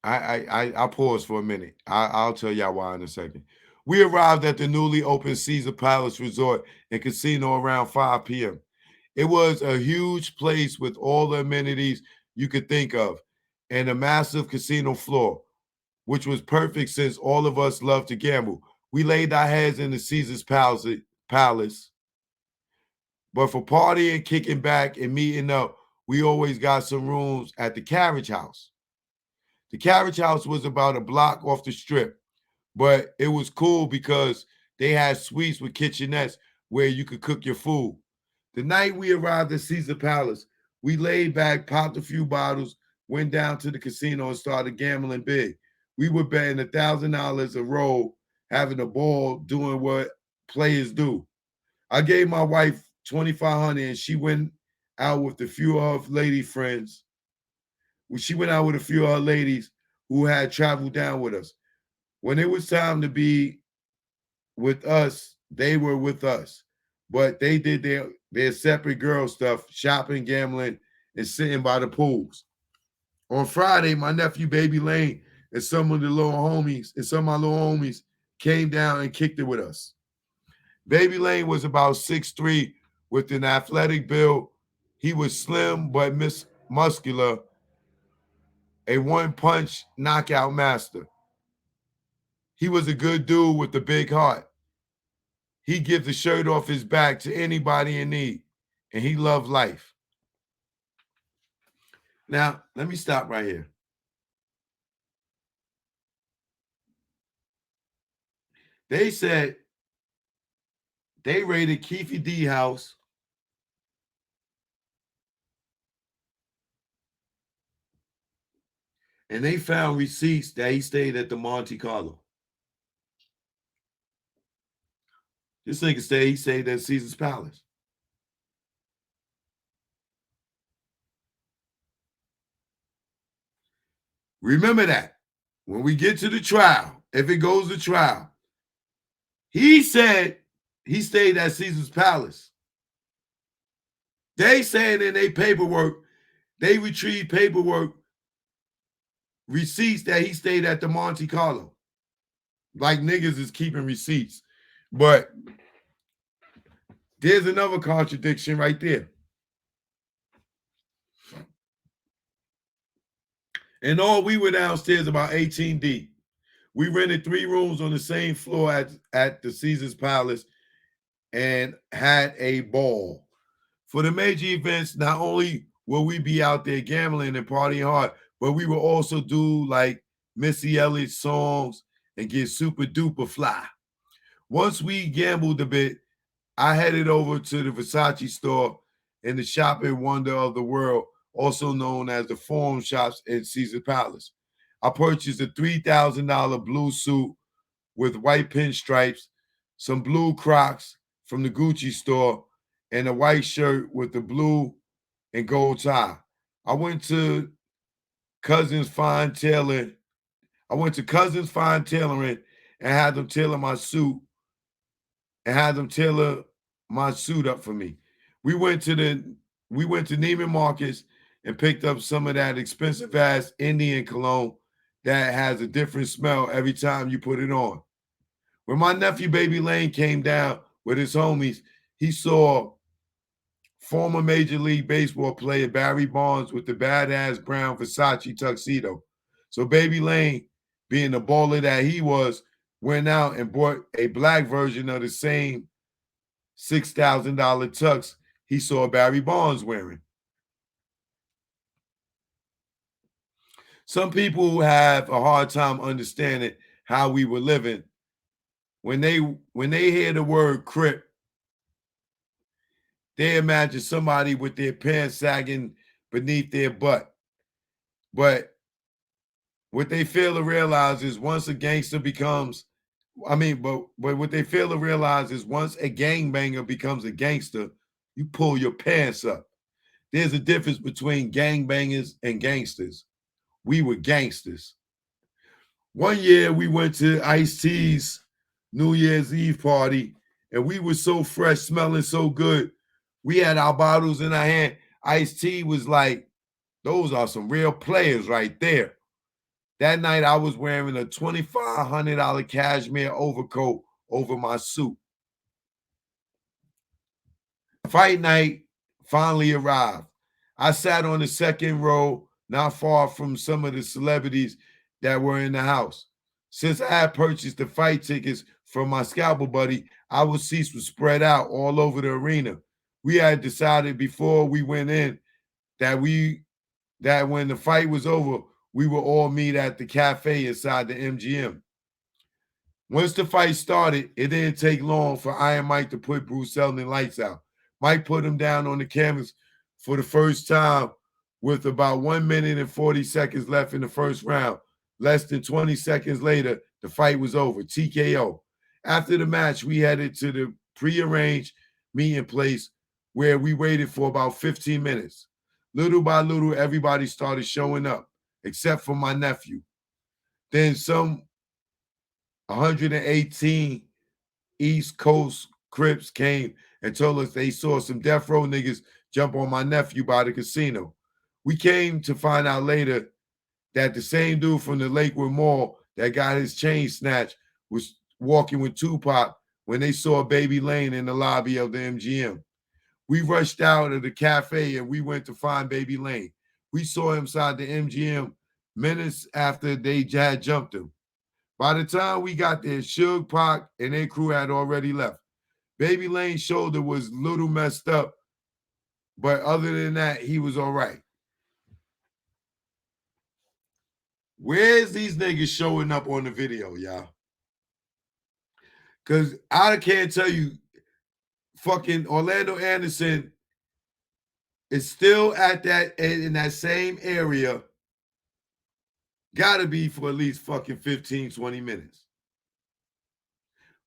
I'll pause for a minute. I'll tell y'all why in a second. We arrived at the newly opened Caesar Palace Resort and Casino around 5 p.m. It was a huge place with all the amenities you could think of and a massive casino floor, which was perfect since all of us love to gamble. We laid our heads in the Caesar's Palace, but for partying, kicking back, and meeting up, we always got some rooms at the Carriage House. The Carriage House was about a block off the strip, but it was cool because they had suites with kitchenettes where you could cook your food. The night we arrived at Caesar Palace, we laid back, popped a few bottles, went down to the casino and started gambling big. We were betting $1,000 a roll, having a ball, doing what players do. I gave my wife $2,500 and she went out with a few of her lady friends. She went out with a few of her ladies who had traveled down with us. When it was time to be with us, they were with us. But they did their separate girl stuff, shopping, gambling, and sitting by the pools. On Friday, my nephew Baby Lane and some of my little homies came down and kicked it with us. Baby Lane was about 6'3" with an athletic build. He was slim but muscular, a one-punch knockout master. He was a good dude with a big heart. He'd give the shirt off his back to anybody in need, and he loved life. Now, let me stop right here. They said they raided Keefe D house and they found receipts that he stayed at the Monte Carlo. This nigga said he stayed at Caesar's Palace. Remember that when we get to the trial, if it goes to trial, he said he stayed at Caesar's Palace. They said in their paperwork, they retrieved paperwork receipts that he stayed at the Monte Carlo. Like niggas is keeping receipts. But there's another contradiction right there. And all we were downstairs about 18 deep. We rented 3 rooms on the same floor at the Caesars Palace and had a ball. For the major events, not only will we be out there gambling and partying hard, but we will also do like Missy Elliott songs and get super duper fly. Once we gambled a bit, I headed over to the Versace store in the shopping wonder of the world, also known as the Forum Shops at Caesar Palace. I purchased a $3,000 blue suit with white pinstripes, some blue Crocs from the Gucci store, and a white shirt with the blue and gold tie. I went to Cousins Fine Tailoring. I went to Cousins Fine Tailoring and had them tailor my suit up for me. We went to Neiman Marcus and picked up some of that expensive ass Indian cologne that has a different smell every time you put it on. When my nephew Baby Lane came down with his homies, he saw former Major League Baseball player Barry Bonds with the badass brown Versace tuxedo. So Baby Lane, being the baller that he was, went out and bought a black version of the same $6,000 tux he saw Barry Bonds wearing. Some people have a hard time understanding how we were living. When they hear the word Crip, they imagine somebody with their pants sagging beneath their butt. But what they fail to realize is once a gangster becomes, but what they fail to realize is once a gangbanger becomes a gangster, you pull your pants up. There's a difference between gangbangers and gangsters. We were gangsters. One year we went to Ice-T's New Year's Eve party, and we were so fresh, smelling so good. We had our bottles in our hand. Ice-T was like, those are some real players right there. That night I was wearing a $2,500 cashmere overcoat over my suit. Fight night finally arrived. I sat on the second row, not far from some of the celebrities that were in the house. Since I had purchased the fight tickets from my scalper buddy, our seats were spread out all over the arena. We had decided before we went in that when the fight was over, we would all meet at the cafe inside the MGM. Once the fight started, it didn't take long for Iron Mike to put Bruce Seldon lights out. Mike put him down on the canvas for the first time with about 1 minute and 40 seconds left in the first round. Less than 20 seconds later, the fight was over, TKO. After the match, we headed to the prearranged meeting place where we waited for about 15 minutes. Little by little, everybody started showing up, except for my nephew. Then some 118 East Coast Crips came and told us they saw some Deathrow niggas jump on my nephew by the casino. We came to find out later that the same dude from the Lakewood Mall that got his chain snatched was walking with Tupac when they saw Baby Lane in the lobby of the MGM. We rushed out of the cafe and we went to find Baby Lane. We saw him inside the MGM minutes after they had jumped him. By the time we got there, Suge, Pac, and their crew had already left. Baby Lane's shoulder was a little messed up, but other than that, he was all right. Where's these niggas showing up on the video, y'all? Because I can't tell you, fucking Orlando Anderson is still in that same area. Gotta be for at least fucking 15, 20 minutes.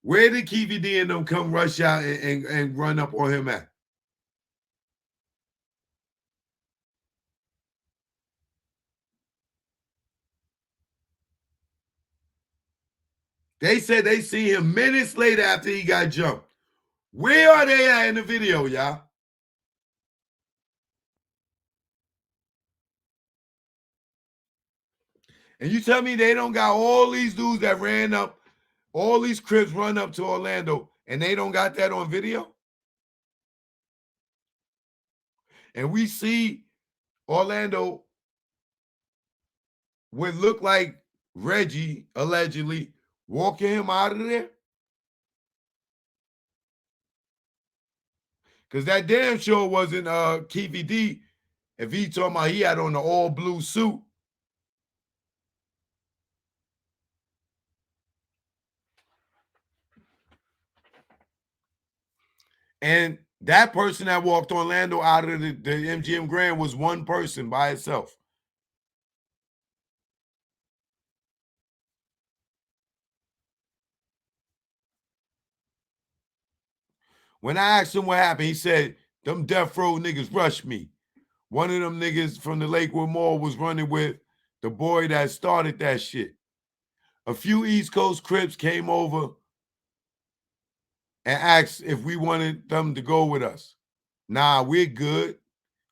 Where did Keefy D and them come rush out and run up on him at? They said they see him minutes later after he got jumped. Where are they at in the video, y'all? And you tell me they don't got all these dudes that ran up, all these Crips run up to Orlando, and they don't got that on video? And we see Orlando would look like Reggie, allegedly, walking him out of there? Because that damn sure wasn't Keefy D if he talking about he had on the all blue suit. And that person that walked Orlando out of the MGM Grand was one person by itself. When I asked him what happened, he said, them Deathrow niggas rushed me. One of them niggas from the Lakewood Mall was running with the boy that started that shit. A few East Coast Crips came over and asked if we wanted them to go with us. Nah, we're good.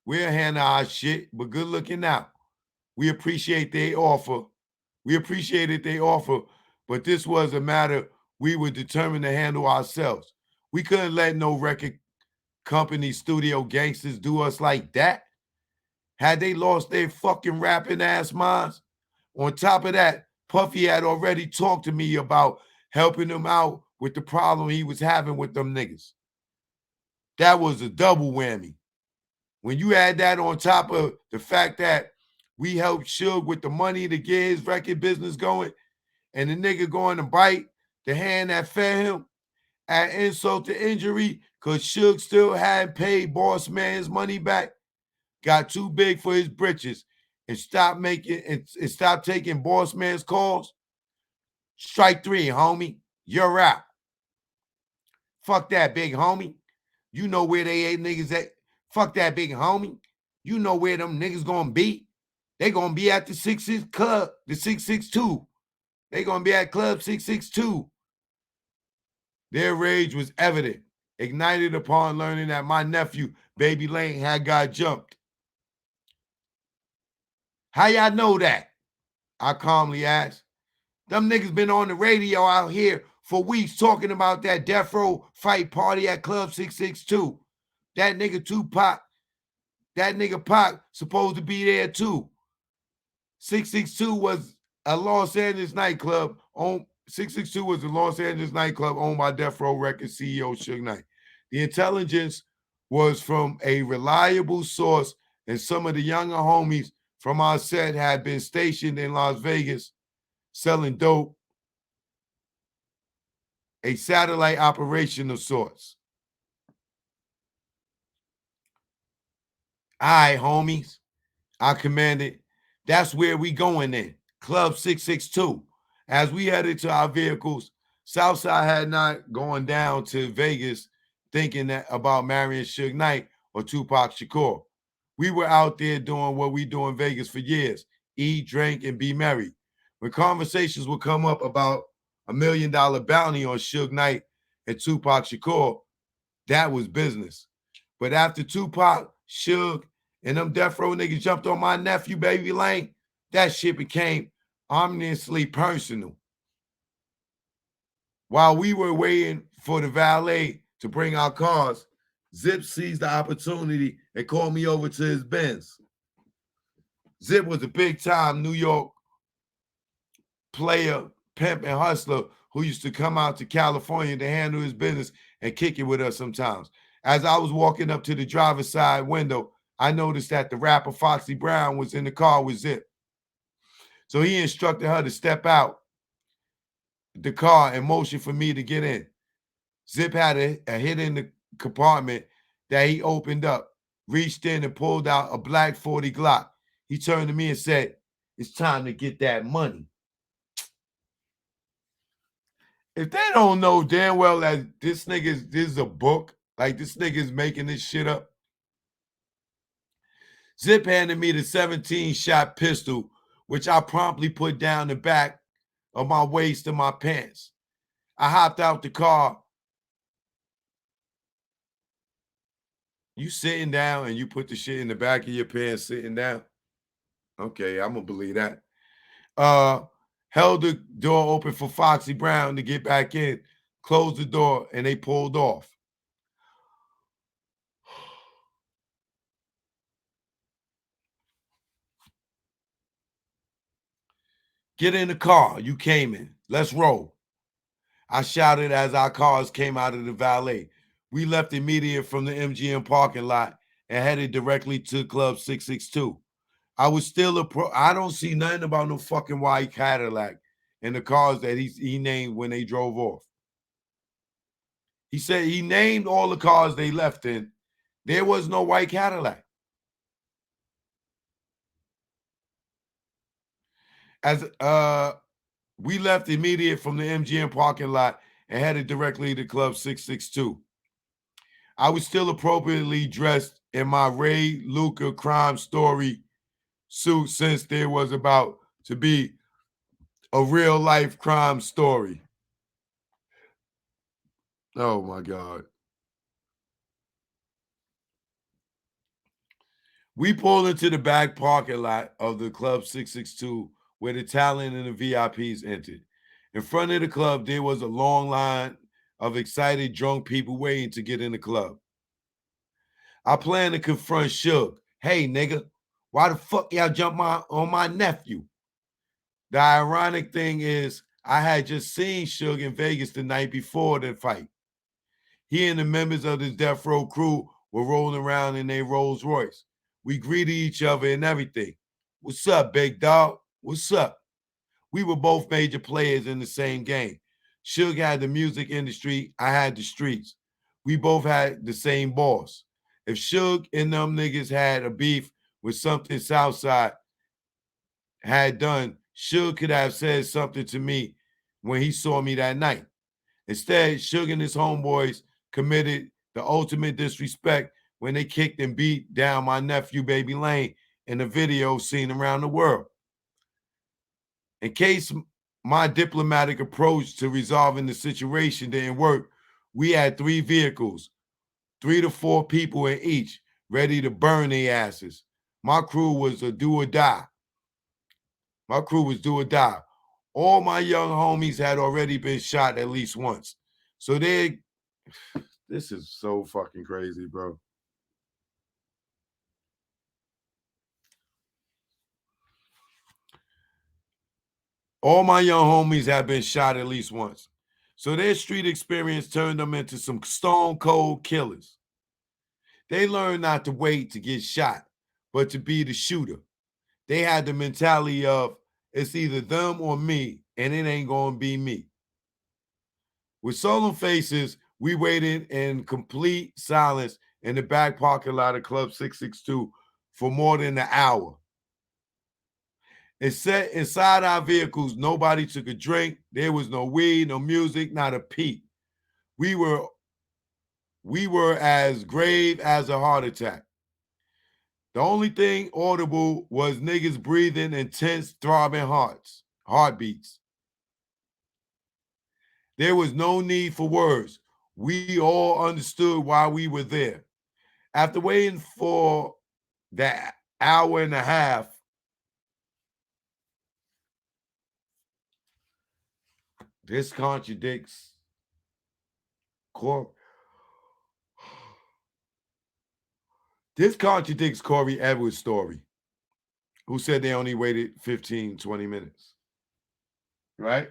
We'll handle our shit, but good looking out. We appreciate their offer. We appreciated their offer, but this was a matter we were determined to handle ourselves. We couldn't let no record company studio gangsters do us like that. Had they lost their fucking rapping ass minds? On top of that, Puffy had already talked to me about helping him out with the problem he was having with them niggas. That was a double whammy. When you add that on top of the fact that we helped Suge with the money to get his record business going, and the nigga going to bite the hand that fed him, add insult to injury, because Suge still hadn't paid Boss Man his money back, got too big for his britches, and stopped taking Boss Man's calls. Strike three, homie. You're out. Fuck that, big homie. You know where they ain't niggas at. Fuck that, big homie. You know where them niggas gonna be. They gonna be at the 66 Club, the 662. They gonna be at Club 662. Their rage was evident, ignited upon learning that my nephew, Baby Lane, had got jumped. How y'all know that? I calmly asked. Them niggas been on the radio out here for weeks talking about that Deathrow fight party at Club 662. That nigga Tupac, that nigga Pac supposed to be there too. 662 was a Los Angeles nightclub. 662 was a Los Angeles nightclub owned by Deathrow Records CEO Suge Knight. The intelligence was from a reliable source, and some of the younger homies from our set had been stationed in Las Vegas selling dope, a satellite operation of sorts. All right, homies, I commanded. That's where we going in. Club 662. As we headed to our vehicles, Southside had not gone down to Vegas thinking that about marrying Suge Knight or Tupac Shakur. We were out there doing what we do in Vegas for years: eat, drink, and be merry. When conversations would come up about $1 million bounty on Suge Knight and Tupac Shakur, that was business. But after Tupac, Suge, and them Deathrow niggas jumped on my nephew, Baby Lane, that shit became ominously personal. While we were waiting for the valet to bring our cars, Zip seized the opportunity and called me over to his Benz. Zip was a big-time New York player, pimp, and hustler who used to come out to California to handle his business and kick it with us sometimes. As I was walking up to the driver's side window, I noticed that the rapper Foxy Brown was in the car with Zip. So he instructed her to step out the car and motion for me to get in. Zip had a hidden compartment that he opened up, reached in and pulled out a black 40 Glock. He turned to me and said, "It's time to get that money." If they don't know damn well that this is a book, like this nigga's making this shit up. Zip handed me the 17-shot pistol, which I promptly put down the back of my waist and my pants. I hopped out the car. You sitting down and you put the shit in the back of your pants sitting down? Okay, I'm going to believe that. held the door open for Foxy Brown to get back in, closed the door, and they pulled off. Get in the car. You came in. Let's roll. I shouted as our cars came out of the valet. We left immediate from the MGM parking lot and headed directly to Club 662. I was still I don't see nothing about no fucking white Cadillac in the cars that he named when they drove off. He said he named all the cars they left in. There was no white Cadillac. As we left immediate from the MGM parking lot and headed directly to Club 662. I was still appropriately dressed in my Ray Luca Crime Story suit since there was about to be a real life crime story. Oh my God. We pulled into the back parking lot of the Club 662 where the talent and the VIPs entered. In front of the club, there was a long line of excited drunk people waiting to get in the club. I planned to confront Suge. Hey, nigga, why the fuck y'all jump on my nephew? The ironic thing is, I had just seen Suge in Vegas the night before the fight. He and the members of his Deathrow crew were rolling around in their Rolls Royce. We greeted each other and everything. What's up, big dog? What's up? We were both major players in the same game. Suge had the music industry, I had the streets. We both had the same boss. If Suge and them niggas had a beef with something Southside had done, Suge could have said something to me when he saw me that night. Instead, Suge and his homeboys committed the ultimate disrespect when they kicked and beat down my nephew, Baby Lane, in a video seen around the world. In case my diplomatic approach to resolving the situation didn't work, we had 3 vehicles, 3 to 4 people in each, ready to burn their asses. My crew was a do or die. All my young homies had already been shot at least once. So this is so fucking crazy, bro. All my young homies have been shot at least once. So their street experience turned them into some stone cold killers. They learned not to wait to get shot, but to be the shooter. They had the mentality of, it's either them or me, and it ain't going to be me. With solemn faces, we waited in complete silence in the back parking lot of Club 662 for more than an hour. Inside our vehicles, nobody took a drink. There was no weed, no music, not a peep. We were as grave as a heart attack. The only thing audible was niggas breathing intense, throbbing heartbeats. There was no need for words. We all understood why we were there. After waiting for that hour and a half, this contradicts Corey Edwards' story, who said they only waited 15, 20 minutes. Right?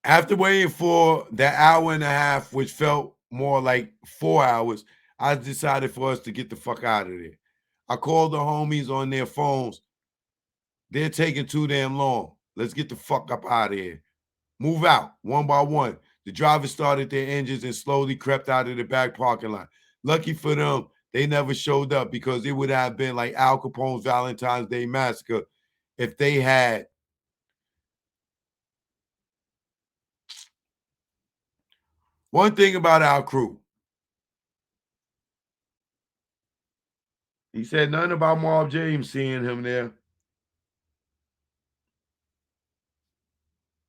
After waiting for that hour and a half, which felt more like 4 hours, I decided for us to get the fuck out of there. I called the homies on their phones. They're taking too damn long. Let's get the fuck up out of here. Move out, one by one. The drivers started their engines and slowly crept out of the back parking lot. Lucky for them, they never showed up because it would have been like Al Capone's Valentine's Day Massacre if they had. One thing about our crew, he said nothing about Marv James seeing him there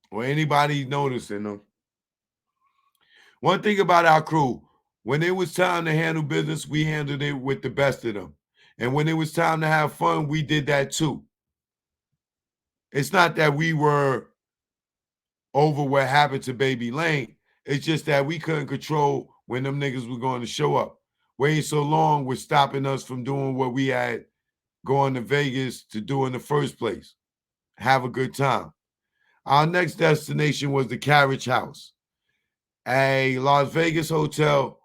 or anybody noticing him. One thing about our crew, when it was time to handle business, we handled it with the best of them. And when it was time to have fun, we did that too. It's not that we were over what happened to Baby Lane. It's just that we couldn't control when them niggas were going to show up. Waiting so long was stopping us from doing what we had going to Vegas to do in the first place. Have a good time. Our next destination was the Carriage House, a Las Vegas hotel.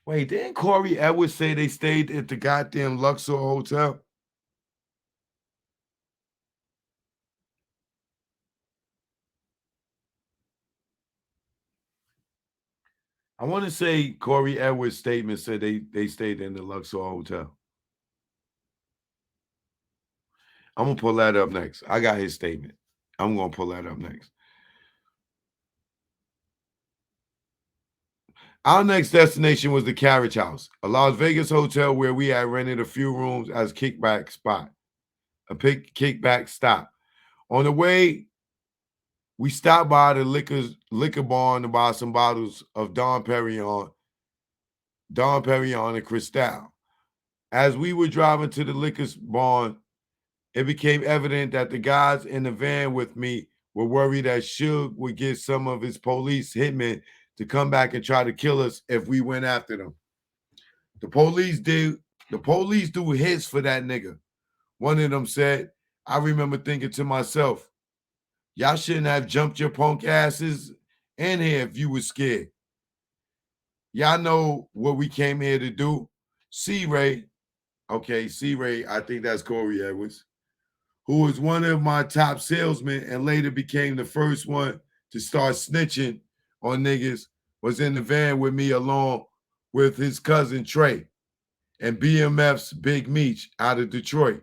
Wait, didn't Corey Edwards say they stayed at the goddamn Luxor Hotel? I want to say Corey Edwards' statement said they stayed in the Luxor Hotel. I'm going to pull that up next. I got his statement. I'm going to pull that up next. Our next destination was the Carriage House, a Las Vegas hotel where we had rented a few rooms as kickback spot, a kickback stop. On the way, we stopped by the liquor barn to buy some bottles of Dom Perignon and Cristal. As we were driving to the liquor barn, it became evident that the guys in the van with me were worried that Suge would get some of his police hitmen to come back and try to kill us if we went after them. The police do hits for that nigga. One of them said, I remember thinking to myself, y'all shouldn't have jumped your punk asses in here if you were scared. Y'all know what we came here to do. C-Ray, okay, C-Ray, I think that's Corey Edwards, who was one of my top salesmen and later became the first one to start snitching on niggas, was in the van with me along with his cousin Trey and BMF's Big Meech out of Detroit.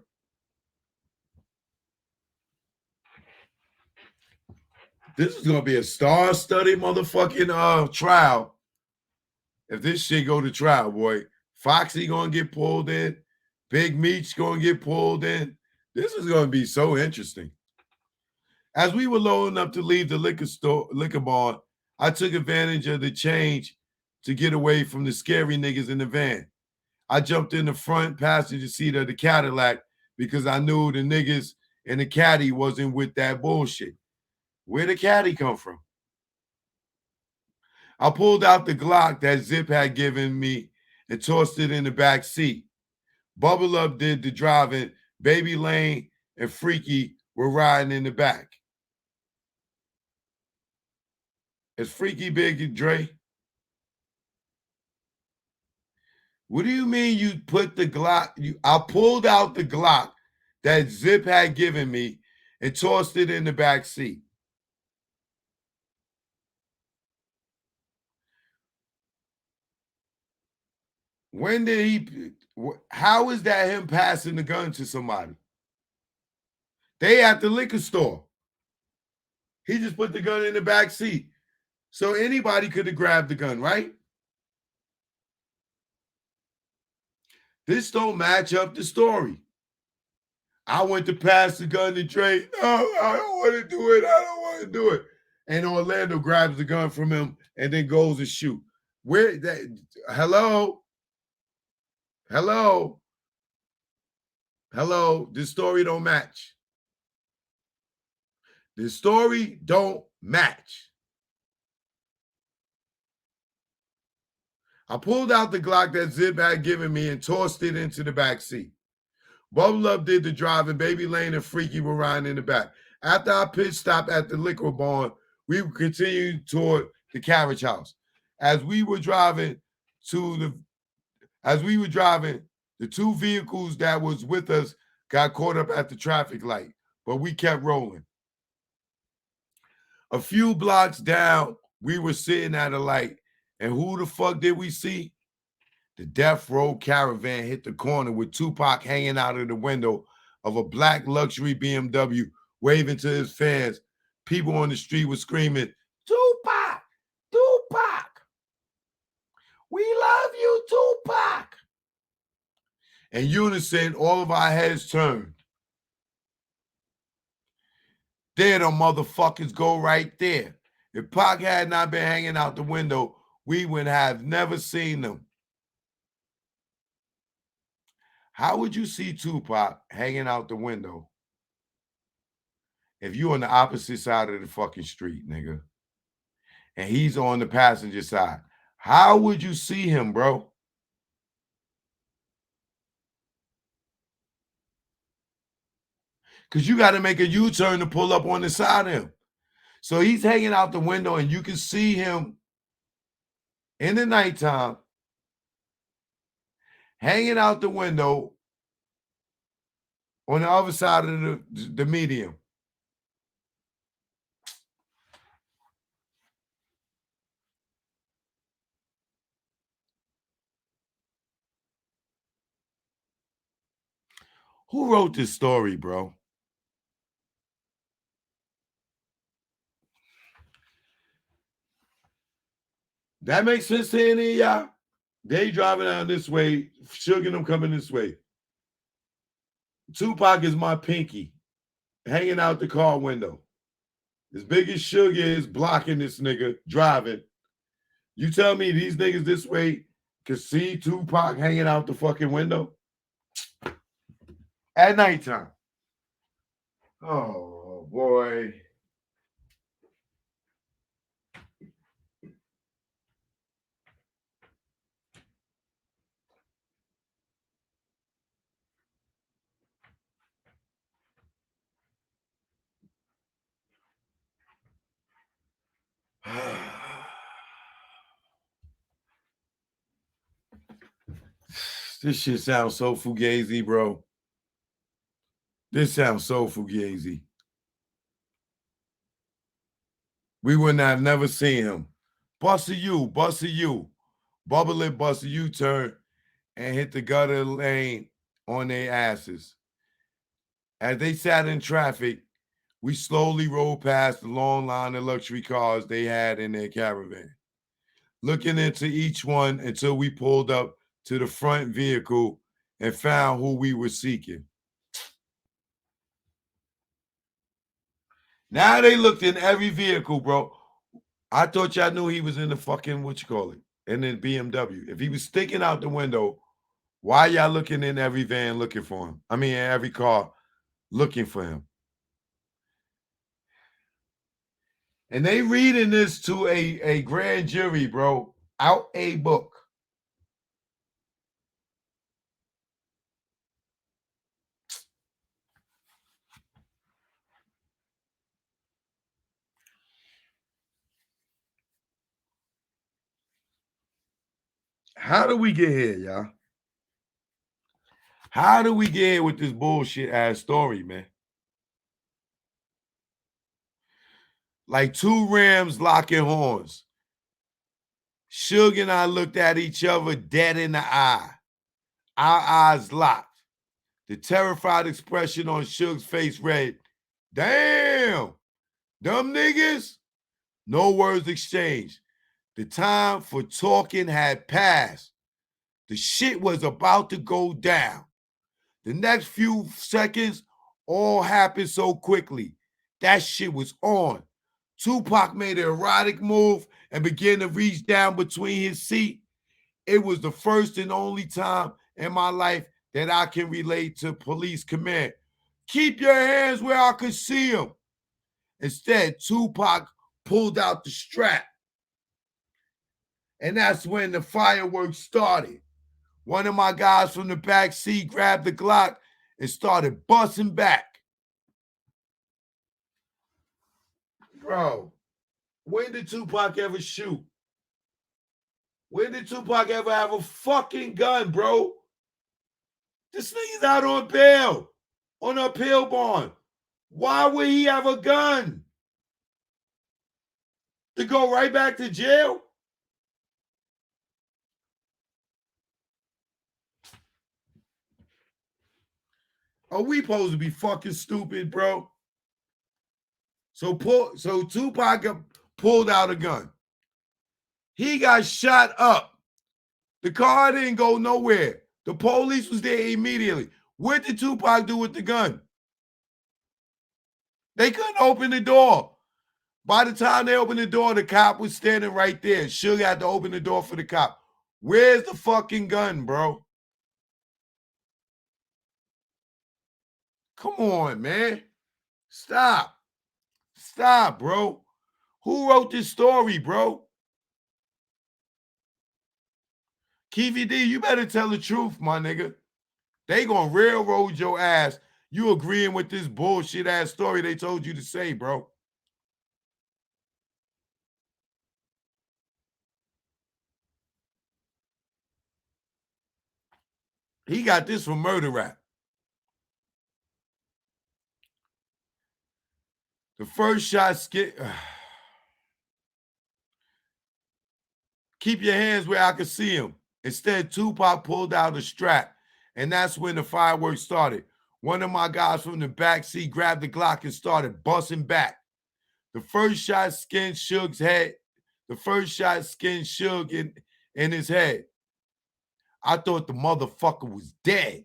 This is going to be a star-studded motherfucking trial. If this shit go to trial, boy, Foxy going to get pulled in. Big Meech going to get pulled in. This is going to be so interesting. As we were loading up to leave the liquor barn, I took advantage of the change to get away from the scary niggas in the van. I jumped in the front passenger seat of the Cadillac because I knew the niggas in the caddy wasn't with that bullshit. Where'd the caddy come from? I pulled out the Glock that Zip had given me and tossed it in the back seat. Bubble Up did the driving. Baby Lane and Freaky were riding in the back. Is Freaky big and Dre? What do you mean you put the Glock? I pulled out the Glock that Zip had given me and tossed it in the back seat. When did he? How is that him passing the gun to somebody? They at the liquor store. He just put the gun in the back seat. So anybody could have grabbed the gun, right? This don't match up the story. I went to pass the gun to Dre. No, I don't want to do it. I don't want to do it. And Orlando grabs the gun from him and then goes to shoot. Where that? Hello? Hello? Hello? This story don't match. This story don't match. I pulled out the Glock that Zip had given me and tossed it into the back seat. Bubble Up did the driving. Baby Lane and Freaky were riding in the back. After our pit stop at the liquor barn, we continued toward the Carriage House. As we were driving, the two vehicles that was with us got caught up at the traffic light, but we kept rolling. A few blocks down, we were sitting at a light, and who the fuck did we see? The Deathrow caravan hit the corner with Tupac hanging out of the window of a black luxury BMW, waving to his fans. People on the street were screaming, Tupac, Tupac, we love you, Tupac. In unison, all of our heads turned. There the motherfuckers go right there. If Pac had not been hanging out the window, we would have never seen them. How would you see Tupac hanging out the window if you're on the opposite side of the fucking street, nigga, and he's on the passenger side? How would you see him, bro? Because you got to make a U-turn to pull up on the side of him. So he's hanging out the window, and you can see him in the nighttime hanging out the window on the other side of the medium. Who wrote this story, bro? That makes sense to any of y'all? They driving down this way, Suge and them coming this way. Tupac is my pinky, hanging out the car window. As big as Suge is blocking this nigga driving. You tell me these niggas this way could see Tupac hanging out the fucking window at nighttime? Oh, boy. This shit sounds so fugazi, bro. This sounds so fugazi. We would not have never seen him. Bust a U, bubble it, bust a U-turn, and hit the gutter lane on their asses. As they sat in traffic, we slowly rolled past the long line of luxury cars they had in their caravan, looking into each one until we pulled up to the front vehicle and found who we were seeking. Now they looked in every vehicle, bro. I thought y'all knew he was in the fucking, in the BMW. If he was sticking out the window, why y'all looking in every van looking for him? I mean, in every car looking for him. And they reading this to a grand jury, bro, out a book. How do we get here, y'all? How do we get here with this bullshit ass story, man? Like two rams locking horns. Suge and I looked at each other dead in the eye. Our eyes locked. The terrified expression on Suge's face read, "Damn, them niggas." No words exchanged. The time for talking had passed. The shit was about to go down. The next few seconds all happened so quickly. That shit was on. Tupac made an erotic move and began to reach down between his seat. It was the first and only time in my life that I can relate to police command. Keep your hands where I could see them. Instead, Tupac pulled out the strap. And that's when the fireworks started. One of my guys from the back seat grabbed the Glock and started busting back. Bro, when did Tupac ever shoot? When did Tupac ever have a fucking gun, bro? This nigga's out on bail, on a bail bond. Why would he have a gun? To go right back to jail? Are we supposed to be fucking stupid, bro? So Tupac pulled out a gun. He got shot up. The car didn't go nowhere. The police was there immediately. What did Tupac do with the gun? They couldn't open the door. By the time they opened the door, the cop was standing right there. Suge had to open the door for the cop. Where's the fucking gun, bro? Come on, man. Stop. Stop, bro. Who wrote this story, bro? Keefy D, you better tell the truth, my nigga. They gonna railroad your ass. You agreeing with this bullshit ass story they told you to say, bro. He got this from Murder Rap. The first shot skit. Keep your hands where I could see him. Instead, Tupac pulled out a strap, and that's when the fireworks started. One of my guys from the back seat grabbed the Glock and started busting back. The first shot skinned Suge's head. The first shot skinned Suge in his head. I thought the motherfucker was dead.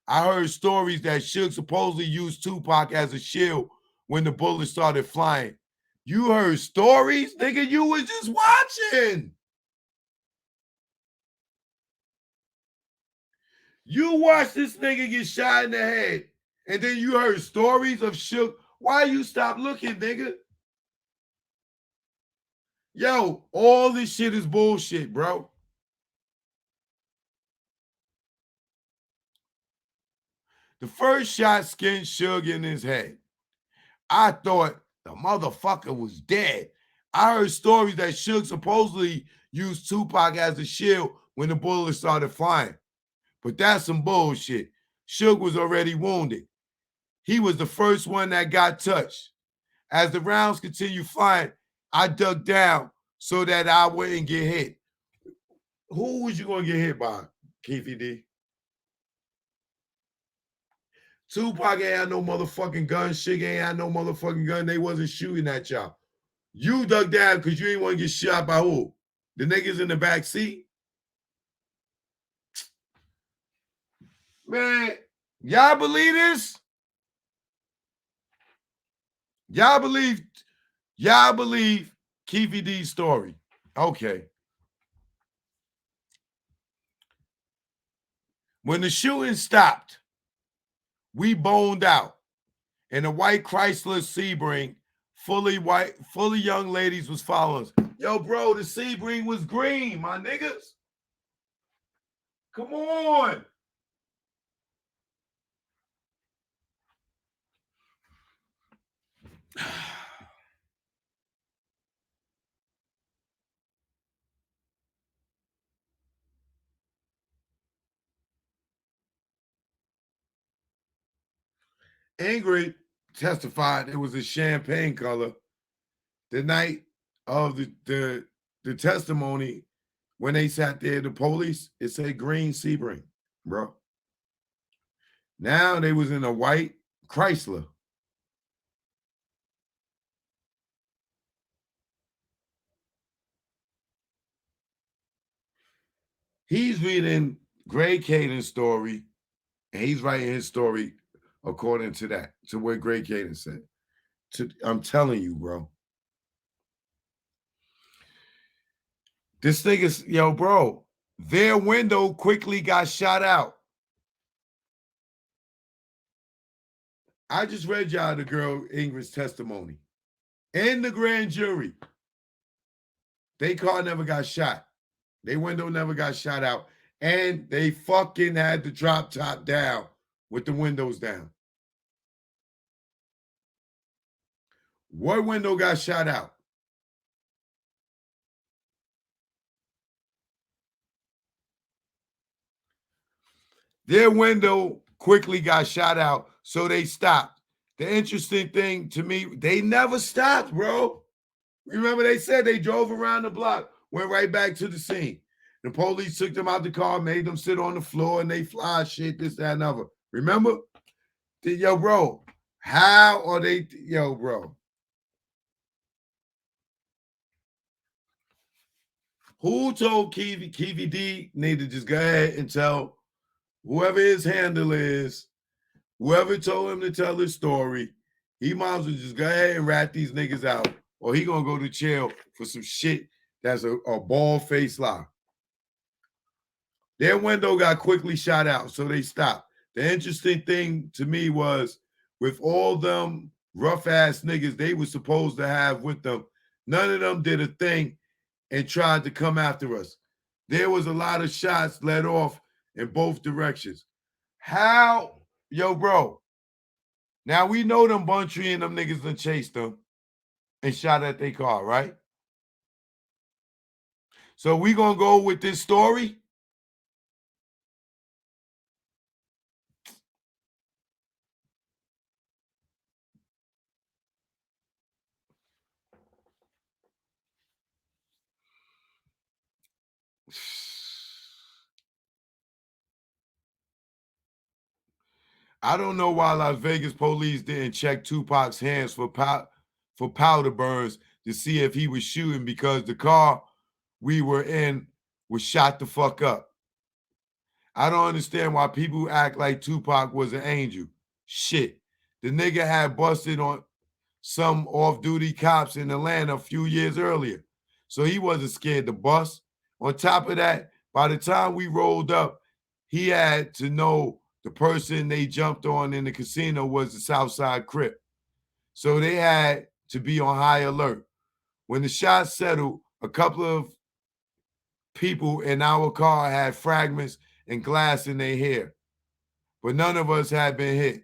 I heard stories that Suge supposedly used Tupac as a shield when the bullets started flying. You heard stories? Nigga, you was just watching. You watched this nigga get shot in the head, and then you heard stories of Suge. Why you stop looking, nigga? Yo, all this shit is bullshit, bro. The first shot skinned Suge in his head. I thought the motherfucker was dead. I heard stories that Suge supposedly used Tupac as a shield when the bullets started flying. But that's some bullshit. Suge was already wounded. He was the first one that got touched. As the rounds continued flying, I dug down so that I wouldn't get hit. Who was you going to get hit by, Keefy D? Tupac ain't had no motherfucking gun. Suge ain't had no motherfucking gun. They wasn't shooting at y'all. You dug down because you ain't want to get shot by who? The niggas in the back seat? Man, y'all believe this? Y'all believe Keefy D's story. Okay. When the shooting stopped, we boned out. And a white Chrysler Sebring, fully young ladies was following us. Yo, bro, the Sebring was green, my niggas. Come on. Ingrid testified it was a champagne color. The night of the testimony, when they sat there, the police, it said green Sebring, bro. Now they was in a white Chrysler. He's reading Greg Caden's story, and he's writing his story according to that, to what Greg Caden said. I'm telling you, bro. This thing is, yo, bro, their window quickly got shot out. I just read y'all the girl Ingrid's testimony. In the grand jury, they car never got shot. Their window never got shot out. And they fucking had the drop top down with the windows down. What window got shot out? Their window quickly got shot out, so they stopped. The interesting thing to me, they never stopped, bro. Remember they said they drove around the block, went right back to the scene. The police took them out the car, made them sit on the floor, and they fly shit, this, that, and other. Remember? Yo, bro, how are they, yo, bro? Who told Keefy D need to just go ahead and tell whoever his handle is, whoever told him to tell his story, he might as well just go ahead and rat these niggas out or he gonna go to jail for some shit that's a bald-faced lie. Their window got quickly shot out, so they stopped. The interesting thing to me was with all them rough-ass niggas they were supposed to have with them, none of them did a thing and tried to come after us. There was a lot of shots let off in both directions. How? Yo, bro. Now we know them Buntree and them niggas done chased them and shot at their car, right? So we gonna go with this story? I don't know why Las Vegas police didn't check Tupac's hands for powder burns to see if he was shooting, because the car we were in was shot the fuck up. I don't understand why people act like Tupac was an angel. Shit. The nigga had busted on some off-duty cops in Atlanta a few years earlier, so he wasn't scared to bust. On top of that, by the time we rolled up, he had to know the person they jumped on in the casino was the Southside Crip. So they had to be on high alert. When the shots settled, a couple of people in our car had fragments and glass in their hair, but none of us had been hit.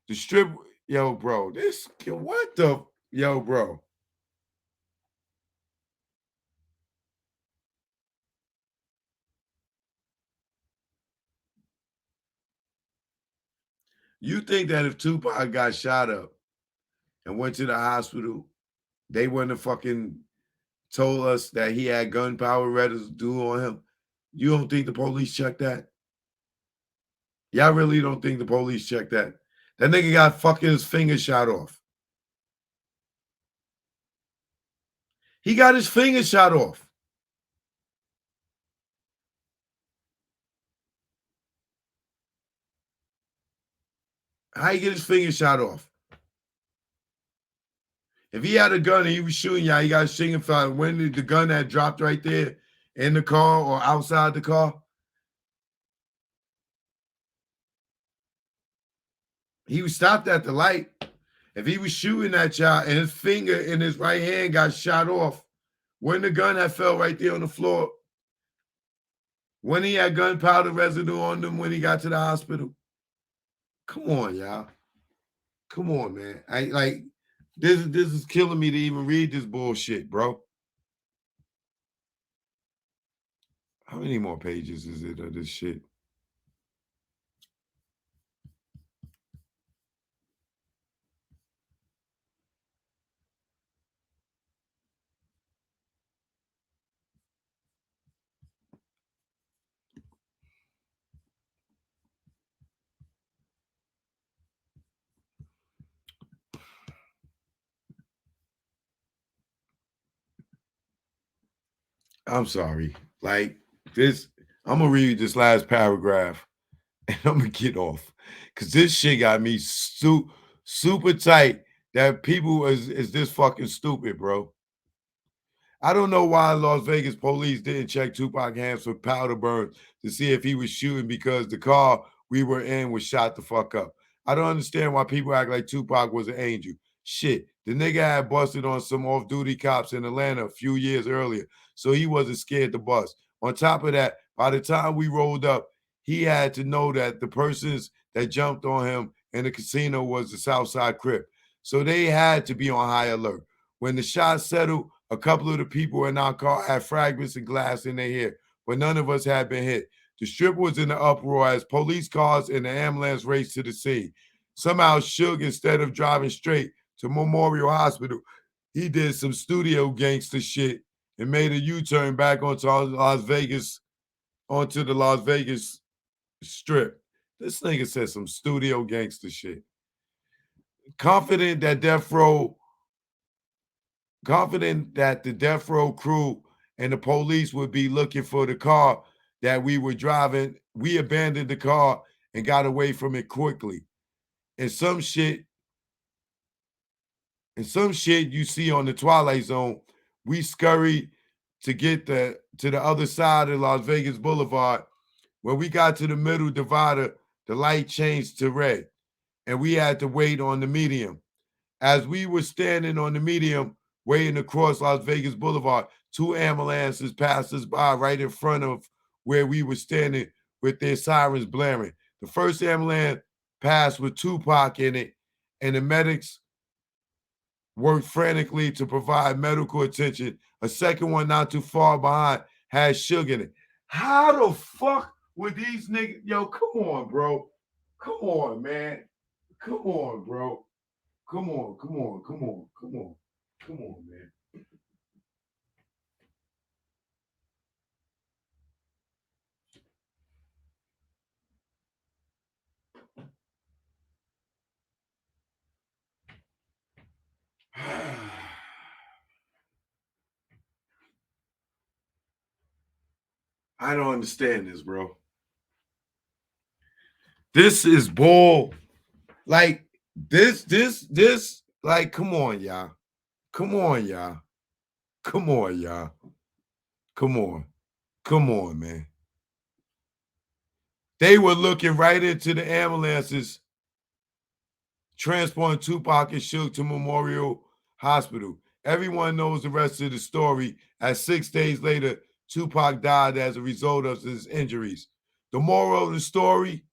The strip, yo, bro, what the, yo, bro. You think that if Tupac got shot up and went to the hospital, they wouldn't have fucking told us that he had gunpowder residue on him? You don't think the police checked that? Y'all really don't think the police checked that? That nigga got fucking his finger shot off. He got his finger shot off. How he get his finger shot off? If he had a gun and he was shooting y'all, he got his finger shot. When did the gun that dropped right there in the car or outside the car? He was stopped at the light. If he was shooting at y'all and his finger in his right hand got shot off, when the gun that fell right there on the floor, when he had gunpowder residue on him when he got to the hospital. Come on, y'all. Come on, man. This is killing me to even read this bullshit, bro. How many more pages is it of this shit? I'm sorry. Like this, I'm gonna read this last paragraph and I'm gonna get off, because this shit got me super tight that people is this fucking stupid, bro. I don't know why Las Vegas police didn't check Tupac's hands for powder burns to see if he was shooting, because the car we were in was shot the fuck up. I don't understand why people act like Tupac was an angel. Shit, the nigga had busted on some off-duty cops in Atlanta a few years earlier, so he wasn't scared to bust. On top of that, by the time we rolled up, he had to know that the persons that jumped on him in the casino was the Southside Crip. So they had to be on high alert. When the shots settled, a couple of the people in our car had fragments and glass in their hair, but none of us had been hit. The strip was in the uproar as police cars and the ambulance raced to the scene. Somehow Suge, instead of driving straight to Memorial Hospital, he did some studio gangster shit and made a U-turn back onto the Las Vegas strip. This nigga said some studio gangster shit. Confident that the Deathrow crew and the police would be looking for the car that we were driving, we abandoned the car and got away from it quickly. And some shit And some shit you see on the Twilight Zone, we scurried to get to the other side of Las Vegas Boulevard. When we got to the middle divider, the light changed to red, and we had to wait on the medium. As we were standing on the medium, waiting across Las Vegas Boulevard, two ambulances passed us by right in front of where we were standing with their sirens blaring. The first ambulance passed with Tupac in it, and the medics worked frantically to provide medical attention. A second one not too far behind had Suge in it. How the fuck would these niggas? Yo, come on, bro. Come on, man. Come on, bro. Come on, come on, come on, come on, come on, man. I don't understand this, bro. This is bull. Like this. Like, come on, y'all. Come on, y'all. Come on, y'all. Come on. Come on, man. They were looking right into the ambulances, transporting Tupac and Suge to Memorial Hospital. Everyone knows the rest of the story, as 6 days later, Tupac died as a result of his injuries. The moral of the story,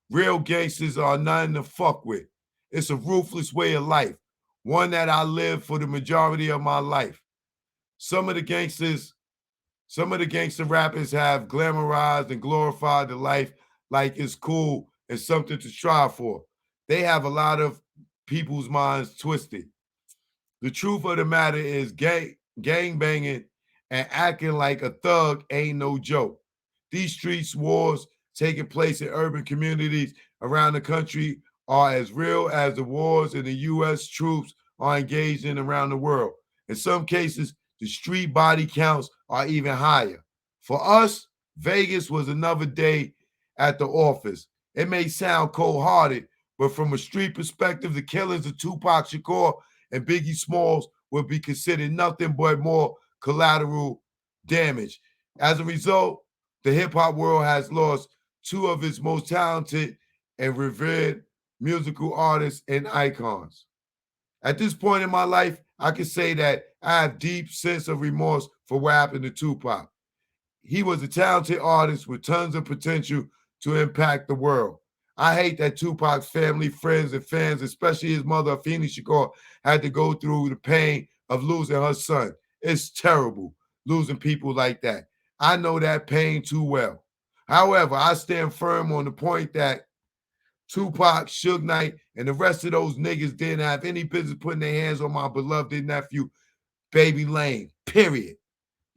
real gangsters are nothing to fuck with. It's a ruthless way of life, one that I lived for the majority of my life. Some of the gangster rappers have glamorized and glorified the life like it's cool and something to strive for. They have a lot of people's minds twisted. The truth of the matter is gang banging and acting like a thug ain't no joke. These streets wars taking place in urban communities around the country are as real as the wars in the U.S. troops are engaged in around the world. In some cases, the street body counts are even higher. For us, Vegas was another day at the office. It may sound cold-hearted, but from a street perspective, the killings of Tupac Shakur and Biggie Smalls would be considered nothing but more collateral damage. As a result, the hip-hop world has lost two of its most talented and revered musical artists and icons. At this point in my life, I can say that I have deep sense of remorse for what happened to Tupac. He was a talented artist with tons of potential to impact the world. I hate that Tupac's family, friends, and fans, especially his mother, Afeni Shakur, had to go through the pain of losing her son. It's terrible losing people like that. I know that pain too well. However, I stand firm on the point that Tupac, Suge Knight, and the rest of those niggas didn't have any business putting their hands on my beloved nephew, Baby Lane, period.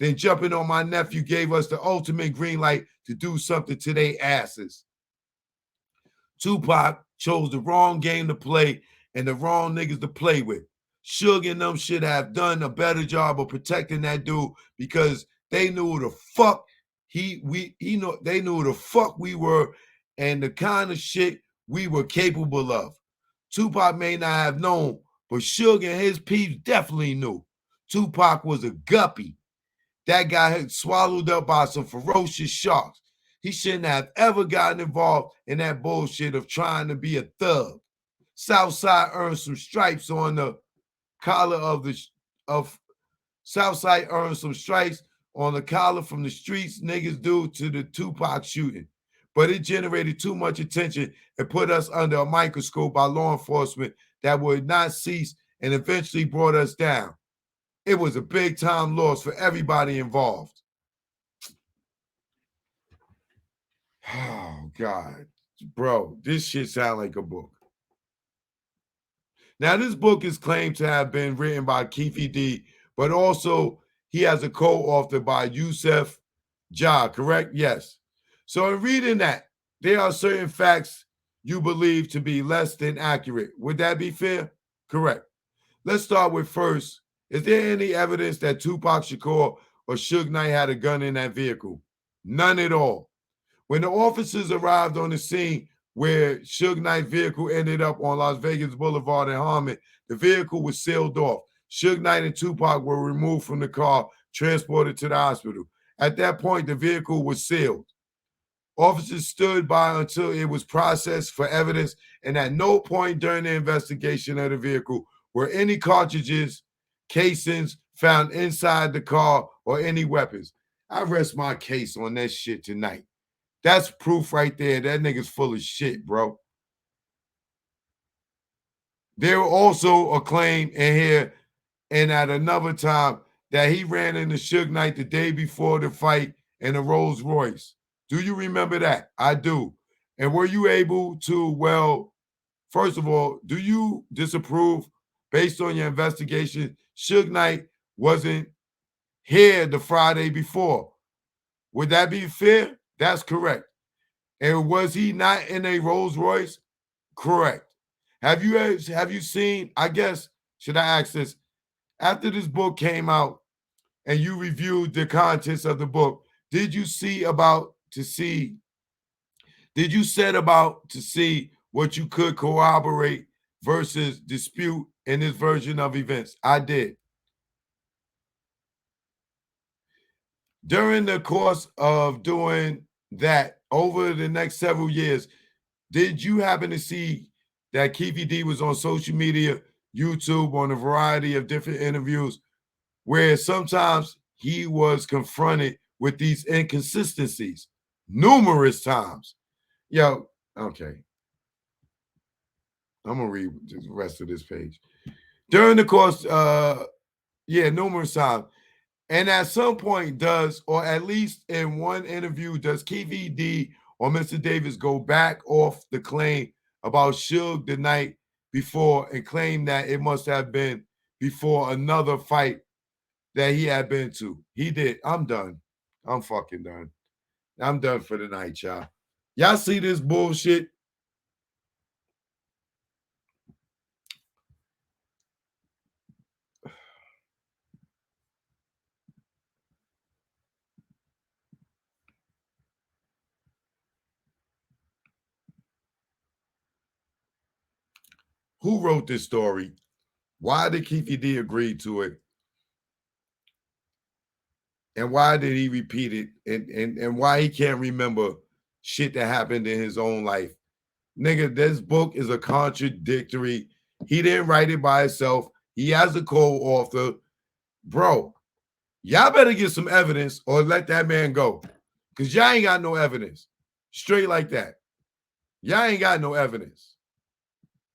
Then jumping on my nephew gave us the ultimate green light to do something to their asses. Tupac chose the wrong game to play and the wrong niggas to play with. Suge and them should have done a better job of protecting that dude because they knew who the fuck they knew who the fuck we were and the kind of shit we were capable of. Tupac may not have known, but Suge and his peeps definitely knew. Tupac was a guppy. That guy had swallowed up by some ferocious sharks. He shouldn't have ever gotten involved in that bullshit of trying to be a thug. Southside earned some stripes on the collar of Southside earned some stripes on the collar from the streets niggas due to the Tupac shooting. But it generated too much attention and put us under a microscope by law enforcement that would not cease and eventually brought us down. It was a big time loss for everybody involved. Oh, God. Bro, this shit sound like a book. Now, this book is claimed to have been written by Keefe D, but also he has a co-author by Yusef Jah, correct? Yes. So in reading that, there are certain facts you believe to be less than accurate. Would that be fair? Correct. Let's start with first. Is there any evidence that Tupac Shakur or Suge Knight had a gun in that vehicle? None at all. When the officers arrived on the scene, where Suge Knight's vehicle ended up on Las Vegas Boulevard in Harmon, the vehicle was sealed off. Suge Knight and Tupac were removed from the car, transported to the hospital. At that point, the vehicle was sealed. Officers stood by until it was processed for evidence, and at no point during the investigation of the vehicle were any cartridges, casings found inside the car or any weapons. I rest my case on that shit tonight. That's proof right there. That nigga's full of shit, bro. There also a claim in here and at another time that he ran into Suge Knight the day before the fight in a Rolls Royce. Do you remember that? I do. And were you able to, well, first of all, do you disapprove based on your investigation? Suge Knight wasn't here the Friday before. Would that be fair? That's correct. And was he not in a Rolls Royce? Correct. Have you seen, I guess, should I ask this? After this book came out and you reviewed the contents of the book, did you set about to see what you could corroborate versus dispute in this version of events? I did. During the course of doing that over the next several years, did you happen to see that Keefe D was on social media, YouTube, on a variety of different interviews, where sometimes he was confronted with these inconsistencies numerous times? Yo, okay. I'm going to read the rest of this page. During the course, numerous times. And at some point does, or at least in one interview, does Keefe D or Mr. Davis go back off the claim about Suge the night before and claim that it must have been before another fight that he had been to? He did. I'm done. I'm fucking done. I'm done for the night, y'all. Y'all see this bullshit? Who wrote this story? Why did Keefe D agree to it? And why did he repeat it? And why he can't remember shit that happened in his own life? Nigga, this book is a contradictory. He didn't write it by himself. He has a co-author. Bro, y'all better get some evidence or let that man go. Because y'all ain't got no evidence. Straight like that. Y'all ain't got no evidence.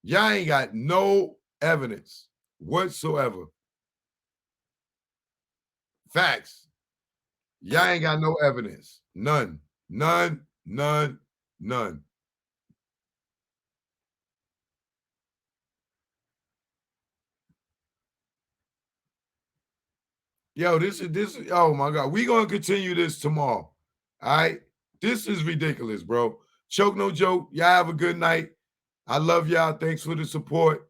Y'all ain't got no evidence whatsoever. Facts. Y'all ain't got no evidence. None. None. None. None. Yo, this is, oh my God. We're going to continue this tomorrow. All right? This is ridiculous, bro. Choke no joke. Y'all have a good night. I love y'all. Thanks for the support.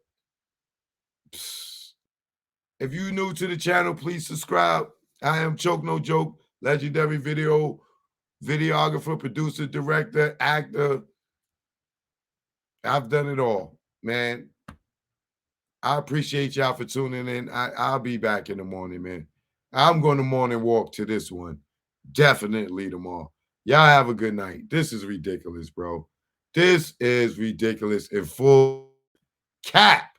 If you're new to the channel, please subscribe. I am Choke No Joke, legendary videographer, producer, director, actor. I've done it all, man. I appreciate y'all for tuning in. I'll be back in the morning, man. I'm going to morning walk to this one. Definitely tomorrow. Y'all have a good night. This is ridiculous, bro. This is ridiculous in full cap.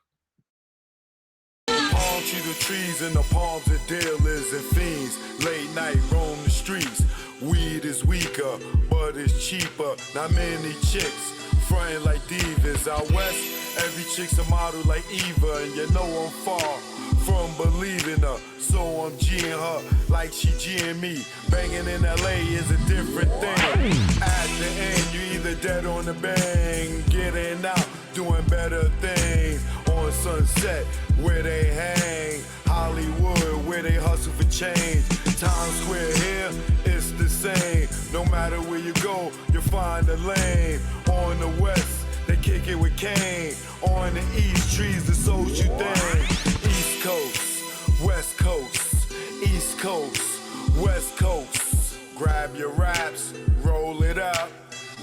Palm tree the trees and the palms of dealers and fiends. Late night roam the streets. Weed is weaker, but it's cheaper. Not many chicks frontin' like divas. Out west, every chick's a model like Eva, and you know I'm far from believing her. So I'm G'ing her like she G'ing me. Banging in LA is a different thing. At the end, you either dead on the bang, getting out, doing better things. On Sunset, where they hang. Hollywood, where they hustle for change. Times Square here, it's the same. No matter where you go, you'll find a lane. On the west, they kick it with Kane. On the east, trees the social thing. East Coast, West Coast, East Coast, West Coast. Grab your raps, roll it up.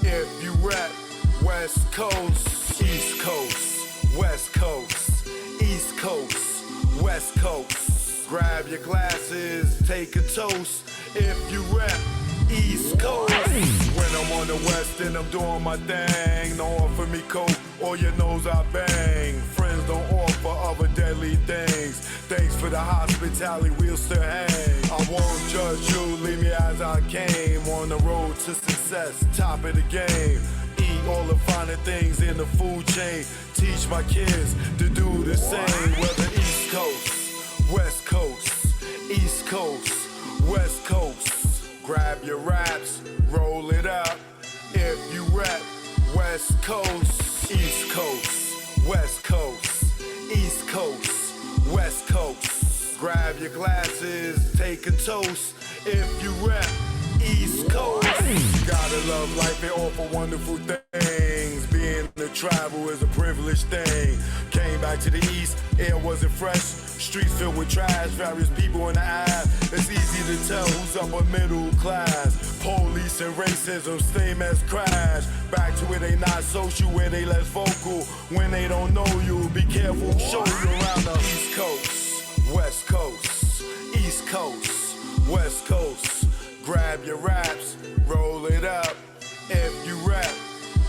If you rap, West Coast, East Coast, West Coast, East Coast, West Coast. Grab your glasses, take a toast if you rep East Coast. When I'm on the West and I'm doing my thing, don't offer me coke or your nose I bang. Friends don't offer other deadly things. Thanks for the hospitality, we'll still hang. I won't judge you, leave me as I came. On the road to success, top of the game. Eat all the finer things in the food chain. Teach my kids to do the same. Whether East Coast, West Coast, East Coast, West Coast. Grab your raps, roll it up. If you rep West Coast, East Coast, West Coast, East Coast, West Coast. Grab your glasses, take a toast. If you rep East Coast. Gotta love life and offer wonderful things. Being to travel is a privileged thing. Came back to the East, air wasn't fresh. Streets filled with trash, various people in the eye. It's easy to tell who's upper middle class. Police and racism, same as crash. Back to where they not social, where they less vocal. When they don't know you, be careful, show you around the East Coast, West Coast, East Coast, West Coast. Grab your raps, roll it up. If you rap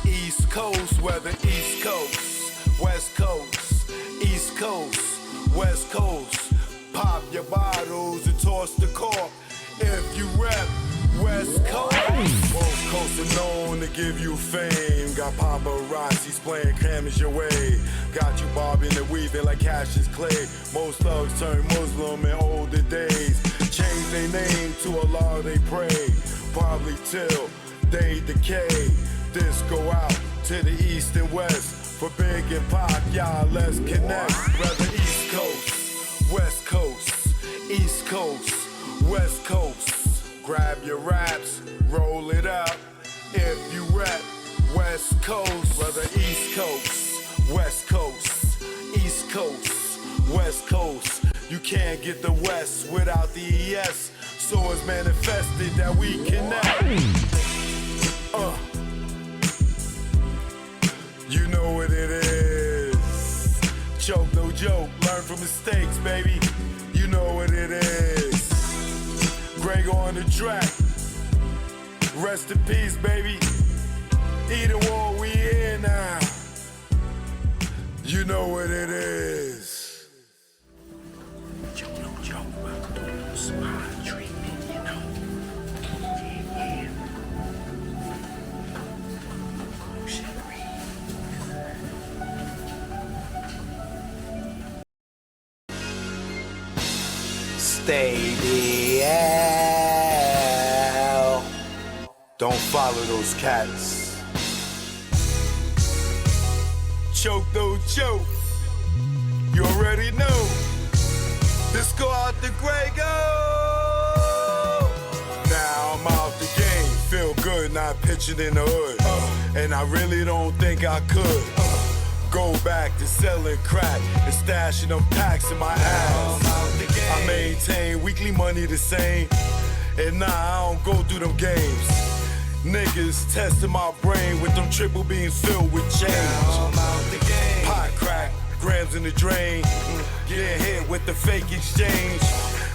East Coast, whether East Coast, West Coast, East Coast, West Coast. Pop your bottles and toss the cork. If you rap West Coast. Both coasts are known to give you fame. Got paparazzis playing cameras your way. Got you bobbing and weaving like Cassius Clay. Most thugs turn Muslim in older days. Change their name to Allah they pray. Probably till they decay. This go out to the east and west. For Big and Pac, y'all let's connect. Whether East Coast, West Coast, East Coast, West Coast. Grab your raps, roll it up. If you rep West Coast, whether East Coast, West Coast, East Coast, West Coast. You can't get the West without the ES. So it's manifested that we connect. You know what it is. Choke, no joke, learn from mistakes, baby. You know what it is. Greg on the track. Rest in peace, baby. Either war, we here now. You know what it is. Choke, no joke, about to do a smile treatment, you know. Yeah. Oh, shit, Stay the hell. Don't follow those cats. Choke, no joke. You already know. Let's go out the Grego. Now I'm out the game. Feel good not pitching in the hood. And I really don't think I could go back to selling crack and stashing them packs in my ass. I maintain weekly money the same. And nah, I don't go through them games. Niggas testing my brain with them triple beams filled with change. Pot crack, grams in the drain. Get hit with the fake exchange.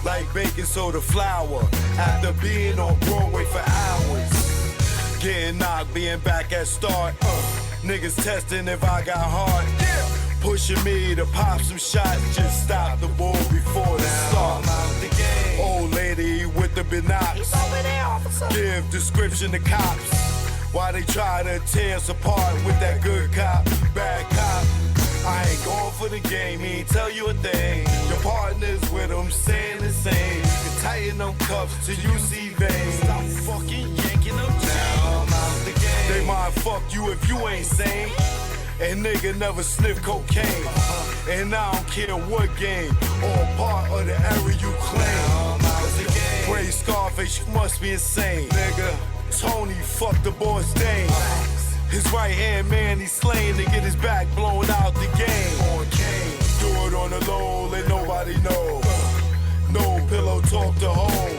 Like baking soda flour. After being on Broadway for hours. Getting knocked, being back at start. Niggas testing if I got heart. Pushing me to pop some shots. Just stop the ball before the start. Old lady with the binocs. Give description to cops. Why they try to tear us apart with that good cop, bad cop. I ain't going for the game, he ain't tell you a thing. Your partners with them saying the same. You can tighten them cuffs till you see veins. Stop fucking yanking them down. They might fuck you if you ain't sane. And nigga never sniff cocaine. And I don't care what game or part of the area you claim. Pray Scarface, you must be insane. Nigga, Tony fucked the boss Dane. His right hand man, he's slain to get his back blown out the game. Do it on the low, let nobody know. No pillow talk to home.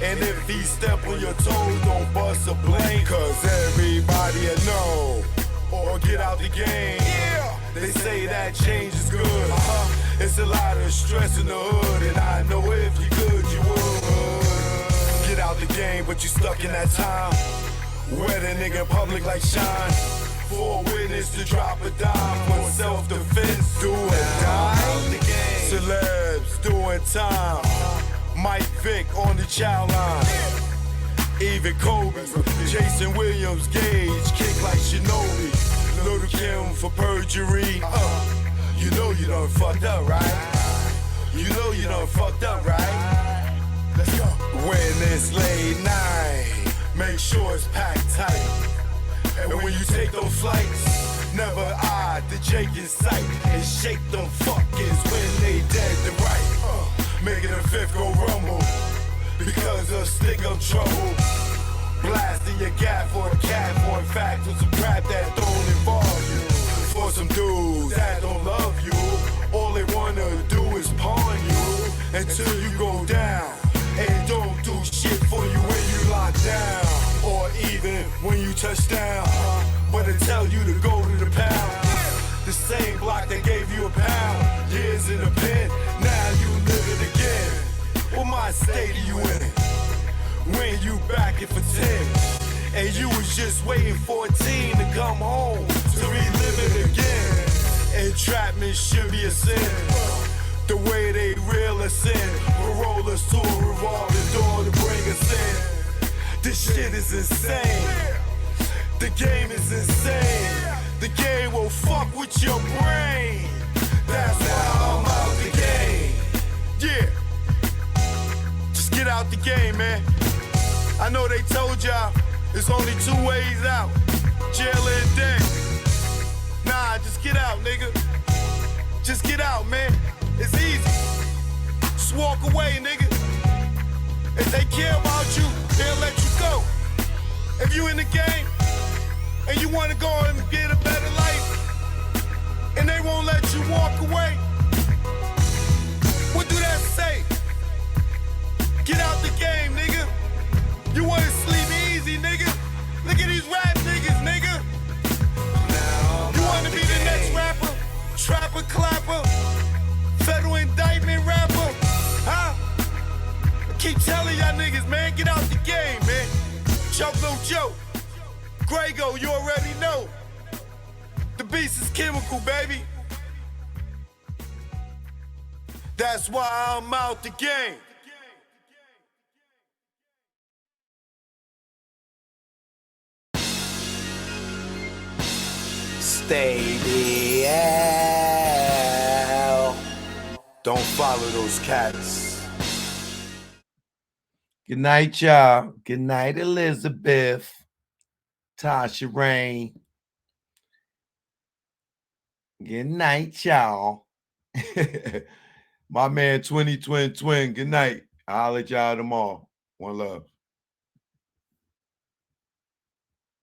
And if he step on your toes, don't bust a blame. Cause everybody know or get out the game. They say that change is good. It's a lot of stress in the hood, and I know if you could, you would. Get out the game, but you stuck in that time where the nigga in public like shine. For a witness to drop a dime for self-defense, do or die. Celebs doing time. Mike Vick on the child line. Even Kobe, Jason Williams, Gage, kick like Shinobi. Little Kim for perjury. You know you done fucked up, right? You know you done fucked up, right? Let's go. When it's late night, make sure it's packed tight. And when you take those flights, never eye the Jake in sight. And shake them fuckers when they dead to right. Making the fifth go rumble because of stick up trouble. Blasting your gap for a cat, for in fact, with some crap that don't involve you. For some dudes that don't love you, all they wanna do is pawn you until you go down. And don't do shit for you when you lock down, or even when you touch down. But they tell you to go to the pound. The same block that gave you a pound. Years in the pen, now you live it again. What my state are you in? When you back it for 10, and you was just waiting for a teen to come home to relive it again. Entrapment should be a sin. The way they reel us in, parole us to a revolving door to bring us in. This shit is insane. The game is insane. The game will fuck with your brain. That's why I'm out the game. Yeah. Just get out the game, man. I know they told y'all there's only 2 ways out. Jail and death. Nah, just get out, nigga. Just get out, man. It's easy. Just walk away, nigga. If they care about you, they'll let you go. If you in the game and you want to go and get a better life, and they won't let you walk away, what do that say? Get out the game, nigga. You wanna sleep easy, nigga? Look at these rap niggas, nigga. You wanna be the next rapper? Trapper, clapper, federal indictment rapper? Huh? I keep telling y'all niggas, man, get out the game, man. Joke no joke. Grego, you already know. The beast is chemical, baby. That's why I'm out the game. Stay the hell. Don't follow those cats. Good night, y'all. Good night, Elizabeth. Tasha Rain. Good night, y'all. My man, 20 Twin. Good night. I'll let y'all tomorrow. One love.